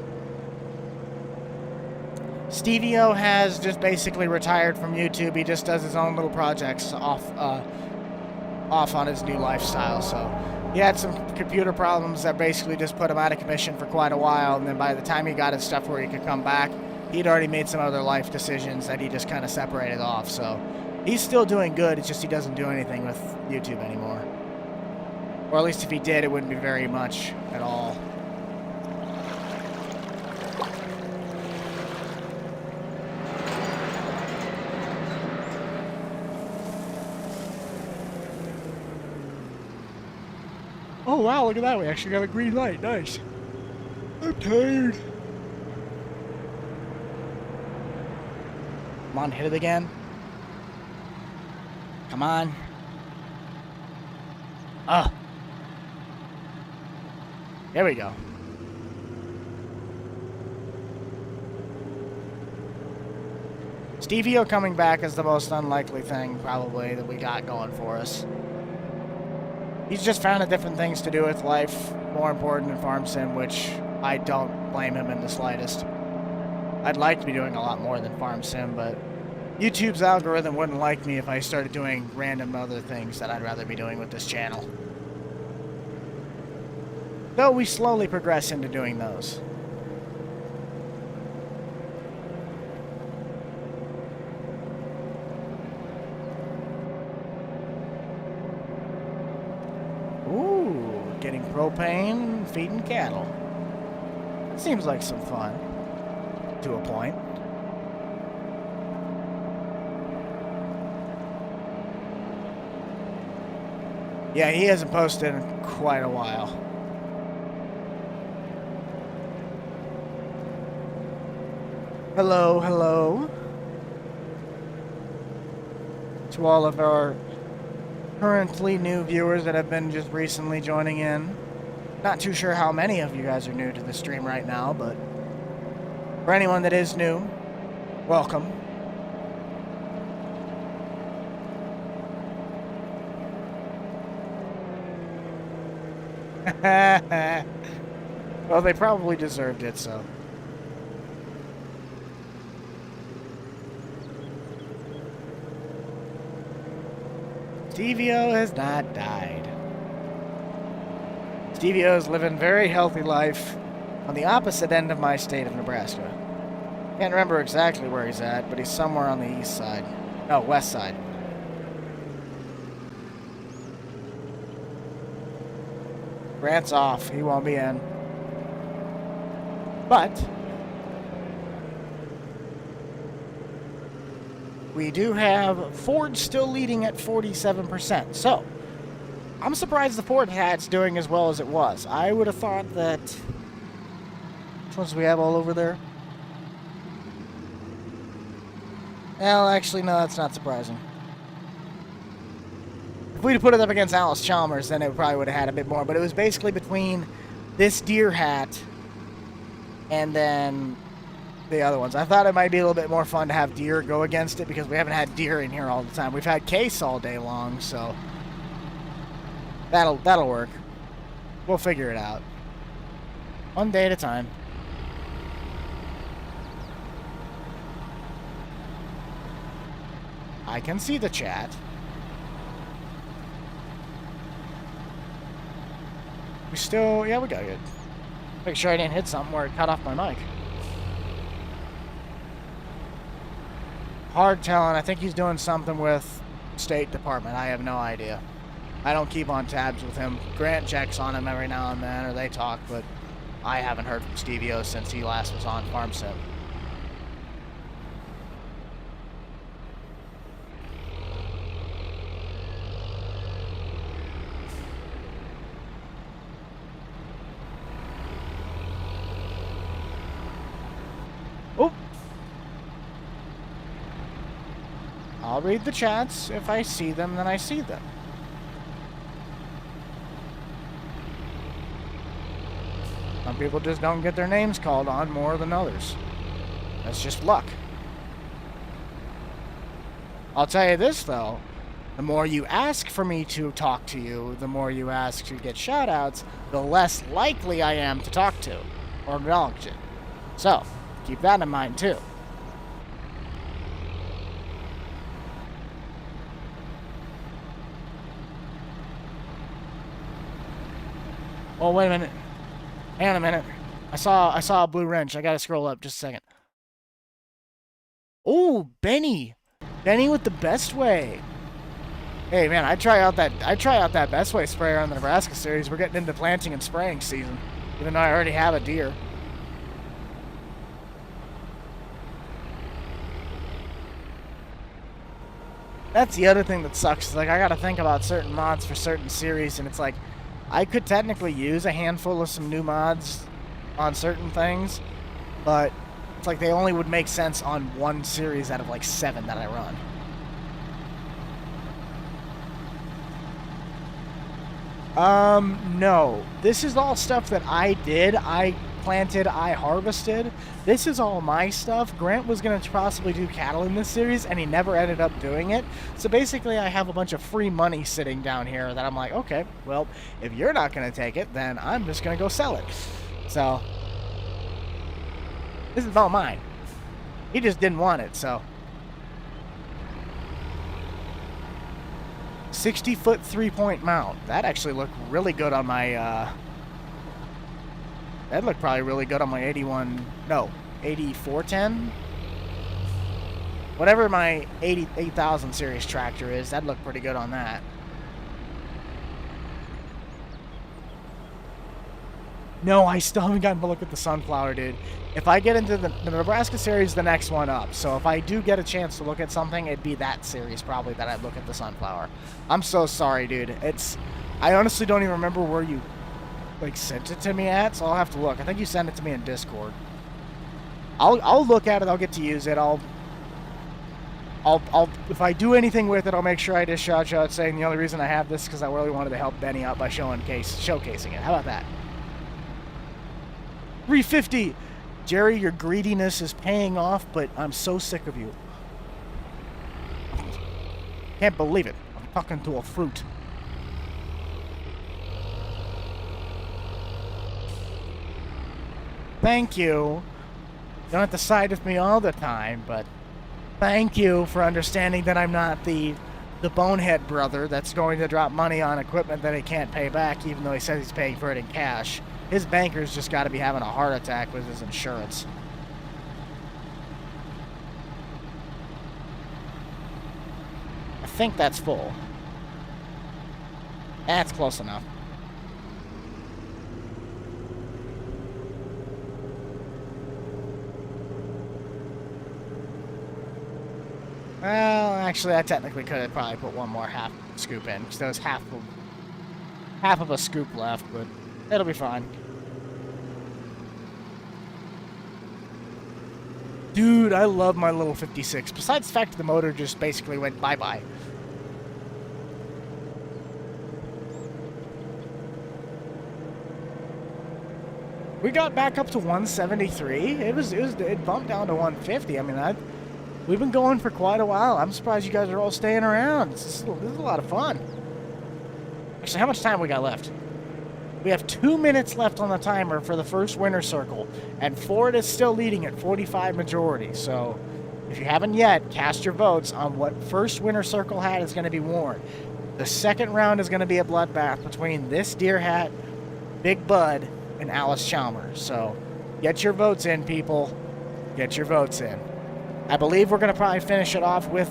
Stevie-O has just basically retired from YouTube. He just does his own little projects off on his new lifestyle. So he had some computer problems that basically just put him out of commission for quite a while. And then by the time he got his stuff where he could come back, he'd already made some other life decisions that he just kind of separated off. So he's still doing good. It's just he doesn't do anything with YouTube anymore. Or at least if he did, it wouldn't be very much at all. Oh wow, look at that. We actually got a green light. Nice. I'm tired. Come on, hit it again. Come on. There we go. Stevie-O coming back is the most unlikely thing, probably, that we got going for us. He's just found different things to do with life, more important than Farm Sim, which I don't blame him in the slightest. I'd like to be doing a lot more than Farm Sim, but YouTube's algorithm wouldn't like me if I started doing random other things that I'd rather be doing with this channel. Though we slowly progress into doing those. Ooh, getting propane, feeding cattle. Seems like some fun, to a point. Yeah, he hasn't posted in quite a while. Hello, hello. To all of our currently new viewers that have been just recently joining in. Not too sure how many of you guys are new to the stream right now, but for anyone that is new, welcome. Well, they probably deserved it, so. Stevie-O has not died. Stevie-O is living a very healthy life on the opposite end of my state of Nebraska. Can't remember exactly where he's at, but he's somewhere on the east side. No, west side. Grant's off. He won't be in. But we do have Ford still leading at 47%. So I'm surprised the Ford hat's doing as well as it was. I would have thought that... Which ones do we have all over there? Well, actually, no, that's not surprising. If we'd put it up against Alice Chalmers, then it probably would have had a bit more. But it was basically between this deer hat and then the other ones. I thought it might be a little bit more fun to have deer go against it because we haven't had deer in here all the time. We've had case all day long, so that'll work. We'll figure it out. One day at a time. I can see the chat. We still, yeah, we got good. Make sure I didn't hit something where it cut off my mic. Hard telling. I think he's doing something with State Department. I have no idea. I don't keep on tabs with him. Grant checks on him every now and then, or they talk, but I haven't heard from Stevie O since he last was on Farm Sim. Oh! I'll read the chats. If I see them, then I see them. Some people just don't get their names called on more than others. That's just luck. I'll tell you this, though. The more you ask for me to talk to you, the more you ask to get shout-outs, the less likely I am to talk to or acknowledge it. So, keep that in mind, too. Oh, wait a minute. Hang on a minute. I saw a blue wrench. I gotta scroll up just a second. Oh, Benny. Benny with the Best Way. Hey man, I try out that Best Way sprayer on the Nebraska series. We're getting into planting and spraying season, even though I already have a deer. That's the other thing that sucks. Is like I gotta think about certain mods for certain series, and it's like I could technically use a handful of some new mods on certain things, but it's like they only would make sense on one series out of like 7 that I run. No. This is all stuff that I did. I planted, I harvested. This is all my stuff. Grant was going to possibly do cattle in this series, and he never ended up doing it. So basically, I have a bunch of free money sitting down here that I'm like, okay, well, if you're not going to take it, then I'm just going to go sell it. So, this is all mine. He just didn't want it, so. 60-foot 3-point mount. That actually looked really good on my, that looked probably really good on my 8410? Whatever my 8000 series tractor is, that'd look pretty good on that. No, I still haven't gotten to look at the sunflower, dude. If I get into the Nebraska series, the next one up. So if I do get a chance to look at something, it'd be that series probably that I'd look at the sunflower. I'm so sorry, dude. I honestly don't even remember where you like sent it to me at, so I'll have to look. I think you sent it to me in Discord. I'll look at it. I'll get to use it. I'll if I do anything with it, I'll make sure I just shout out saying the only reason I have this is because I really wanted to help Benny out by showcasing it. How about that? 350. Jerry, your greediness is paying off, but I'm so sick of you. Can't believe it. I'm talking to a fruit. Thank you. You don't have to side with me all the time, but thank you for understanding that I'm not the bonehead brother that's going to drop money on equipment that he can't pay back, even though he says he's paying for it in cash. His banker's just got to be having a heart attack with his insurance. I think that's full. That's close enough. Well, actually, I technically could have probably put one more half scoop in, because there was half of a scoop left, but it'll be fine. Dude, I love my little 56. Besides the fact that the motor just basically went bye-bye. We got back up to 173. It bumped down to 150. I mean, we've been going for quite a while. I'm surprised you guys are all staying around. This is a lot of fun. Actually, how much time we got left? We have 2 minutes left on the timer for the first winner circle, and Ford is still leading at 45 majority. So, if you haven't yet, cast your votes on what first winner circle hat is going to be worn. The second round is going to be a bloodbath between this deer hat, Big Bud, and Alice Chalmers. So, get your votes in, people. Get your votes in. I believe we're going to probably finish it off with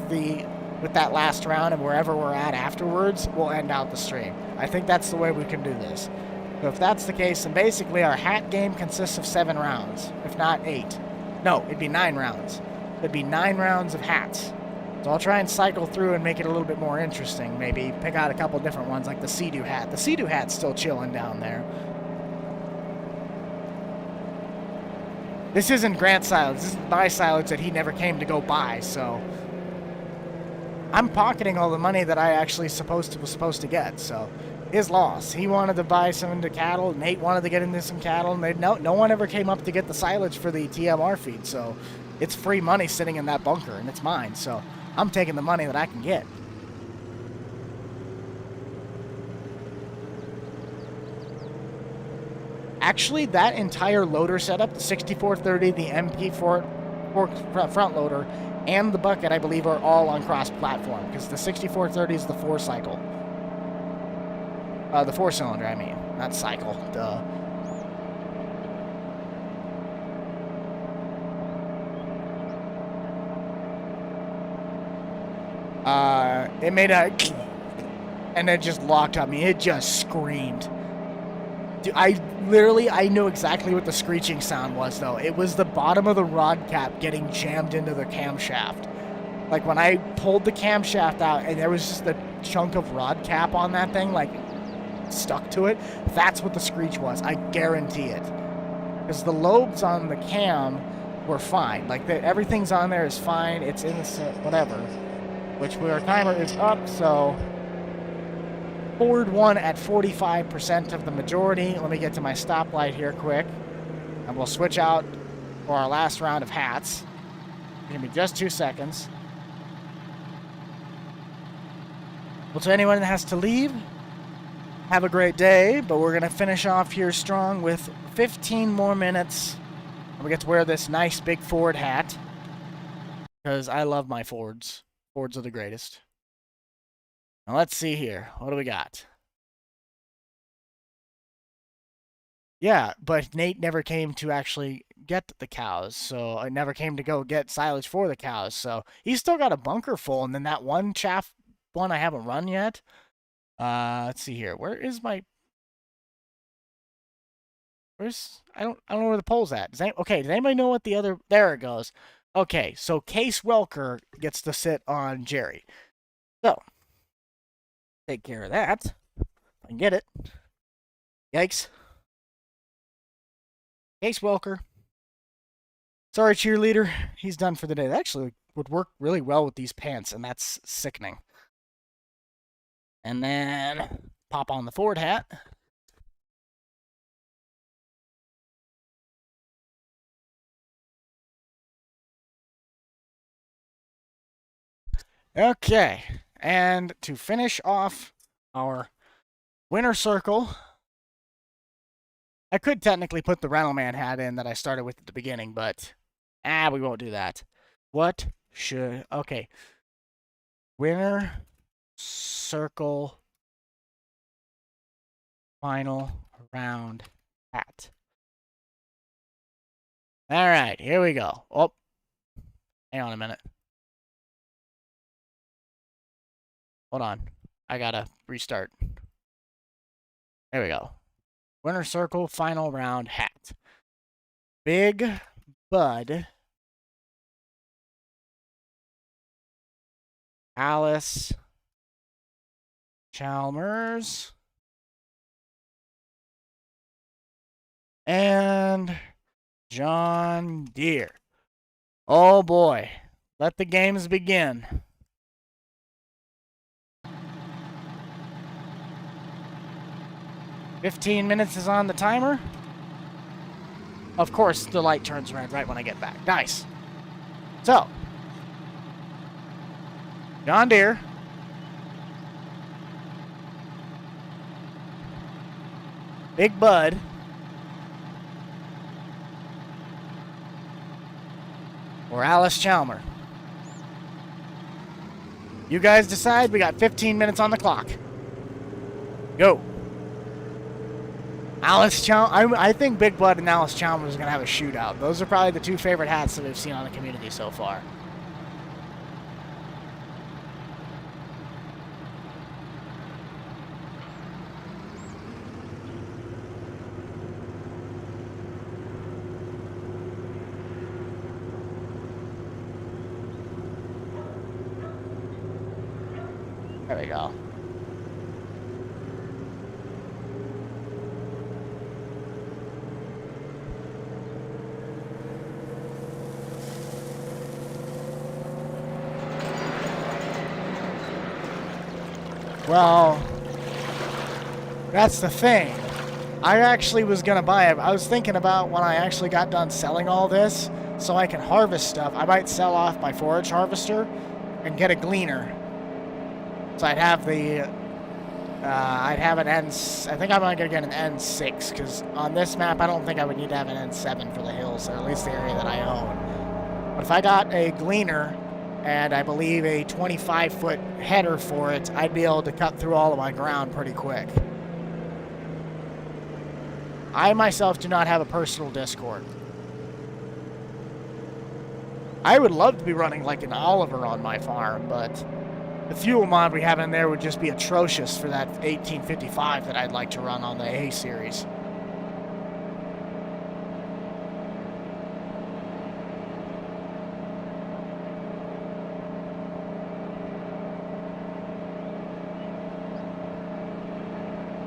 that last round, and wherever we're at afterwards, we'll end out the stream. I think that's the way we can do this. So if that's the case, then basically our hat game consists of 7 rounds, if not 8. No, it'd be 9 rounds. It'd be 9 rounds of hats. So I'll try and cycle through and make it a little bit more interesting. Maybe pick out a couple different ones, like the Sea-Doo hat. The Sea-Doo hat's still chilling down there. This isn't Grant's silage. This is my silage that he never came to go buy, so I'm pocketing all the money that I actually was supposed to get, so his loss. He wanted to buy some into cattle. Nate wanted to get into some cattle, and no one ever came up to get the silage for the TMR feed, so it's free money sitting in that bunker, and it's mine, so I'm taking the money that I can get. Actually, that entire loader setup, the 6430, the MP front loader, and the bucket, I believe, are all on cross-platform, because the 6430 is the 4-cycle. The 4-cylinder, I mean. Not cycle. Duh. It made a... and it just locked on me. It just screamed. Dude, I knew exactly what the screeching sound was, though. It was the bottom of the rod cap getting jammed into the camshaft. Like, when I pulled the camshaft out and there was just a chunk of rod cap on that thing, like, stuck to it, that's what the screech was. I guarantee it. Because the lobes on the cam were fine. Like, everything's on there is fine. It's in the whatever. Which our timer is up, so Ford won at 45% of the majority. Let me get to my stoplight here quick. And we'll switch out for our last round of hats. Give me just 2 seconds. Well, to anyone that has to leave, have a great day, but we're going to finish off here strong with 15 more minutes. And we get to wear this nice big Ford hat, because I love my Fords. Fords are the greatest. Now let's see here. What do we got? Yeah, but Nate never came to actually get the cows, so I never came to go get silage for the cows, so he's still got a bunker full, and then that one chaff one I haven't run yet. Let's see here. Where is my... I don't know where the pole's at. Does anybody know what the other... There it goes. Okay, so Case Welker gets to sit on Jerry. So, take care of that. If I can get it. Yikes. Case Welker. Sorry, cheerleader. He's done for the day. That actually would work really well with these pants, and that's sickening. And then pop on the Ford hat. Okay, and to finish off our winner circle, I could technically put the Rental Man hat in that I started with at the beginning, but we won't do that. What should... Okay. Winner circle final round hat. All right, here we go. Oh, hang on a minute. Hold on. I gotta restart. There we go. Winner circle final round hat. Big Bud. Alice Chalmers. And John Deere. Oh boy. Let the games begin. "15 minutes is on the timer." Of course, the light turns red right when I get back. Nice. So, John Deere. Big Bud. Or Alice Chalmer. You guys decide. We got 15 minutes on the clock. Go. Alice Chalmer. I think Big Bud and Alice Chalmers are going to have a shootout. Those are probably the two favorite hats that we've seen on the community so far. There we go. Well, that's the thing. I actually was going to buy it. I was thinking about when I actually got done selling all this, so I can harvest stuff. I might sell off my forage harvester and get a Gleaner. So I'd have the, I'd have an N, I think I'm going to get an N6, because on this map, I don't think I would need to have an N7 for the hills, or at least the area that I own. But if I got a Gleaner, and I believe a 25-foot header for it, I'd be able to cut through all of my ground pretty quick. I myself do not have a personal Discord. I would love to be running like an Oliver on my farm, but the fuel mod we have in there would just be atrocious for that 1855 that I'd like to run on the A series.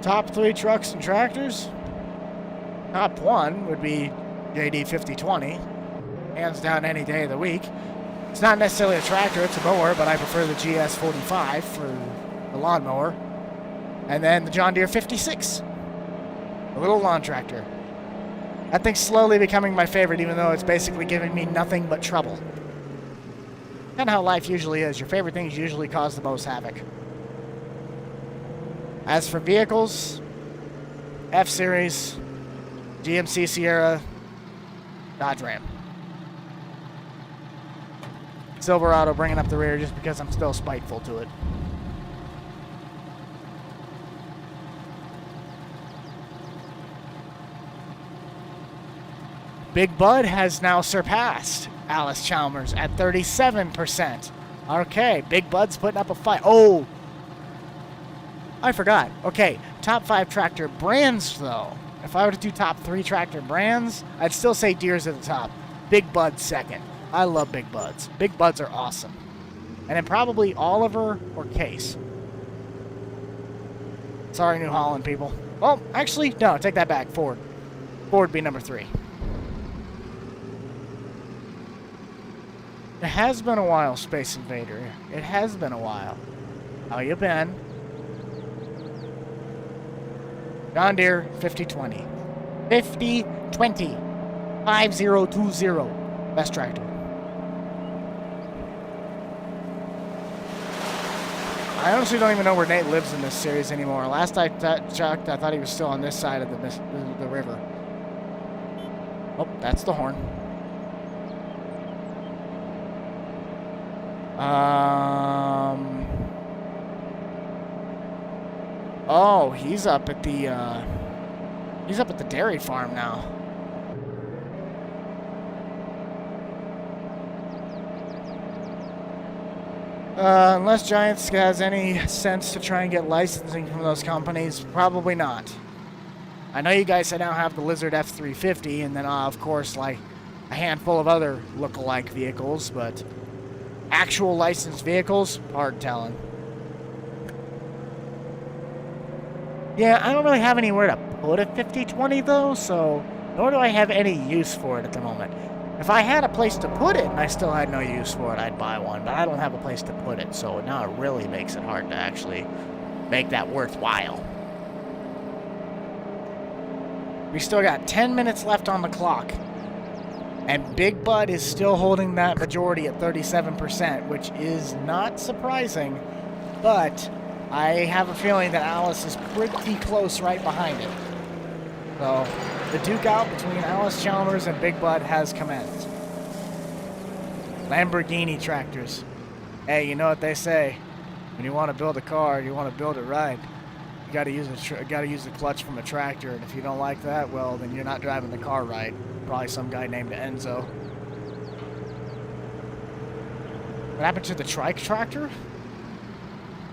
Top 3 trucks and tractors? Top 1 would be JD 5020. Hands down any day of the week. It's not necessarily a tractor, it's a mower, but I prefer the GS 45 for the lawnmower. And then the John Deere 56. A little lawn tractor. That thing's slowly becoming my favorite, even though it's basically giving me nothing but trouble. Kind of how life usually is. Your favorite things usually cause the most havoc. As for vehicles, F-Series, GMC Sierra, Dodge Ram. Silverado bringing up the rear just because I'm still spiteful to it. Big Bud has now surpassed Alice Chalmers at 37%. Okay, Big Bud's putting up a fight. Oh! I forgot. Okay, top 5 tractor brands, though. If I were to do top 3 tractor brands, I'd still say Deere's at the top. Big Bud second. I love Big Buds. Big Buds are awesome. And then probably Oliver or Case. Sorry, New Holland people. Well, actually, no, take that back. Ford. Ford would be number 3. It has been a while, Space Invader. It has been a while. How you been? John Deere 5020. 5020. 5020. Best tractor. I honestly don't even know where Nate lives in this series anymore. Last I checked, I thought he was still on this side of the river. Oh, that's the horn. Oh, he's up at the dairy farm now. Unless Giants has any sense to try and get licensing from those companies, probably not. I know you guys now have the Lizard F350, and then of course like a handful of other look-alike vehicles, but actual licensed vehicles, hard telling. Yeah, I don't really have anywhere to put a 5020 though, so nor do I have any use for it at the moment. If I had a place to put it and I still had no use for it, I'd buy one, but I don't have a place to put it, so now it really makes it hard to actually make that worthwhile. We still got 10 minutes left on the clock, and Big Bud is still holding that majority at 37%, which is not surprising, but I have a feeling that Alice is pretty close right behind it. So, the duke out between Alice Chalmers and Big Bud has commenced. Lamborghini tractors. Hey, you know what they say? When you want to build a car, you want to build it right. You got to use the clutch from a tractor, and if you don't like that, well, then you're not driving the car right. Probably some guy named Enzo. What happened to the trike tractor?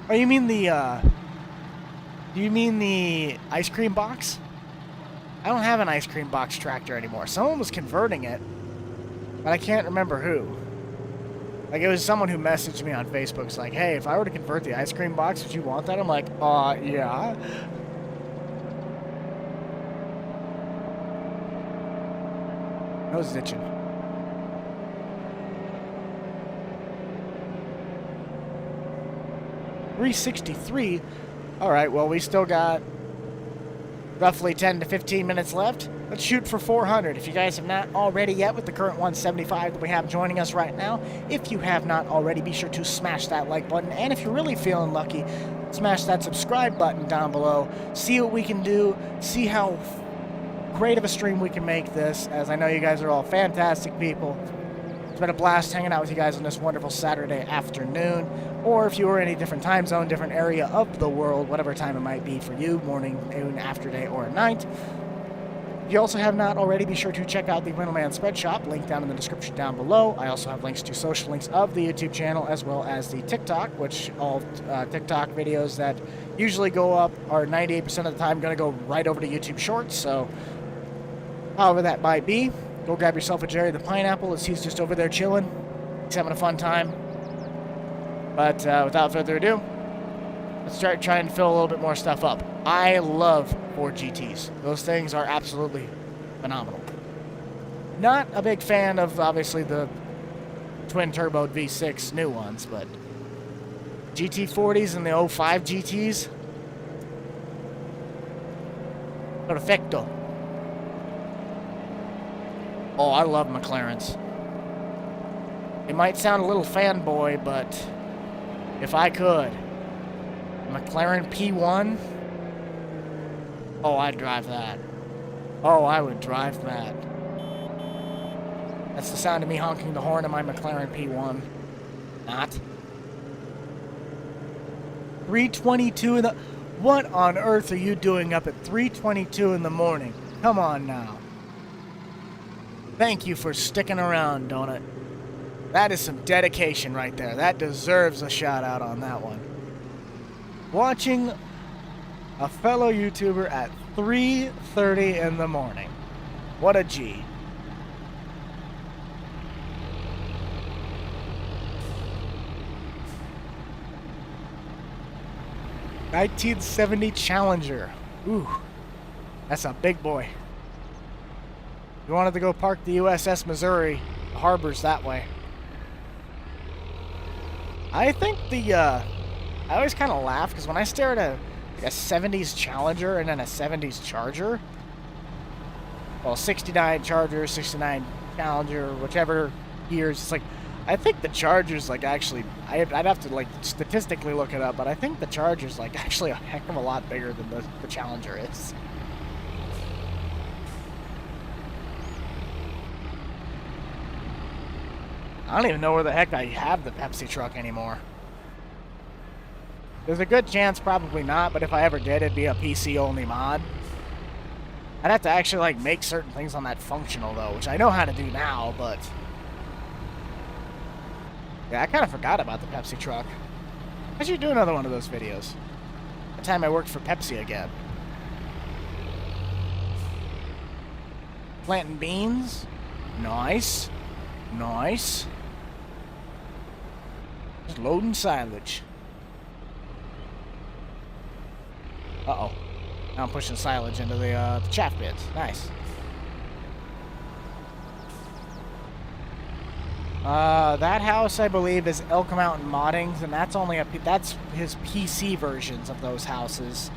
Oh, you mean the do you mean the ice cream box? I don't have an ice cream box tractor anymore. Someone was converting it, but I can't remember who. Like, it was someone who messaged me on Facebook. It's like, hey, if I were to convert the ice cream box, would you want that? I'm like, yeah. Nose itching. $363. All right, well, we still got roughly 10 to 15 minutes left. Let's shoot for 400. If you guys have not already yet with the current 175 that we have joining us right now, if you have not already, be sure to smash that like button. And if you're really feeling lucky, smash that subscribe button down below. See what we can do. See how great of a stream we can make this, as I know you guys are all fantastic people. It's been a blast hanging out with you guys on this wonderful Saturday afternoon, or if you are in a different time zone, different area of the world, whatever time it might be for you, morning, noon, after day, or night. If you also have not already, be sure to check out the Rentalman Spread Shop, link down in the description down below. I also have links to social links of the YouTube channel, as well as the TikTok, which all TikTok videos that usually go up are 98% of the time going to go right over to YouTube Shorts, so however that might be. Go grab yourself a Jerry the Pineapple, as he's just over there chilling. He's having a fun time. But without further ado, let's start trying to fill a little bit more stuff up. I love Ford GTs. Those things are absolutely phenomenal. Not a big fan of, obviously, the twin-turboed V6 new ones, but GT40s and the 05 GTs, perfecto. Oh, I love McLarens. It might sound a little fanboy, but if I could, McLaren P1, oh, I'd drive that. Oh, I would drive that. That's the sound of me honking the horn of my McLaren P1. Not. 3:22 in the... What on earth are you doing up at 3:22 in the morning? Come on now. Thank you for sticking around, Donut. That is some dedication right there. That deserves a shout out on that one. Watching a fellow YouTuber at 3:30 in the morning. What a G. $1970 Challenger. Ooh, that's a big boy. We wanted to go park the USS Missouri. The harbor's that way. I think I always kind of laugh because when I stare at a 70s Challenger and then a 70s Charger, well, 69 Charger, 69 Challenger, whichever years, it's like, I think the Charger's like actually, I'd have to like statistically look it up, but I think the Charger's like actually a heck of a lot bigger than the Challenger is. I don't even know where the heck I have the Pepsi truck anymore. There's a good chance probably not, but if I ever did, it'd be a PC-only mod. I'd have to actually, like, make certain things on that functional, though, which I know how to do now, but... yeah, I kind of forgot about the Pepsi truck. I should do another one of those videos. The time I worked for Pepsi again. Planting beans. Nice. Nice. Just loading silage. Uh-oh. Now I'm pushing silage into the chaff beds. Nice. That house, I believe, is Elk Mountain Moddings, and that's only that's his PC versions of those houses.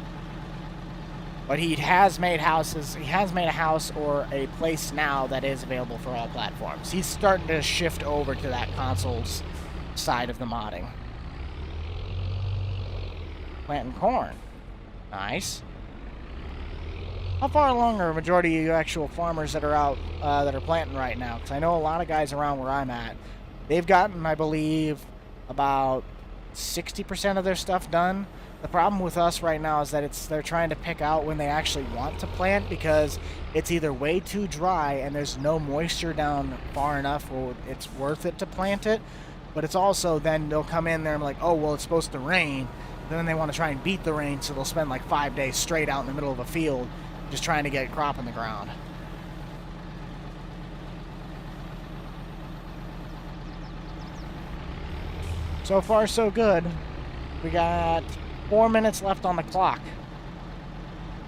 But he has made houses. He has made a house or a place now that is available for all platforms. He's starting to shift over to that consoles side of the modding. Planting corn. Nice. How far along are a majority of you actual farmers that are out that are planting right now? Because I know a lot of guys around where I'm at, they've gotten, I believe, about 60% of their stuff done. The problem with us right now is that they're trying to pick out when they actually want to plant, because it's either way too dry and there's no moisture down far enough where it's worth it to plant it, but it's also then they'll come in there and be like, oh, well, it's supposed to rain. Then they want to try and beat the rain, so they'll spend like 5 days straight out in the middle of a field just trying to get a crop in the ground. So far, so good. We got 4 minutes left on the clock.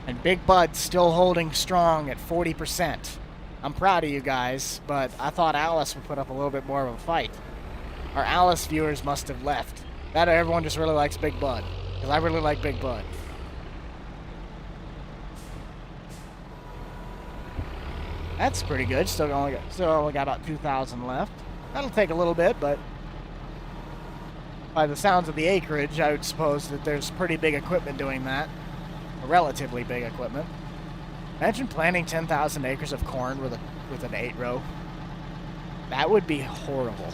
And Big Bud's still holding strong at 40%. I'm proud of you guys, but I thought Alice would put up a little bit more of a fight. Our Alice viewers must have left. That or everyone just really likes Big Bud. Because I really like Big Bud. That's pretty good. Still only got about 2,000 left. That'll take a little bit, but by the sounds of the acreage, I would suppose that there's pretty big equipment doing that. A relatively big equipment. Imagine planting 10,000 acres of corn with an 8-row. That would be horrible.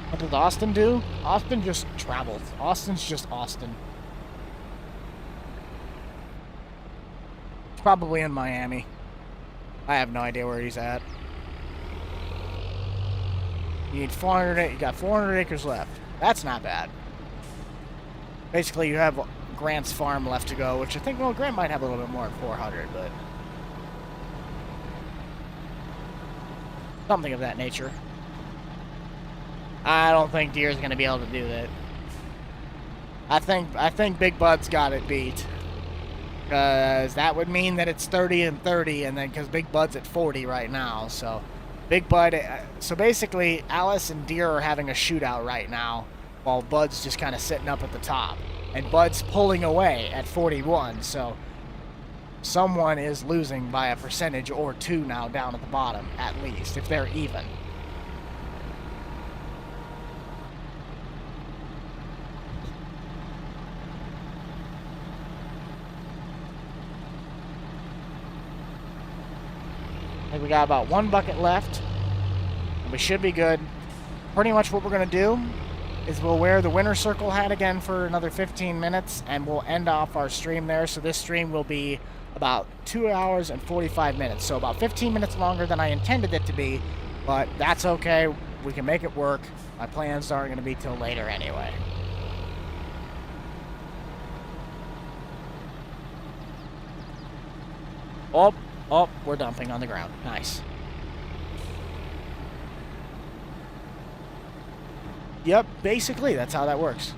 What does Austin do? Austin just travels. Austin's just Austin. Probably in Miami. I have no idea where he's at. You need 400. You got 400 acres left. That's not bad. Basically, you have Grant's farm left to go, which I think, well, Grant might have a little bit more than 400, but something of that nature. I don't think Deere's going to be able to do that. I think Big Bud's got it beat. Because that would mean that it's 30 and 30, and then because Big Bud's at 40 right now, so Big Bud. So basically, Alice and Deere are having a shootout right now, while Bud's just kind of sitting up at the top, and Bud's pulling away at 41. So someone is losing by a percentage or two now down at the bottom, at least, if they're even. I think we got about 1 bucket left, and we should be good. Pretty much what we're going to do is we'll wear the winter circle hat again for another 15 minutes, and we'll end off our stream there. So this stream will be about 2 hours and 45 minutes, so about 15 minutes longer than I intended it to be, but that's okay. We can make it work. My plans aren't going to be till later anyway. Oh, we're dumping on the ground. Nice. Yep, basically, that's how that works.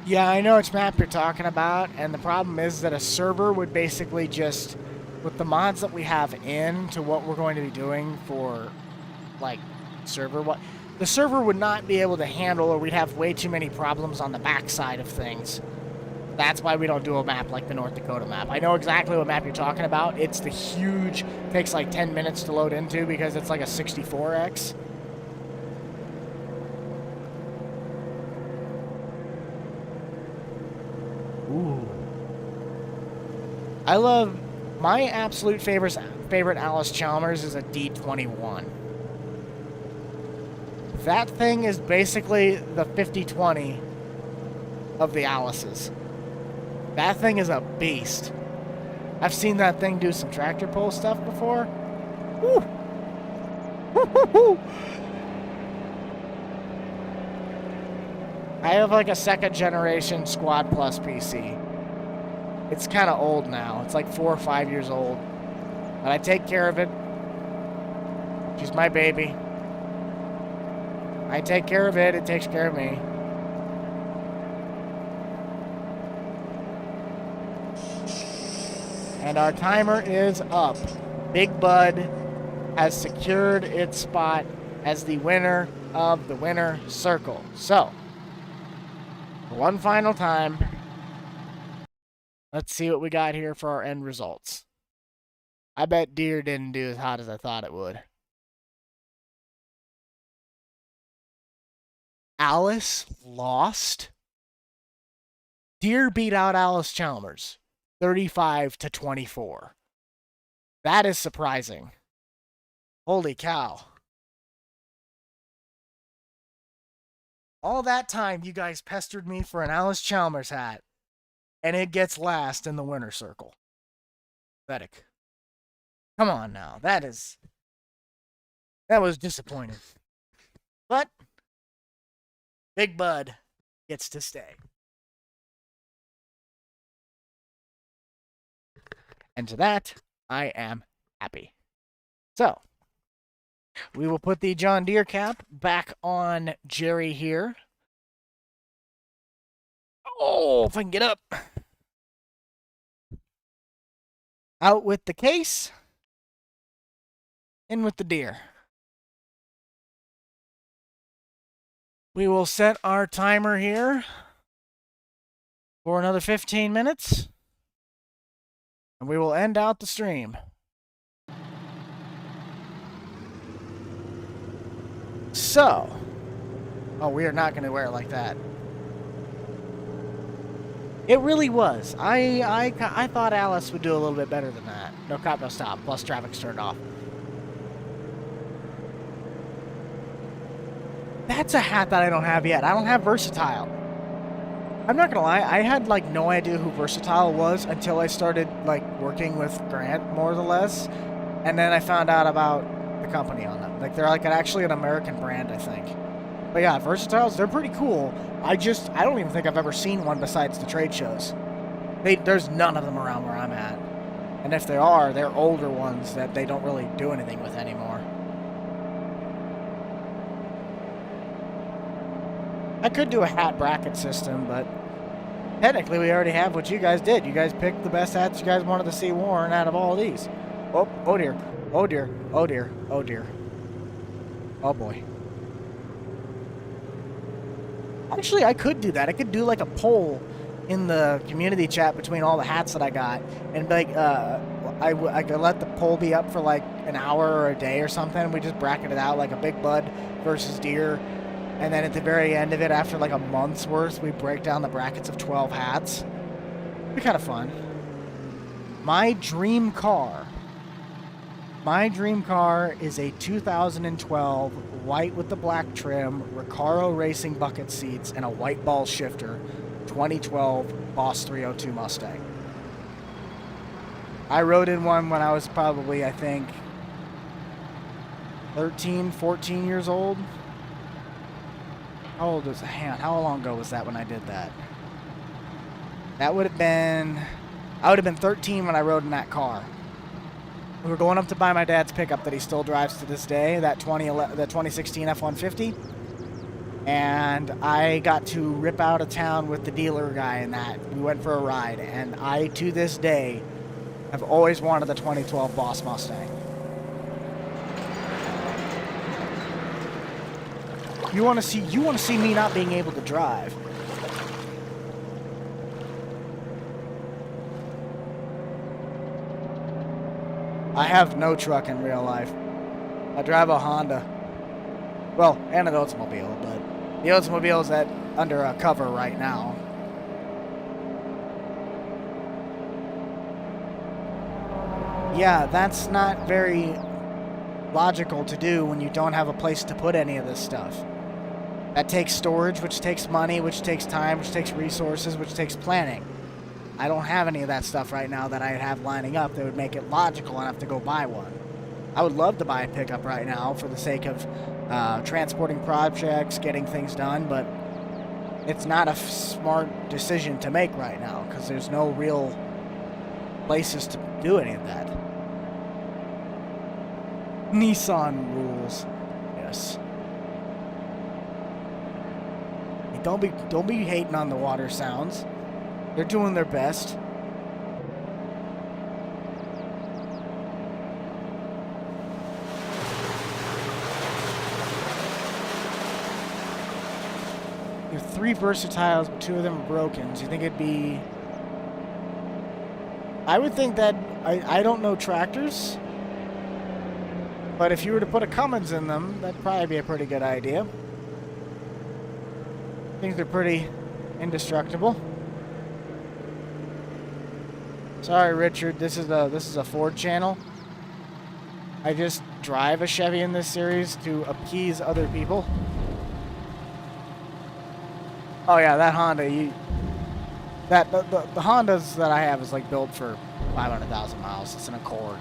Yeah, I know which map you're talking about, and the problem is that a server would basically just, with the mods that we have in to what we're going to be doing for, like, the server would not be able to handle, or we'd have way too many problems on the backside of things. That's why we don't do a map like the North Dakota map. I know exactly what map you're talking about. It's the huge, takes like 10 minutes to load into because it's like a 64X. Ooh. I love, my absolute favorite Alice Chalmers is a D21. That thing is basically the 5020 of the Alice's. That thing is a beast. I've seen that thing do some tractor pull stuff before. Woo! Woo-hoo-hoo! I have like a second generation Squad Plus PC. It's kind of old now. It's like 4 or 5 years old. But I take care of it. She's my baby. I take care of it. It takes care of me. And our timer is up. Big Bud has secured its spot as the winner of the winner circle. So, for one final time, let's see what we got here for our end results. I bet Deer didn't do as hot as I thought it would. Alice lost. Deer beat out Alice Chalmers 35-24. That is surprising. Holy cow. All that time you guys pestered me for an Alice Chalmers hat, and it gets last in the winner circle. Pathetic. Come on now. That was disappointing. But Big Bud gets to stay. And to that, I am happy. So, we will put the John Deere cap back on Jerry here. Oh, if I can get up. Out with the case. In with the Deere. We will set our timer here for another 15 minutes. And we will end out the stream. So, oh, we are not going to wear it like that. It really was. I thought Alice would do a little bit better than that. No cop, no stop. Plus traffic's turned off. That's a hat that I don't have yet. I don't have Versatile. I'm not gonna lie, I had like no idea who Versatile was until I started like working with Grant more or less, and then I found out about the company on them. Like they're like actually an American brand, I think. But yeah, Versatiles, they're pretty cool. I don't even think I've ever seen one besides the trade shows. There's none of them around where I'm at, and if there are, they're older ones that they don't really do anything with anymore. I could do a hat bracket system, but technically we already have what you guys did. You guys picked the best hats you guys wanted to see worn out of all of these. Oh dear. Oh dear. Oh dear. Oh dear. Oh boy. Actually, I could do that. I could do like a poll in the community chat between all the hats that I got, and like I could let the poll be up for like an hour or a day or something. We just bracket it out like a Big Bud versus Deer. And then at the very end of it, after like a month's worth, we break down the brackets of 12 hats. It'd be kind of fun. My dream car is a 2012 white with the black trim, Recaro Racing bucket seats, and a white ball shifter, 2012 Boss 302 Mustang. I rode in one when I was probably, I think, 13, 14 years old. How old was the hand? How long ago was that when I did that? I would have been 13 when I rode in that car. We were going up to buy my dad's pickup that he still drives to this day, that 2016 F-150. And I got to rip out of town with the dealer guy in that. We went for a ride, and I, to this day, have always wanted the 2012 Boss Mustang. You want to see me not being able to drive. I have no truck in real life. I drive a Honda. Well, and an Oldsmobile, but the Oldsmobile is under a cover right now. Yeah, that's not very logical to do when you don't have a place to put any of this stuff. That takes storage, which takes money, which takes time, which takes resources, which takes planning. I don't have any of that stuff right now that I have lining up that would make it logical enough to go buy one. I would love to buy a pickup right now for the sake of transporting projects, getting things done, but it's not a smart decision to make right now because there's no real places to do any of that. Nissan rules. Yes. Hey, don't be hating on the water sounds. They're doing their best. There are 3 versatiles, but 2 of them are broken. So you think it'd be... I would think that... I don't know tractors. But if you were to put a Cummins in them, that'd probably be a pretty good idea. I think they're pretty indestructible. Sorry, Richard. This is a Ford channel. I just drive a Chevy in this series to appease other people. Oh yeah, that Honda. The Hondas that I have is like built for 500,000 miles. It's an Accord.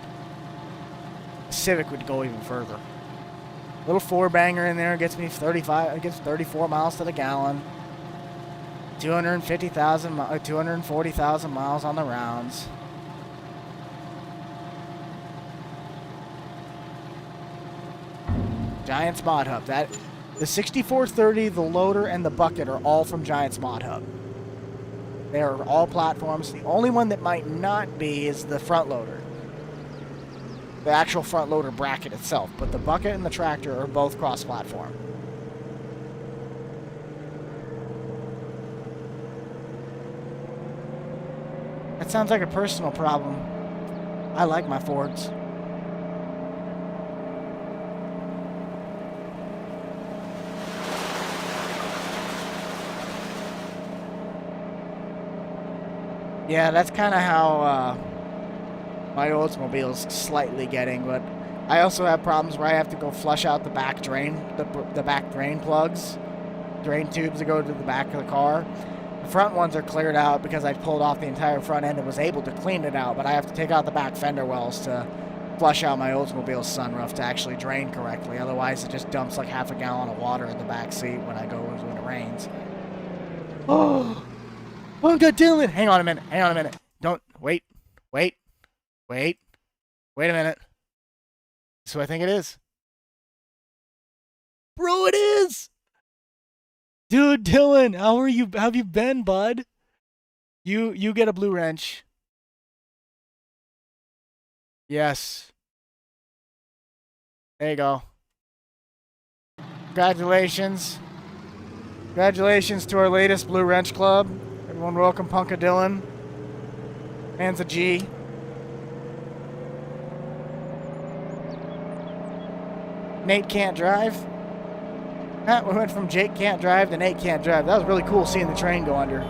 Civic would go even further. Little 4-banger in there gets me 35. It gets 34 miles to the gallon. 240,000 miles on the rounds. Giant's Mod Hub. The 6430, the loader, and the bucket are all from Giant's Mod Hub. They are all platforms. The only one that might not be is the front loader. The actual front loader bracket itself. But the bucket and the tractor are both cross-platform. That sounds like a personal problem. I like my Fords. Yeah, that's kind of how my Oldsmobile's slightly getting, but I also have problems where I have to go flush out the back drain, the back drain plugs, drain tubes that go to the back of the car. The front ones are cleared out because I pulled off the entire front end and was able to clean it out, but I have to take out the back fender wells to flush out my Oldsmobile's sunroof to actually drain correctly. Otherwise, it just dumps like half a gallon of water in the back seat when it rains. Oh! Oh, God, Dylan! Hang on a minute. Don't, wait a minute. This is who I think it is. Bro, it is! Dude, Dylan, how have you been, bud? You get a blue wrench. Yes. There you go. Congratulations. Congratulations to our latest Blue Wrench Club. Everyone welcome Punka Dylan. Man's a G. Nate can't drive. We went from Jake can't drive to Nate can't drive. That was really cool seeing the train go under.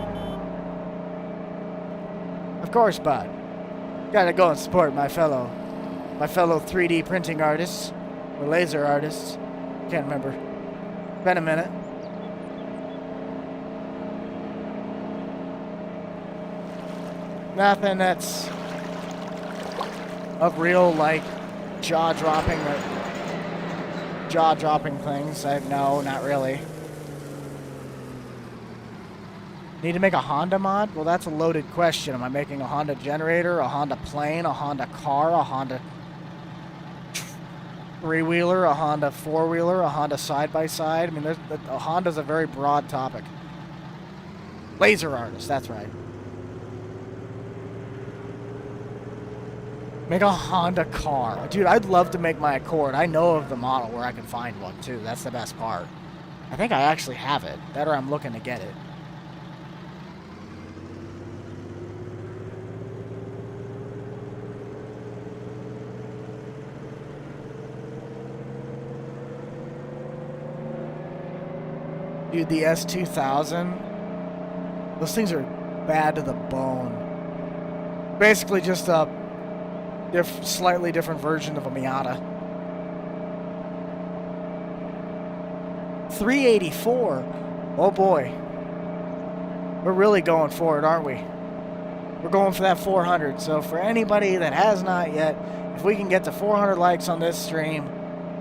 Of course, bud. Gotta go and support my fellow 3D printing artists or laser artists. Can't remember. Been a minute. Nothing that's of real, like, jaw-dropping things. No, not really. Need to make a Honda mod? Well, that's a loaded question. Am I making a Honda generator, a Honda plane, a Honda car, a Honda three-wheeler, a Honda four-wheeler, a Honda side-by-side? I mean, a Honda's a very broad topic. Laser artist, that's right. Make a Honda car. Dude, I'd love to make my Accord. I know of the model where I can find one, too. That's the best part. I think I actually have it. That or I'm looking to get it. Dude, the S2000, those things are bad to the bone. Basically just a slightly different version of a Miata. 384. Oh boy. We're really going for it, aren't we? We're going for that 400. So for anybody that has not yet, if we can get to 400 likes on this stream,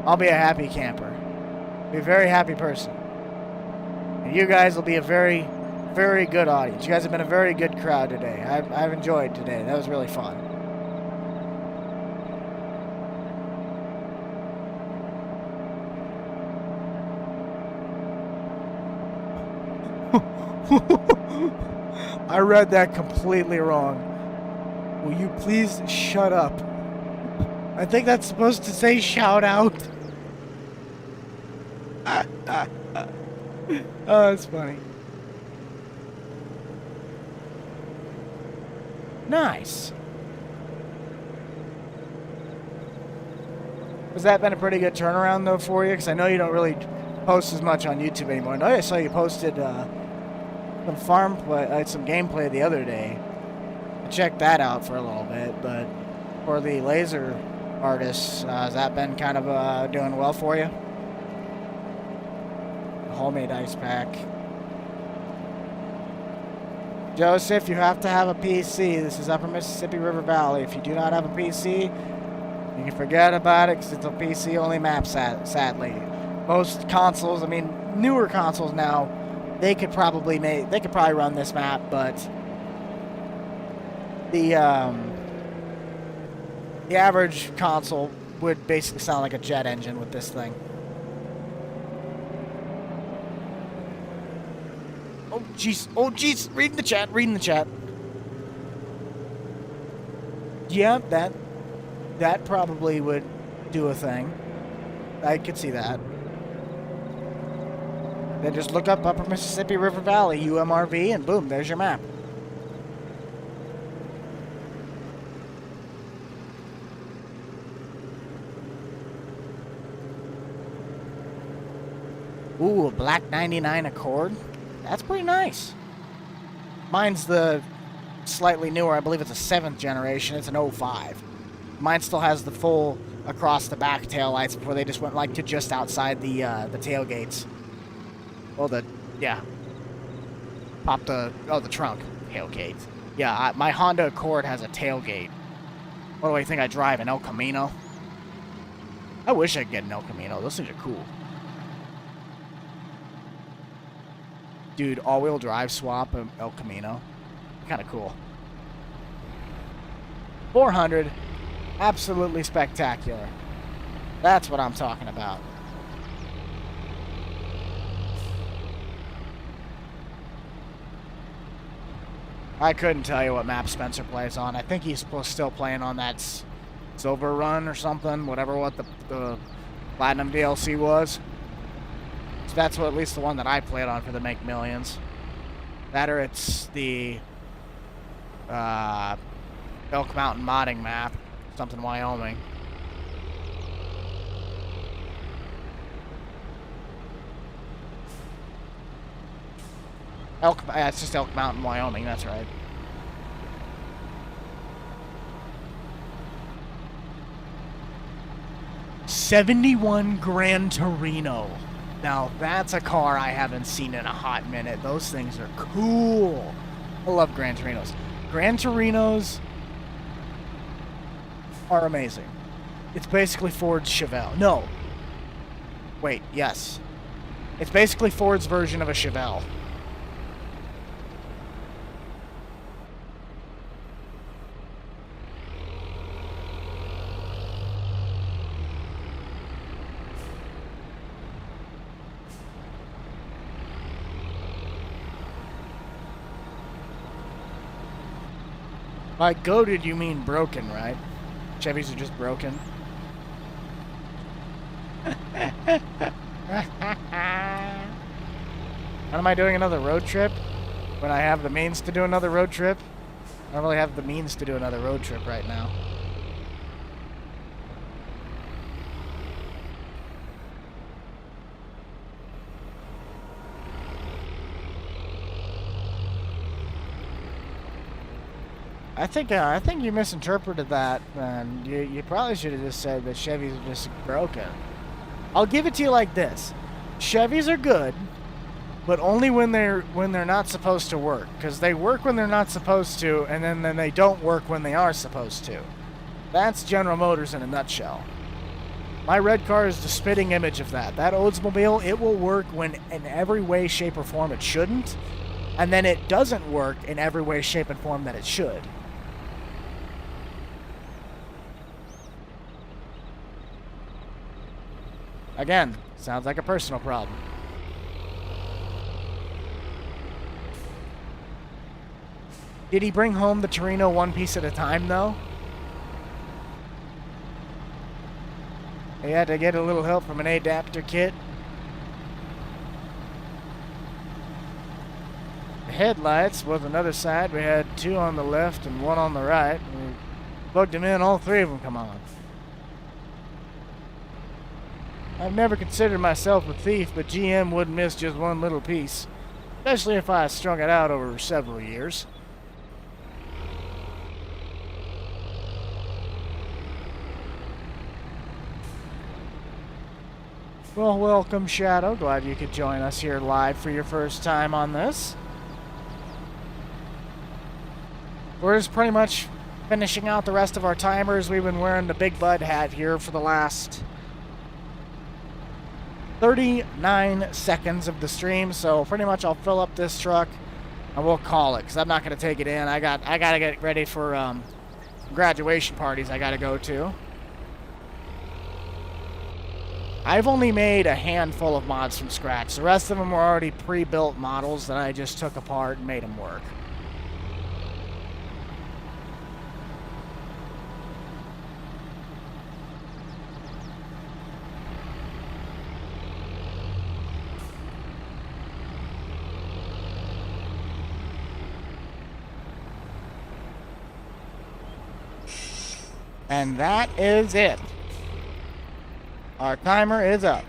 I'll be a happy camper. Be a very happy person. And you guys will be a very, very good audience. You guys have been a very good crowd today. I've enjoyed today. That was really fun. I read that completely wrong. Will you please shut up? I think that's supposed to say shout out. Oh, that's funny. Nice. Has that been a pretty good turnaround, though, for you? Because I know you don't really post as much on YouTube anymore. I know I saw you posted some farm play, some gameplay the other day. I checked that out for a little bit, but for the laser artists, has that been kind of doing well for you? The homemade ice pack. Joseph, you have to have a PC. This is Upper Mississippi River Valley. If you do not have a PC, you can forget about it because it's a PC-only map, sadly. Most consoles, I mean, newer consoles now, they could probably run this map, but the average console would basically sound like a jet engine with this thing. Oh jeez! Oh jeez! Reading the chat. Reading the chat. Yeah, that probably would do a thing. I could see that. Then just look up Upper Mississippi River Valley, UMRV, and boom, there's your map. Ooh, a black 99 Accord. That's pretty nice. Mine's the slightly newer. I believe it's a 7th generation. It's an 05. Mine still has the full across the back taillights before they just went like to just outside the tailgates. Well, pop the trunk tailgate. Yeah, my Honda Accord has a tailgate. What do I think I drive, an El Camino? I wish I could get an El Camino. Those things are cool. Dude, all-wheel drive swap El Camino. Kind of cool. 400. Absolutely spectacular. That's what I'm talking about. I couldn't tell you what map Spencer plays on. I think he's still playing on that Silver Run or something. Whatever what the Platinum DLC was. That's what, at least the one that I played on for the Make Millions. That or it's the Elk Mountain modding map, something Wyoming. It's just Elk Mountain, Wyoming, that's right. '71 Gran Torino. Now, that's a car I haven't seen in a hot minute. Those things are cool. I love Gran Torinos. Gran Torinos are amazing. It's basically Ford's Chevelle. No. Wait, yes. It's basically Ford's version of a Chevelle. By goated, you mean broken, right? Chevys are just broken. When am I doing another road trip? When I have the means to do another road trip? I don't really have the means to do another road trip right now. I think you misinterpreted that, and you probably should have just said that Chevys are just broken. I'll give it to you like this: Chevys are good, but only when they're not supposed to work, because they work when they're not supposed to, and then they don't work when they are supposed to. That's General Motors in a nutshell. My red car is the spitting image of that. That Oldsmobile, it will work when in every way, shape, or form it shouldn't, and then it doesn't work in every way, shape, and form that it should. Again, sounds like a personal problem. Did he bring home the Torino one piece at a time, though? He had to get a little help from an adapter kit. The headlights was another side. We had 2 on the left and 1 on the right. We plugged them in, all 3 of them come on. I've never considered myself a thief, but GM wouldn't miss just one little piece, especially if I strung it out over several years. Well, welcome, Shadow. Glad you could join us here live for your first time on this. We're just pretty much finishing out the rest of our timers. We've been wearing the Big Bud hat here for the last 39 seconds of the stream, so pretty much I'll fill up this truck and we'll call it, because I'm not going to take it in. I gotta get ready for graduation parties I gotta go to. I've only made a handful of mods from scratch. The rest of them were already pre-built models that I just took apart and made them work. And that is it. Our timer is up.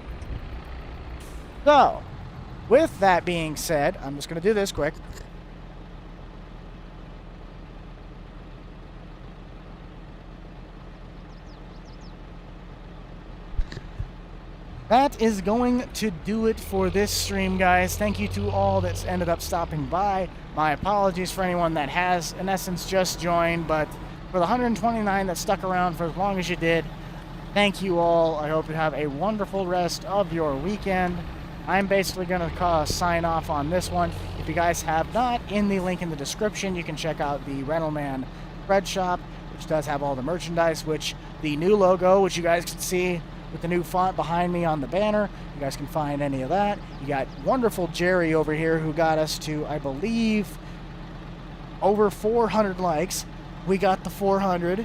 So, with that being said, I'm just going to do this quick. That is going to do it for this stream, guys. Thank you to all that's ended up stopping by. My apologies for anyone that has, in essence, just joined, but for the 129 that stuck around for as long as you did, thank you all. I hope you have a wonderful rest of your weekend. I'm basically going to sign off on this one. If you guys have not, in the link in the description, you can check out the Rentalman Bread Shop, which does have all the merchandise, which the new logo, which you guys can see with the new font behind me on the banner, you guys can find any of that. You got wonderful Jerry over here who got us to, I believe, over 400 likes. We got the 400.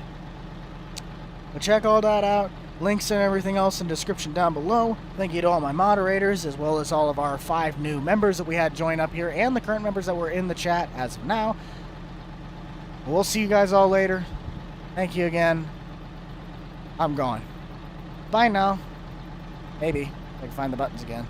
But check all that out. Links and everything else in the description down below. Thank you to all my moderators, as well as all of our 5 new members that we had join up here, and the current members that were in the chat as of now. We'll see you guys all later. Thank you again. I'm gone. Bye now. Maybe. I can find the buttons again.